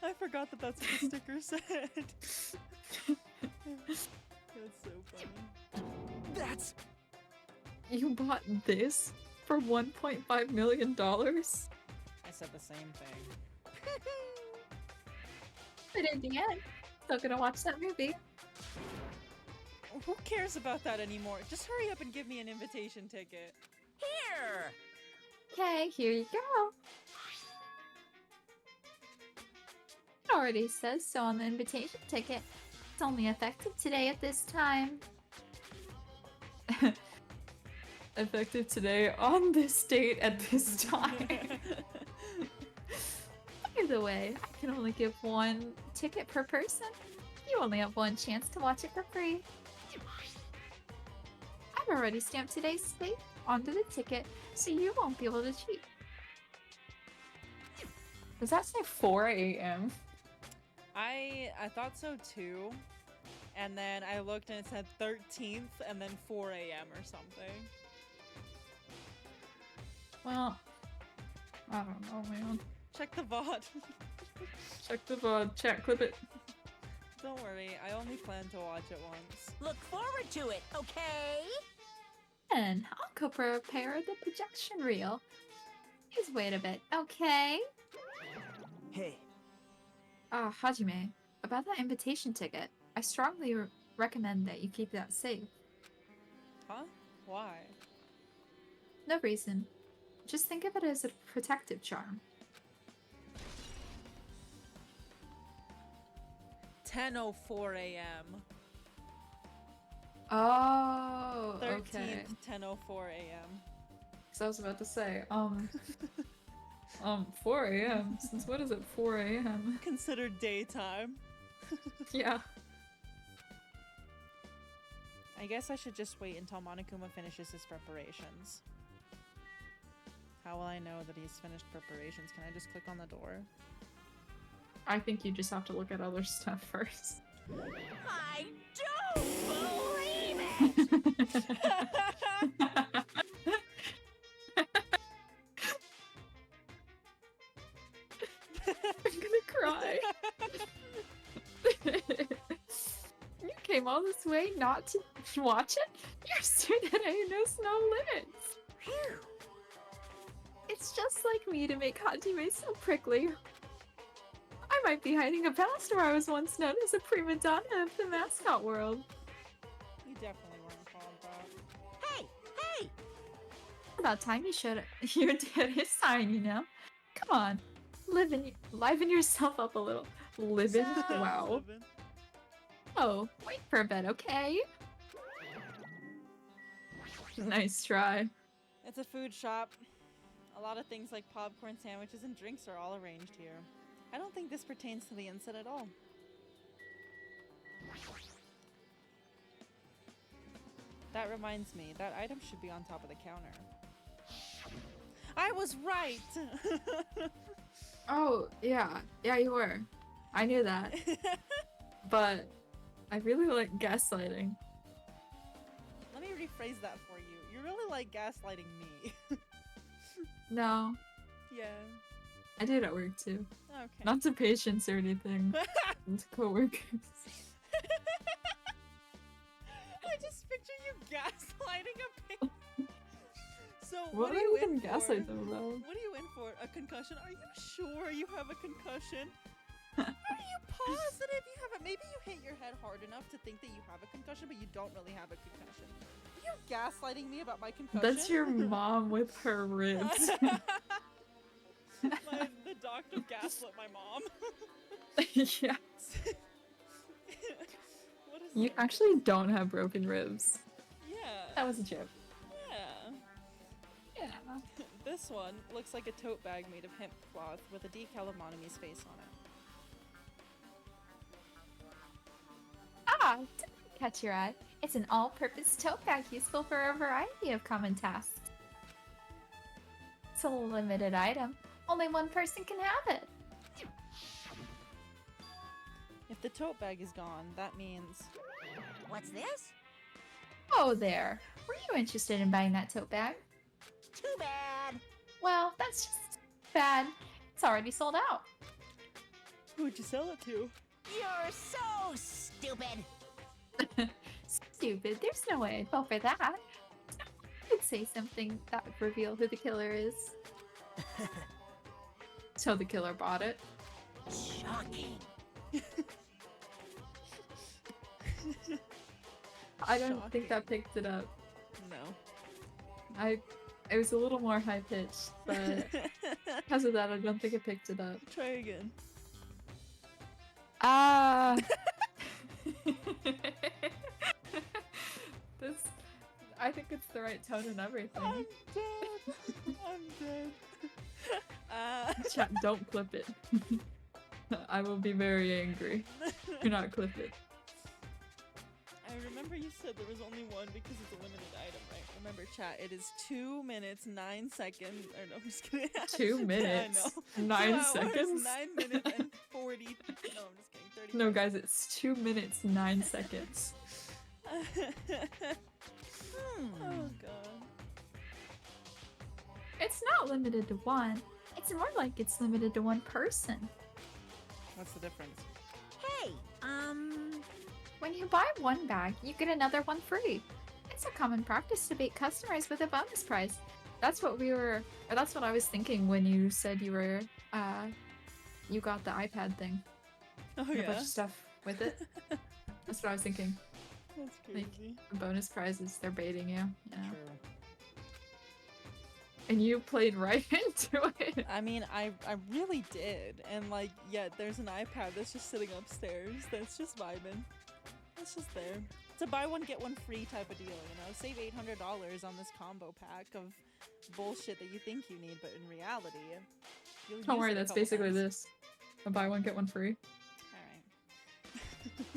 I forgot that that's what the sticker said. That's so funny. That's... You bought this for $1.5 million? I said the same thing. But in the end, still gonna watch that movie. Who cares about that anymore? Just hurry up and give me an invitation ticket. Here! Okay, here you go. It already says so on the invitation ticket. It's only effective today at this time. Effective today on this date at this time. By the way, I can only give one ticket per person. You only have one chance to watch it for free. I've already stamped today's date onto the ticket, so you won't be able to cheat. Does that say 4 a.m.? I thought so too. And then I looked and it said 13th and then 4 a.m. or something. Well, I don't know, man. Check the VOD. Check the VOD, chat, clip it. Don't worry, I only plan to watch it once. Look forward to it, okay? And I'll go prepare the projection reel. Please wait a bit, okay? Hey, Hajime, about that invitation ticket, I strongly recommend that you keep that safe. Huh? Why? No reason. Just think of it as a protective charm. 10:04 a.m. Oh, 13th, okay. 10:04 a.m. Because I was about to say, 4 a.m. Since when is it 4 a.m.? Considered daytime. Yeah. I guess I should just wait until Monokuma finishes his preparations. How will I know that he's finished preparations? Can I just click on the door? I think you just have to look at other stuff first. I don't believe it! I'm gonna cry. You came all this way not to watch it? You're a student at Knows No Limits. Phew. It's just like me to make Hajime so prickly. I might be hiding a past where I was once known as a prima donna of the mascot world. You definitely weren't called that. Hey, hey! About time you showed your dad his sign, you know? Come on, liven yourself up a little. Livin'? So- Wow. Oh, wait for a bit, okay? Nice try. It's a food shop. A lot of things like popcorn, sandwiches, and drinks are all arranged here. I don't think this pertains to the inset at all. That reminds me, that item should be on top of the counter. I was right! Oh, yeah. Yeah, you were. I knew that. But I really like gaslighting. Let me rephrase that for you. You really like gaslighting me. No, Yeah. I do it at work too. Okay. Not to patients or anything. And to coworkers. I just picture you gaslighting a patient. So What what are are you you in gonna for? gaslight them about? What are you in for? A concussion? Are you sure you have a concussion? Are you positive you have it? Maybe you hit your head hard enough to think that you have a concussion, but you don't really have a concussion. Are you gaslighting me about my concussion? That's your mom with her ribs. The doctor gaslit my mom. Yeah. What is You that? actually don't have broken ribs. Yeah. That was a joke. Yeah. Yeah. This one looks like a tote bag made of hemp cloth with a decal of Monomi's face on it. Ah, didn't catch your eye. It's an all-purpose tote bag useful for a variety of common tasks. It's a limited item. Only one person can have it. If the tote bag is gone, that means... What's this? Oh there. Were you interested in buying that tote bag? Too bad. Well, that's just bad. It's already sold out. Who'd you sell it to? You're so stupid. Stupid. There's no way I'd fall for that. I could say something that would reveal who the killer is. So the killer bought it. Shocking. I don't think that picked it up. No. It was a little more high pitched, but because of that, I don't think it picked it up. Try again. Ah. This, I think it's the right tone and everything. I'm dead. I'm dead. Chat, don't clip it. I will be very angry. Do not clip it. I remember you said there was only one because it's a limited item, right? Remember, chat, it is 2 minutes, 9 seconds. Or no, I'm just kidding. 2 minutes, I know. 9 2 hours, seconds. 9 minutes and 40. No, I'm just kidding. 30 No, guys, it's 2 minutes, 9 seconds. Oh, God. It's not limited to one. It's more like it's limited to one person. What's the difference? Hey, When you buy one bag, you get another one free. It's a common practice to bait customers with a bonus prize. That's what I was thinking when you said you were, you got the iPad thing. Oh, A yeah? bunch of stuff with it. That's what I was thinking. That's Like, crazy. the bonus prizes, they're baiting you, you know? True. And you played right into it. I mean, I really did. And, like, yeah, there's an iPad that's just sitting upstairs that's just vibing. It's just there. It's a buy one, get one free type of deal, you know? Save $800 on this combo pack of bullshit that you think you need, but in reality, you'll Don't use worry, it a that's couple basically times. this. A buy one, get one free. Alright.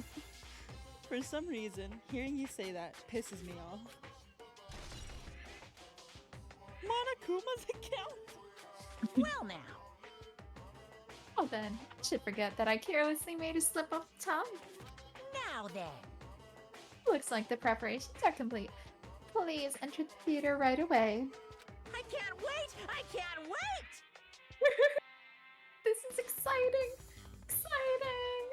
For some reason, hearing you say that pisses me off. Monokuma's account! well now. Oh then, I should forget that I carelessly made a slip of the tongue. Now then. Looks like the preparations are complete. Please enter the theater right away. I can't wait! I can't wait! This is exciting! Exciting!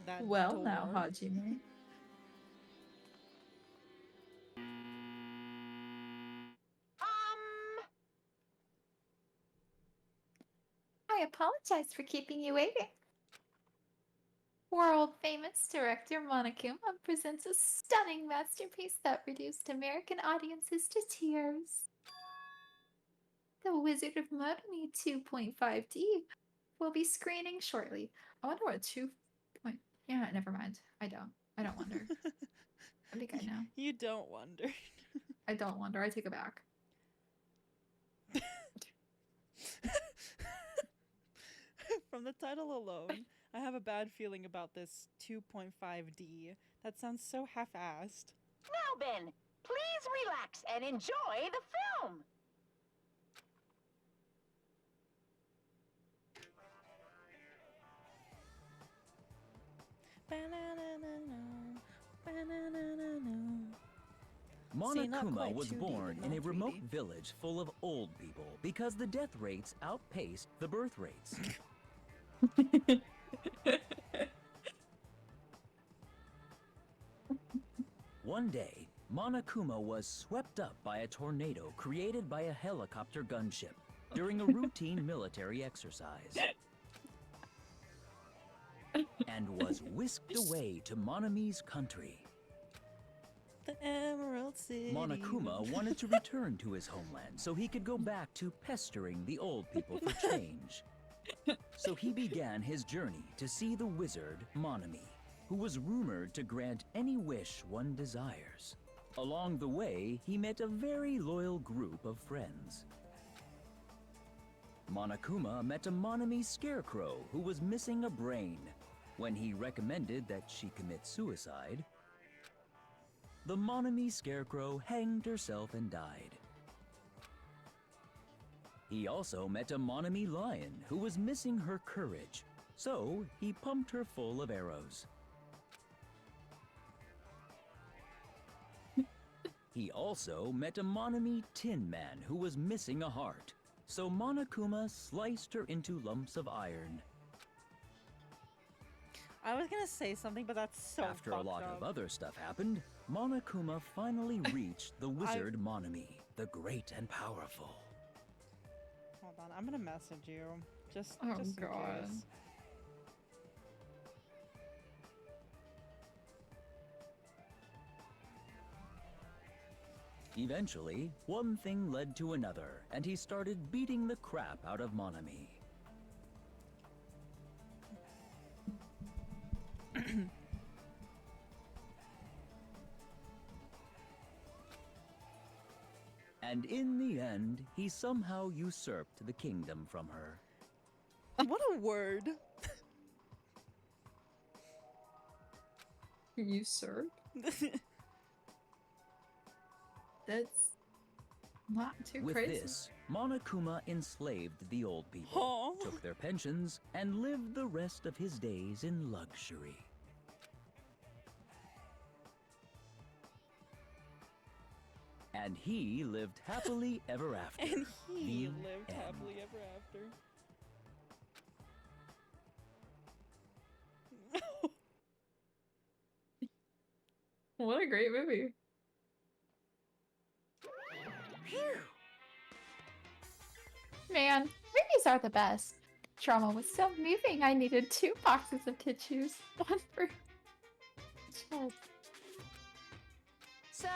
That Well now, door. Hajime. I apologize for keeping you waiting. World famous director Monokuma presents a stunning masterpiece that reduced American audiences to tears. The Wizard of Motomi 2.5D will be screening shortly. I wonder what 2. Yeah, never mind. I don't wonder. I think I know. You don't wonder. I don't wonder. I take it back. From the title alone, I have a bad feeling about this 2.5D. That sounds so half-assed. Now then, please relax and enjoy the film. See, not Monokuma quite was 2D, born but in a not remote 3D. village full of old people because the death rates outpaced the birth rates. One day, Monokuma was swept up by a tornado created by a helicopter gunship during a routine military exercise. And was whisked away to Monami's country. The Emerald City. Monokuma wanted to return to his homeland so he could go back to pestering the old people for change. So he began his journey to see the wizard Monami, who was rumored to grant any wish one desires. Along the way, he met a very loyal group of friends. Monokuma met a Monami scarecrow who was missing a brain. When he recommended that she commit suicide, the Monami scarecrow hanged herself and died. He also met a Monami lion who was missing her courage, so he pumped her full of arrows. He also met a Monami tin man who was missing a heart, so Monokuma sliced her into lumps of iron. I was gonna say something, but that's so After a fucked lot up. of other stuff happened, Monokuma finally reached the wizard Monami, the great and powerful. Hold on, I'm gonna message you. Just Oh, in God. case. Eventually, one thing led to another, and he started beating the crap out of Monami. And in the end, he somehow usurped the kingdom from her. What a word. Usurp? That's not too With crazy. this, Monokuma enslaved the old people, Aw. took their pensions, and lived the rest of his days in luxury. And he lived happily ever after. And he The lived end. happily ever after. What a great movie. Man, movies are the best. Drama was so moving, I needed 2 boxes of tissues. One for each head. So,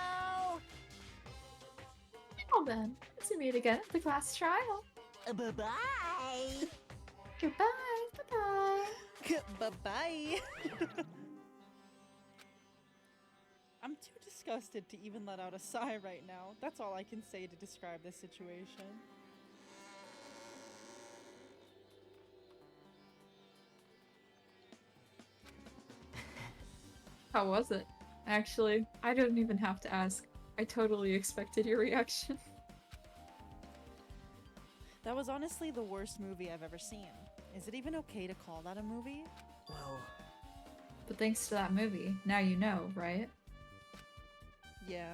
Well then, let's meet again at the class trial. bye-bye. Goodbye, bye-bye. Bye-bye. I'm too disgusted to even let out a sigh right now. That's all I can say to describe this situation. How was it? Actually, I didn't even have to ask. I totally expected your reaction. That was honestly the worst movie I've ever seen. Is it even okay to call that a movie? Well, But thanks to that movie, now you know, right? Yeah.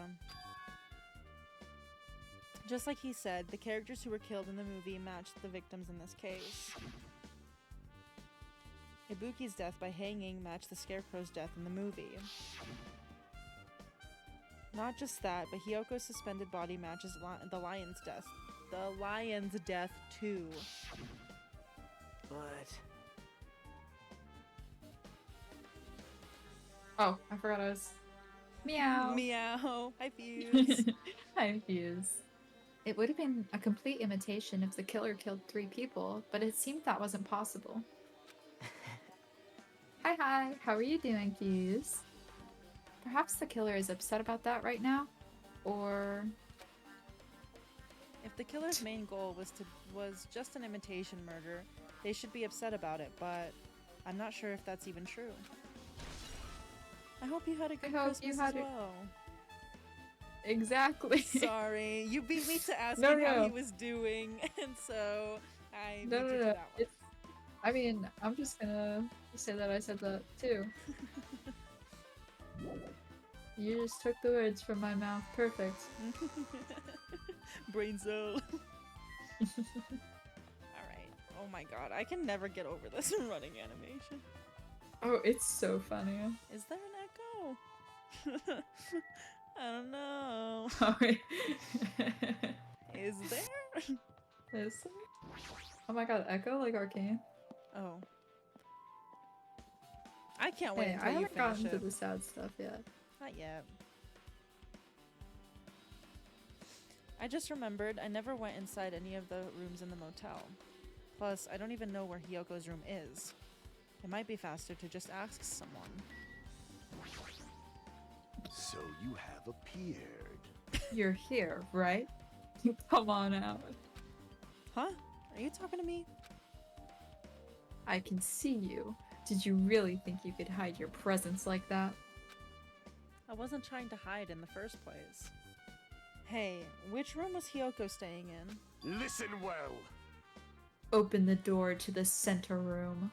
Just like he said, the characters who were killed in the movie matched the victims in this case. Ibuki's death by hanging matched the Scarecrow's death in the movie. Not just that, but Hyoko's suspended body matches the lion's death. The lion's death too. but Oh, I forgot I was... Meow. Meow. Hi, Fuse. Hi, Fuse. It would have been a complete imitation if the killer killed 3 people, but it seemed that wasn't possible. Hi, how are you doing, Fuse? Perhaps the killer is upset about that right now? Or... If the killer's main goal was just an imitation murder, they should be upset about it, but I'm not sure if that's even true. I hope you had a good hope Christmas you had as a- well. Exactly. Sorry, you beat me to asking No, how no. he was doing, and so I No, beat no, you to no. that one. It's, I mean, I'm just gonna say that I said that too. You just took the words from my mouth. Perfect. Brain cell. Alright. Oh my god, I can never get over this running animation. Oh, it's so funny. Is there an echo? I don't know. Oh, wait. Is there? Is there? Oh my god, Echo like Arcane? Oh. I can't wait Hey, until I you haven't finish gotten it. to the sad stuff yet. Not yet. I just remembered I never went inside any of the rooms in the motel. Plus, I don't even know where Hyoko's room is. It might be faster to just ask someone. So you have appeared. You're here, right? Come on out. Huh? Are you talking to me? I can see you. Did you really think you could hide your presence like that? I wasn't trying to hide in the first place. Hey, which room was Hyoko staying in? Listen well. Open the door to the center room.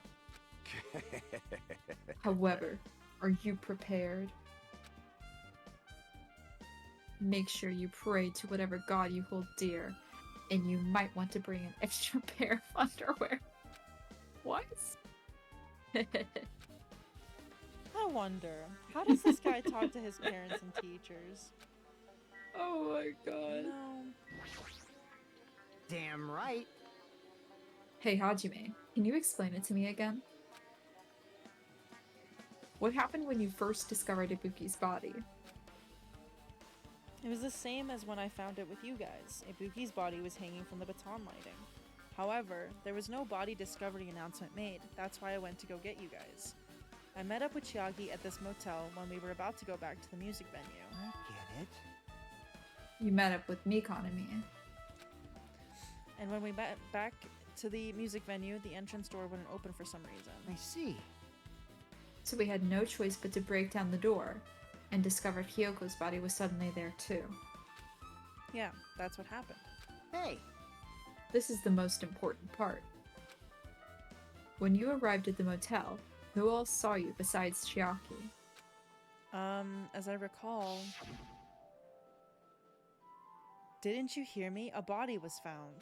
However, are you prepared? Make sure you pray to whatever god you hold dear, and you might want to bring an extra pair of underwear. What? I wonder, how does this guy talk to his parents and teachers? Oh my god. No. damn right. Hey Hajime, can you explain it to me again? What happened when you first discovered Ibuki's body? It was the same as when I found it with you guys. Ibuki's body was hanging from the baton lighting. However, there was no body discovery announcement made. That's why I went to go get you guys. I met up with Chiaki at this motel when we were about to go back to the music venue. I get it. You met up with Mikon and me. And when we met back to the music venue, the entrance door wouldn't open for some reason. I see. So we had no choice but to break down the door, and discovered Hyoko's body was suddenly there too. Yeah, that's what happened. Hey, This is the most important part. When you arrived at the motel, who else saw you besides Chiaki? As I recall... Didn't you hear me? A body was found.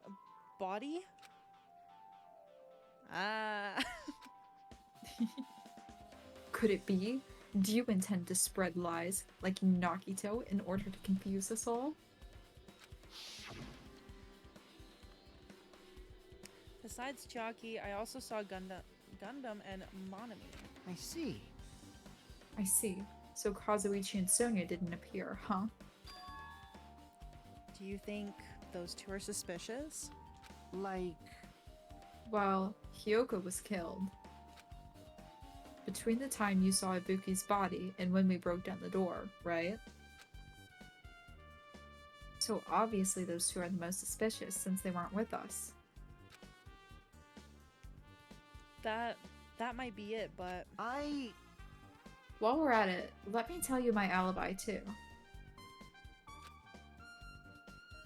A body? Ah... Could it be? Do you intend to spread lies like Nakito in order to confuse us all? Besides Chiaki, I also saw Gundam and Monami. I see. I see. So Kazuichi and Sonia didn't appear, huh? Do you think those two are suspicious? Like, Well, Hyoko was killed. Between the time you saw Ibuki's body and when we broke down the door, right? So obviously those two are the most suspicious since they weren't with us. That might be it, but While we're at it, let me tell you my alibi too.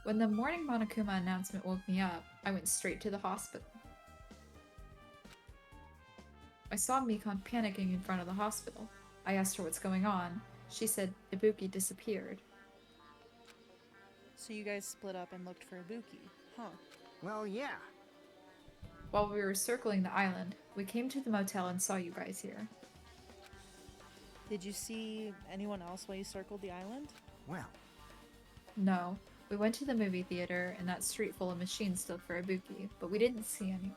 When the morning Monokuma announcement woke me up, I went straight to the hospital. I saw Mikon panicking in front of the hospital. I asked her what's going on. She said Ibuki disappeared. so you guys split up and looked for Ibuki, huh? well, yeah. While we were circling the island, we came to the motel and saw you guys here. Did you see anyone else while you circled the island? Well, No, we went to the movie theater and that street full of machines stood for Ibuki, but we didn't see any.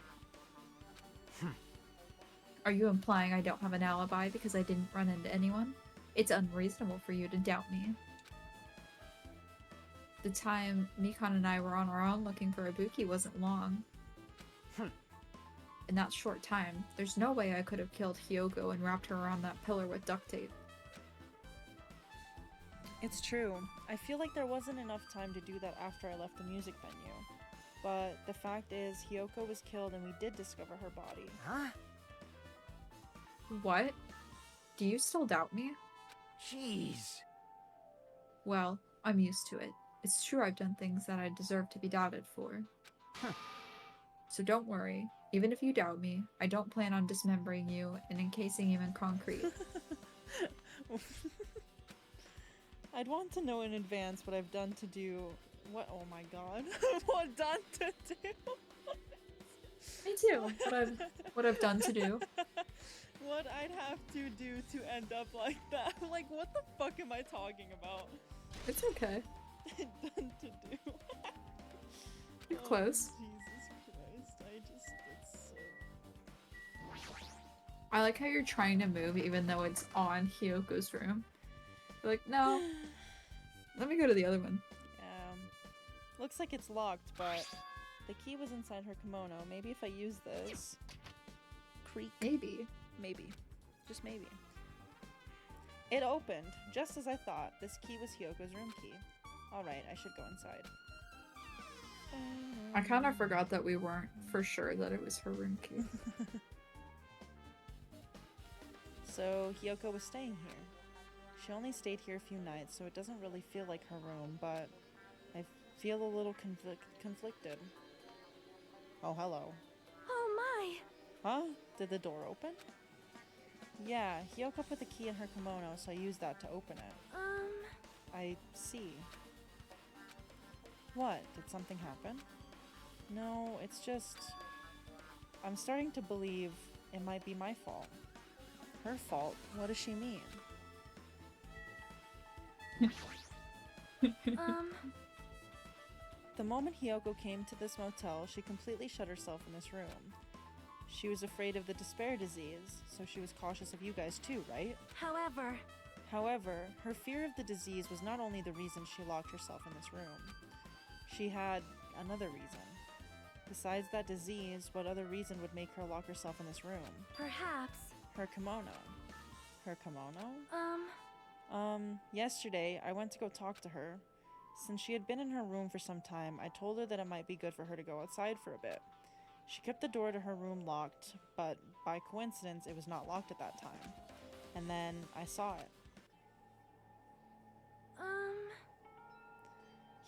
Are you implying I don't have an alibi because I didn't run into anyone? It's unreasonable for you to doubt me. The time Mikon and I were on our own looking for Ibuki wasn't long. In that short time, there's no way I could have killed Hyoko and wrapped her around that pillar with duct tape. It's true. I feel like there wasn't enough time to do that after I left the music venue. But the fact is, Hyoko was killed and we did discover her body. huh? What? Do you still doubt me? Jeez. Well, I'm used to it. It's true I've done things that I deserve to be doubted for. So don't worry. Even if you doubt me, I don't plan on dismembering you and encasing you in concrete. I'd want to know in advance what I've done to do. What? Oh my god. What done to do? Me too. What I've done to do. What I'd have to do to end up like that. Like, what the fuck am I talking about? It's okay. Done to do. You're close. Jesus Christ. It's so... I like how you're trying to move even though it's on Hyoko's room. You're like, no. Let me go to the other one. Looks like it's locked, but the key was inside her kimono. Maybe if I use this. Creak. Maybe. Maybe. Just maybe. It opened, just as I thought. This key was Hyoko's room key. Alright, I should go inside. I kind of forgot that we weren't for sure that it was her room key. So, Hyoko was staying here. She only stayed here a few nights, so it doesn't really feel like her room, but I feel a little conflicted. Oh, hello. Oh my! Huh? Did the door open? Yeah, Hyoko put the key in her kimono, so I used that to open it. I see. What? Did something happen? No, it's just... I'm starting to believe it might be my fault. Her fault? What does she mean? The moment Hyoko came to this motel, she completely shut herself in this room. She was afraid of the despair disease, so she was cautious of you guys too, right? However, her fear of the disease was not only the reason she locked herself in this room. She had another reason. Besides that disease, what other reason would make her lock herself in this room? Perhaps. Her kimono. Her kimono? Yesterday, I went to go talk to her. Since she had been in her room for some time, I told her that it might be good for her to go outside for a bit. She kept the door to her room locked, but by coincidence, it was not locked at that time. And then I saw it.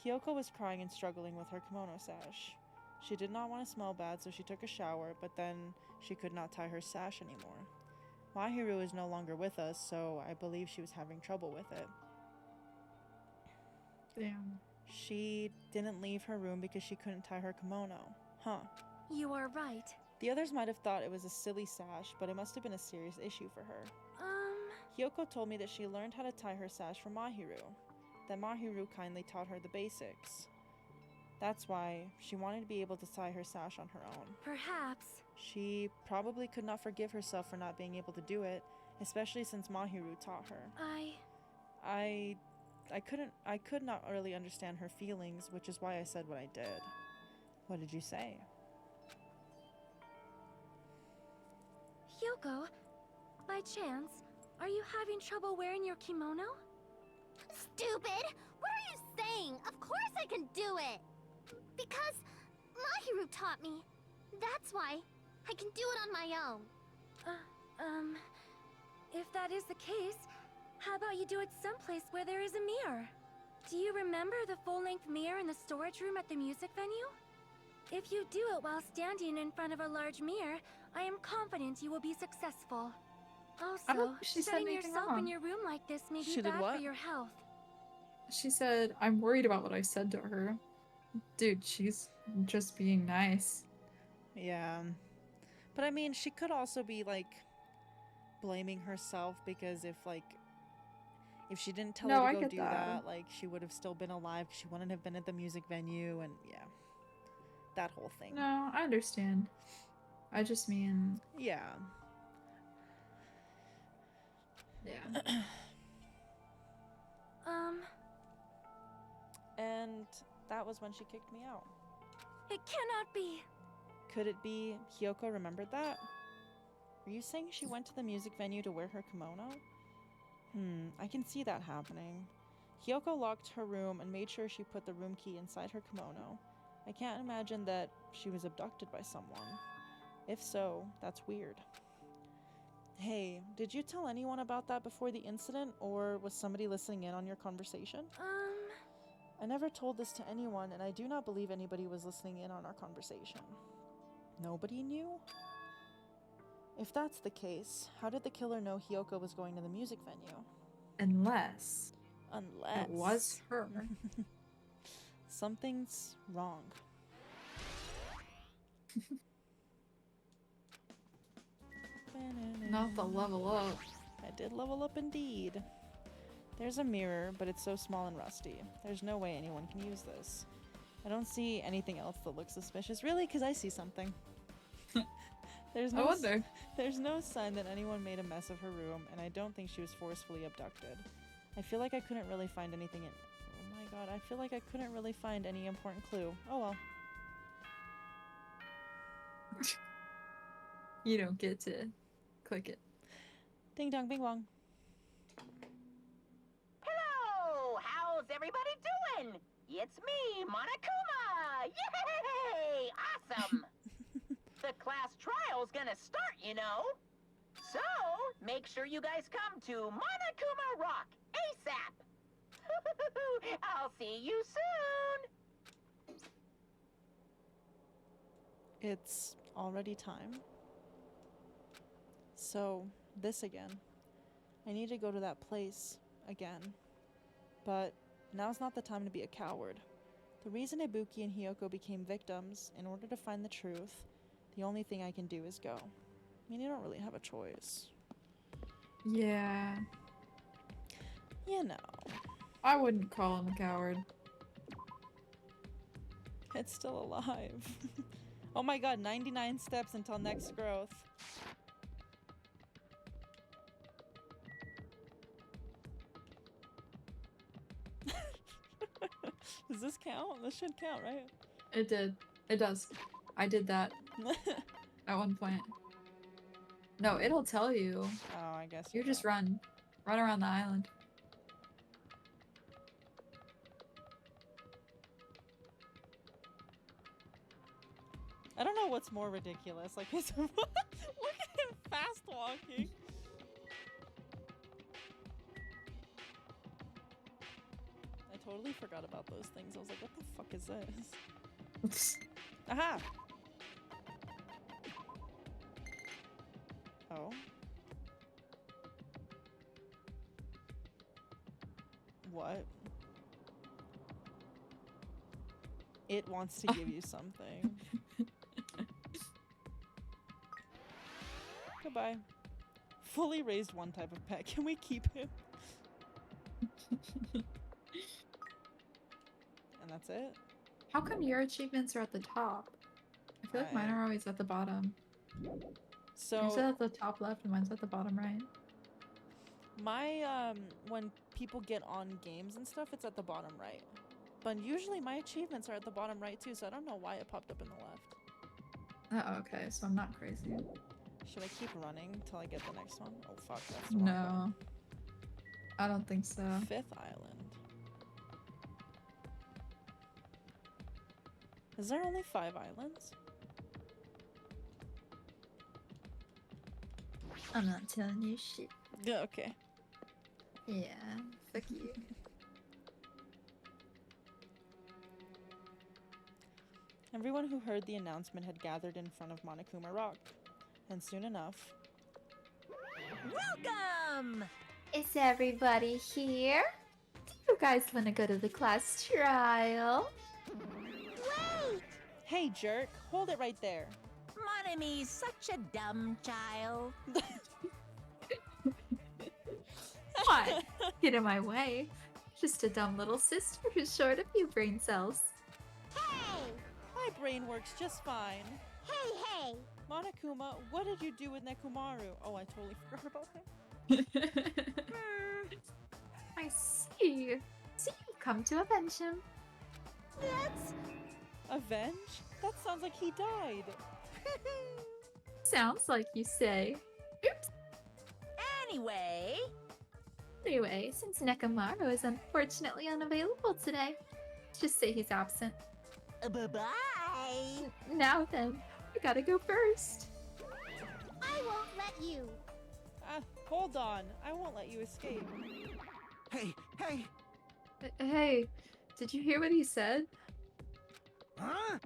Hyoko was crying and struggling with her kimono sash. She did not want to smell bad, so she took a shower, but then she could not tie her sash anymore. Mahiru is no longer with us, so I believe she was having trouble with it. Damn. She didn't leave her room because she couldn't tie her kimono. Huh. You are right. The others might have thought it was a silly sash, but it must have been a serious issue for her. Hyoko told me that she learned how to tie her sash from Mahiru, that Mahiru kindly taught her the basics. That's why she wanted to be able to tie her sash on her own. Perhaps. She probably could not forgive herself for not being able to do it, especially since Mahiru taught her. I could not really understand her feelings, which is why I said what I did. What did you say? Hyoko, by chance, are you having trouble wearing your kimono? Stupid! What are you saying? Of course I can do it! Because Mahiru taught me. That's why I can do it on my own. If that is the case, how about you do it someplace where there is a mirror? Do you remember the full-length mirror in the storage room at the music venue? If you do it while standing in front of a large mirror, I am confident you will be successful. I don't Also, think she said setting anything yourself wrong. in your room like this may be She did bad what? for your health. She said, I'm worried about what I said to her. Dude, she's just being nice. Yeah. But I mean, she could also be, like, blaming herself because if she didn't tell No, her I to go get do that. like, she would have still been alive because she wouldn't have been at the music venue, and yeah. That whole thing. No, I understand. I just mean, Yeah. yeah. And that was when she kicked me out. It cannot be. Could it be Hyoko remembered that? Are you saying she went to the music venue to wear her kimono? I can see that happening. Hyoko locked her room and made sure she put the room key inside her kimono. I can't imagine that she was abducted by someone. If so, that's weird. Hey, did you tell anyone about that before the incident, or was somebody listening in on your conversation? I never told this to anyone, and I do not believe anybody was listening in on our conversation. Nobody knew? If that's the case, how did the killer know Hyoko was going to the music venue? Unless Unless it was her. Something's wrong. Not the level up. I did level up indeed. There's a mirror, but it's so small and rusty. There's no way anyone can use this. I don't see anything else that looks suspicious. Really? Because I see something. There's I no wonder. There's no sign that anyone made a mess of her room, and I don't think she was forcefully abducted. I feel like I couldn't really find anything in... Oh my god, I feel like I couldn't really find any important clue. Oh well. You don't get to click it. Ding dong bing bong. Hello! How's everybody doing? It's me, Monokuma! Yay! Awesome! The class trial's gonna start, you know. So, make sure you guys come to Monokuma Rock ASAP! I'll see you soon! It's already time. So, this again. I need to go to that place again. But now's not the time to be a coward. The reason Ibuki and Hyoko became victims, in order to find the truth, the only thing I can do is go. I mean, you don't really have a choice. Yeah. You know. I wouldn't call him a coward. It's still alive. Oh my god, 99 steps until next growth. Does this count? This should count, right? It did. It does. I did that at one point. No, it'll tell you. Oh, I guess You you're just right. run. Run around the island. I don't know what's more ridiculous. Like, look at him fast walking. I totally forgot about those things. I was like, what the fuck is this? Aha! Oh. What? It wants to give you something. Goodbye. Fully raised one type of pet. Can we keep him? And that's it? How come your achievements are at the top? I feel like mine are always at the bottom. Yours So at the top left and mine's at the bottom right. my when people get on games and stuff, it's at the bottom right. But usually my achievements are at the bottom right too, so I don't know why it popped up in the left. Oh, okay, so I'm not crazy. Should I keep running till I get the next one? Oh fuck, that's the wrong No. I don't think so. one. Fifth Island. Is there only 5 islands? I'm not telling you shit. Yeah, okay. Yeah, fuck you. Everyone who heard the announcement had gathered in front of Monokuma Rock. And soon enough... Welcome! Is everybody here? Do you guys want to go to the class trial? Wait! Hey jerk, hold it right there. Monomi's such a dumb child. What? Get in my way. Just a dumb little sister who's short a few brain cells. Hey! My brain works just fine. Hey! Monokuma, what did you do with Nekomaru? Oh, I totally forgot about him. I see. So you've come to avenge him. That's... Avenge? That sounds like he died. Sounds like you say. Oops. Anyway, since Nekomaru is unfortunately unavailable today, let's just say he's absent. Bye-bye! Now then, we gotta go first. I won't let you. Hold on. I won't let you escape. Hey, hey! Hey, did you hear what he said? Huh?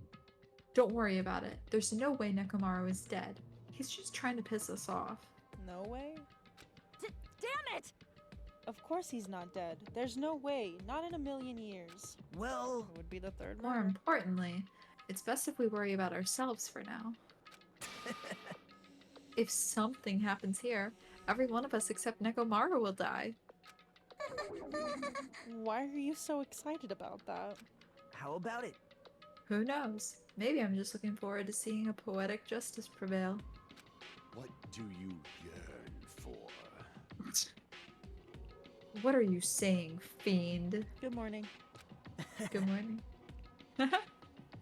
Don't worry about it. There's no way Nekomaru is dead. He's just trying to piss us off. No way? Damn it! Of course he's not dead. There's no way. Not in a million years. Well, It would be the third More murder. importantly, it's best if we worry about ourselves for now. If something happens here, every one of us except Nekomaru will die. Why are you so excited about that? how about it? Who knows? Maybe I'm just looking forward to seeing a poetic justice prevail. What do you yearn for? What are you saying, fiend? Good morning. Good morning.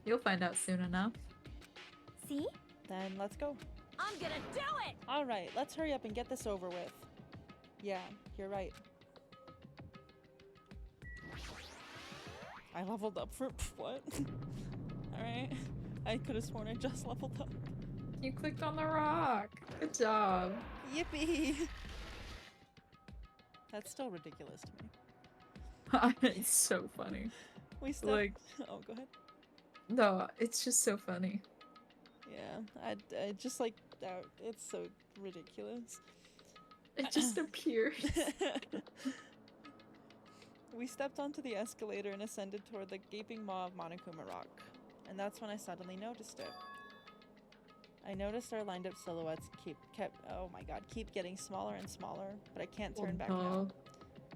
You'll find out soon enough. See? Then let's go. I'm gonna do it! Alright, let's hurry up and get this over with. Yeah, you're right. I leveled up for what? Alright. I could have sworn I just leveled up. You clicked on the rock. Good job. Yippee! That's still ridiculous to me. It's so funny. We stepped... Like, Oh, go ahead. no, it's just so funny. Yeah, I just like that. It's so ridiculous. It just appears. We stepped onto the escalator and ascended toward the gaping maw of Monokuma Rock. And that's when I suddenly noticed it. I noticed our lined up silhouettes keep getting smaller and smaller, but I can't turn back now.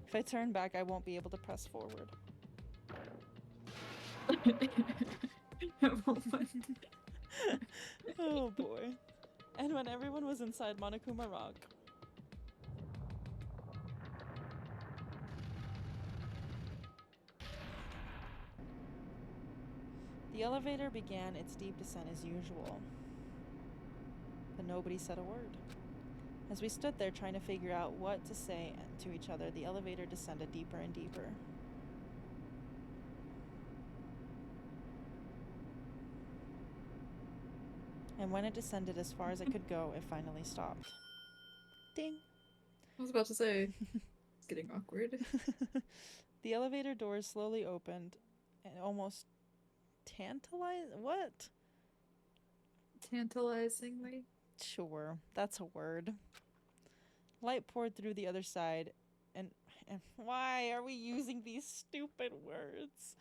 If I turn back, I won't be able to press forward. Oh boy. And when everyone was inside Monokuma Rock, the elevator began its steep descent as usual. But nobody said a word. As we stood there trying to figure out what to say to each other, the elevator descended deeper and deeper. And when it descended as far as it could go, it finally stopped. Ding! I was about to say, it's getting awkward. The elevator doors slowly opened and almost what? Tantalizingly. Sure, that's a word. Light poured through the other side, and why are we using these stupid words?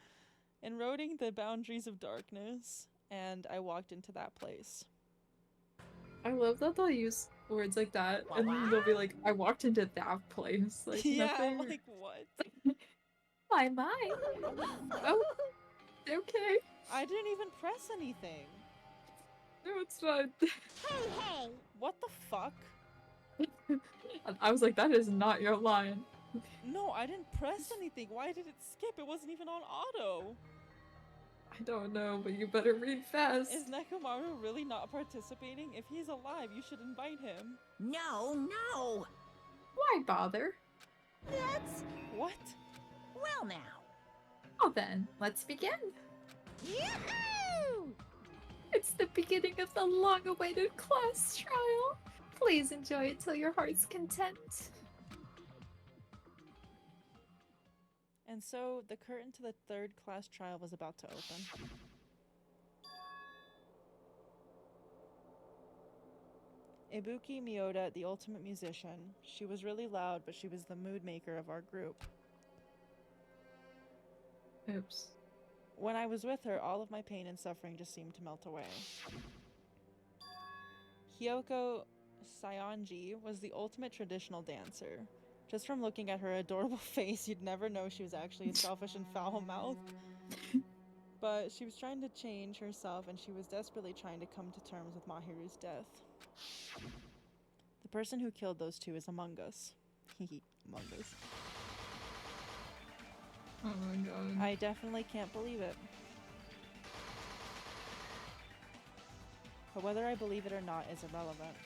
Eroding the boundaries of darkness, and I walked into that place. I love that they'll use words like that, and then they'll be like, I walked into that place. Like, Yeah, nothing. like what? My. Oh, okay. I didn't even press anything. No, it's fine. Hey! What the fuck? I was like, that is not your line. No, I didn't press anything. Why did it skip? It wasn't even on auto. I don't know, but you better read fast. Is Nekomaru really not participating? If he's alive, you should invite him. No! Why bother? That's... What? well now. Well then, let's begin. Yoo-hoo! It's the beginning of the long-awaited class trial. Please enjoy it till your heart's content. And so, the curtain to the third class trial was about to open. Ibuki Miyoda, the ultimate musician. She was really loud, but she was the mood maker of our group. Oops. When I was with her, all of my pain and suffering just seemed to melt away. Hyoko Saionji was the ultimate traditional dancer. Just from looking at her adorable face, you'd never know she was actually a selfish and foul-mouthed. But she was trying to change herself, and she was desperately trying to come to terms with Mahiru's death. The person who killed those two is Among Us. Among Us. Oh my god. I definitely can't believe it. But whether I believe it or not is irrelevant.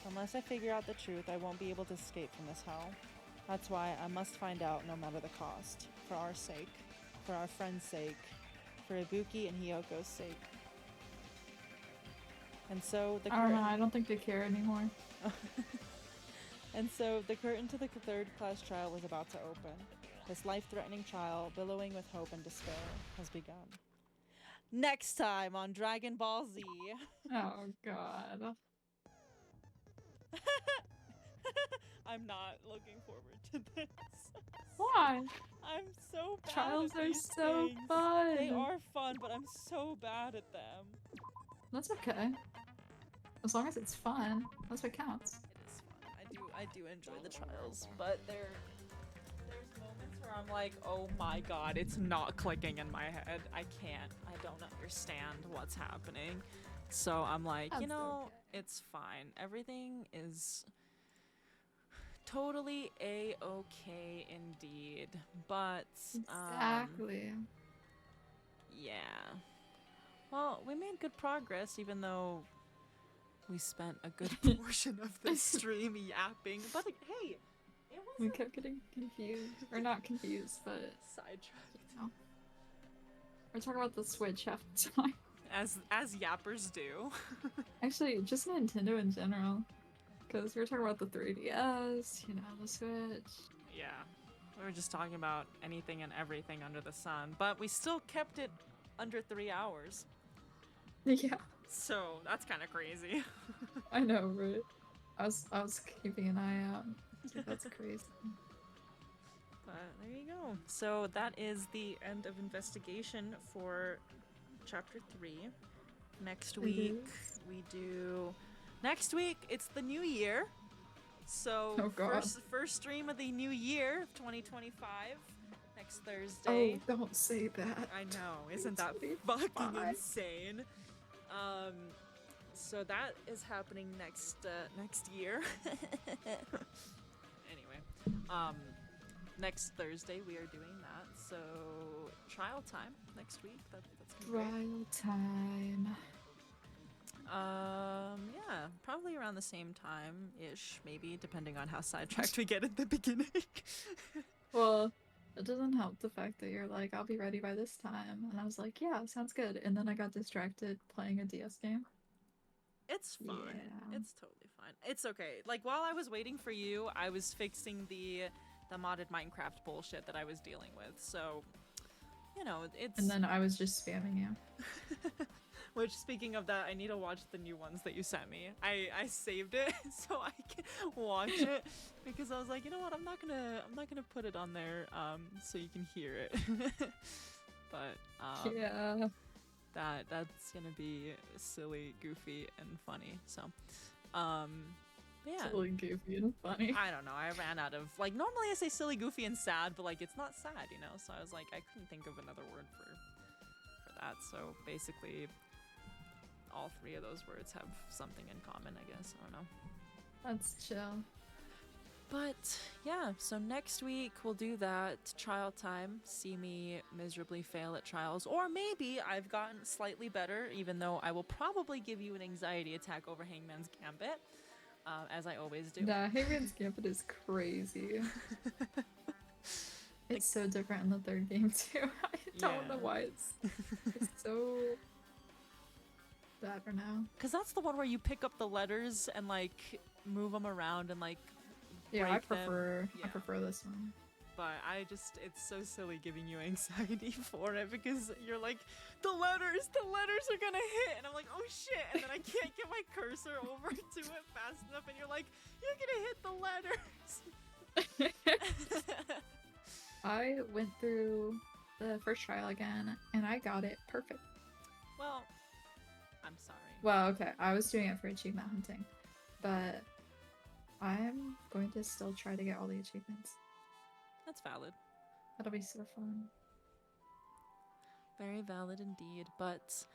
Unless I figure out the truth, I won't be able to escape from this hell. That's why I must find out no matter the cost. For our sake. For our friend's sake. For Ibuki and Hyoko's sake. And so the I don't know, I don't think they care anymore. And so the curtain to the third class trial was about to open. This life-threatening trial, billowing with hope and despair, has begun. Next time on Dragon Ball Z. Oh god. I'm not looking forward to this. Why? I'm so bad Trials at are these so things. fun. They are fun, but I'm so bad at them. That's okay. As long as it's fun, that's what counts. It is fun. I do enjoy the trials, but there's moments where I'm like, oh my god, it's not clicking in my head. I don't understand what's happening. So I'm like, That's it's fine. Everything is totally a-okay indeed. But Exactly. yeah. Well, we made good progress, even though we spent a good portion of the stream yapping. But hey, it We wasn't kept getting confused. Or not confused, but sidetracked. you know. We're talking about the Switch half the time. As yappers do. Actually, just Nintendo in general. Because we were talking about the 3DS, the Switch. Yeah. We were just talking about anything and everything under the sun, but we still kept it under 3 hours. Yeah, So that's kind of crazy. I know, right? I was keeping an eye out. So that's crazy. But there you go. So that is the end of investigation for chapter 3. Next week Next week it's the new year. So Oh, God. first stream of the new year, 2025. Next Thursday. Oh, don't say that. I know, isn't that 2025. fucking insane? So that is happening next year. Anyway, next Thursday we are doing that. So trial time next week. That's gonna be great. Trial time. Yeah, probably around the same time ish, maybe, depending on how sidetracked we get at the beginning. Well, It doesn't help the fact that you're like, I'll be ready by this time. And I was like, yeah, sounds good. And then I got distracted playing a DS game. It's fine. Yeah. It's totally fine. It's okay. Like while I was waiting for you, I was fixing the modded Minecraft bullshit that I was dealing with. So, you know, it's And then I was just spamming you. Which, speaking of that, I need to watch the new ones that you sent me. I saved it so I can watch it because I was like, you know what, I'm not gonna put it on there so you can hear it. But Yeah. that's gonna be silly, goofy, and funny. So yeah. Silly, goofy, and funny. I don't know. I ran out of like normally I say silly, goofy, and sad, but like it's not sad, you know. So I was like, I couldn't think of another word for that. So basically, all three of those words have something in common, I guess. I don't know. That's chill. But yeah, so next week we'll do that trial time. See me miserably fail at trials, or maybe I've gotten slightly better, even though I will probably give you an anxiety attack over Hangman's Gambit, as I always do. Nah, Hangman's Gambit is crazy. It's so different in the third game too. I don't know why it's so bad for now. Because that's the one where you pick up the letters and like move them around and like Yeah, break I prefer them. I prefer this one. But it's so silly giving you anxiety for it because you're like, the letters are gonna hit, and I'm like, oh shit, and then I can't get my cursor over to it fast enough, and you're like, you're gonna hit the letters. I went through the first trial again, and I got it perfect. Well, I'm sorry. Well, okay, I was doing it for achievement hunting, but I'm going to still try to get all the achievements. That's valid. That'll be so fun. Very valid indeed. But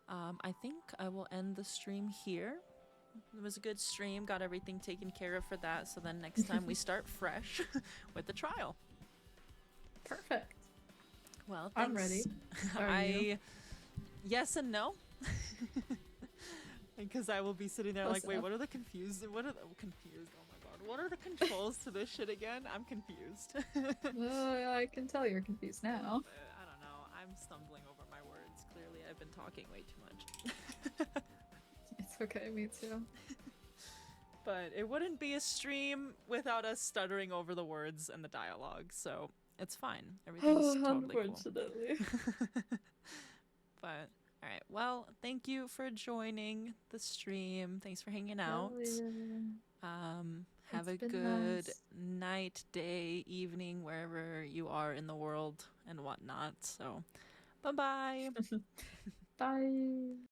I think I will end the stream here. It was a good stream, got everything taken care of for that, so then next time we start fresh with the trial. Perfect. Well, I'm ready. Are you? Yes and no. Because I will be sitting there Close like, wait, enough. what are the confused? Oh my god, what are the controls to this shit again? I'm confused. I can tell you're confused now. I don't know. I'm stumbling over my words. Clearly, I've been talking way too much. It's okay, me too. But it wouldn't be a stream without us stuttering over the words and the dialogue, so it's fine. Everything's totally cool. Unfortunately. But alright, well, thank you for joining the stream. Thanks for hanging out. Have It's a been good nice. night, day, evening, wherever you are in the world and whatnot. So, bye-bye. Bye.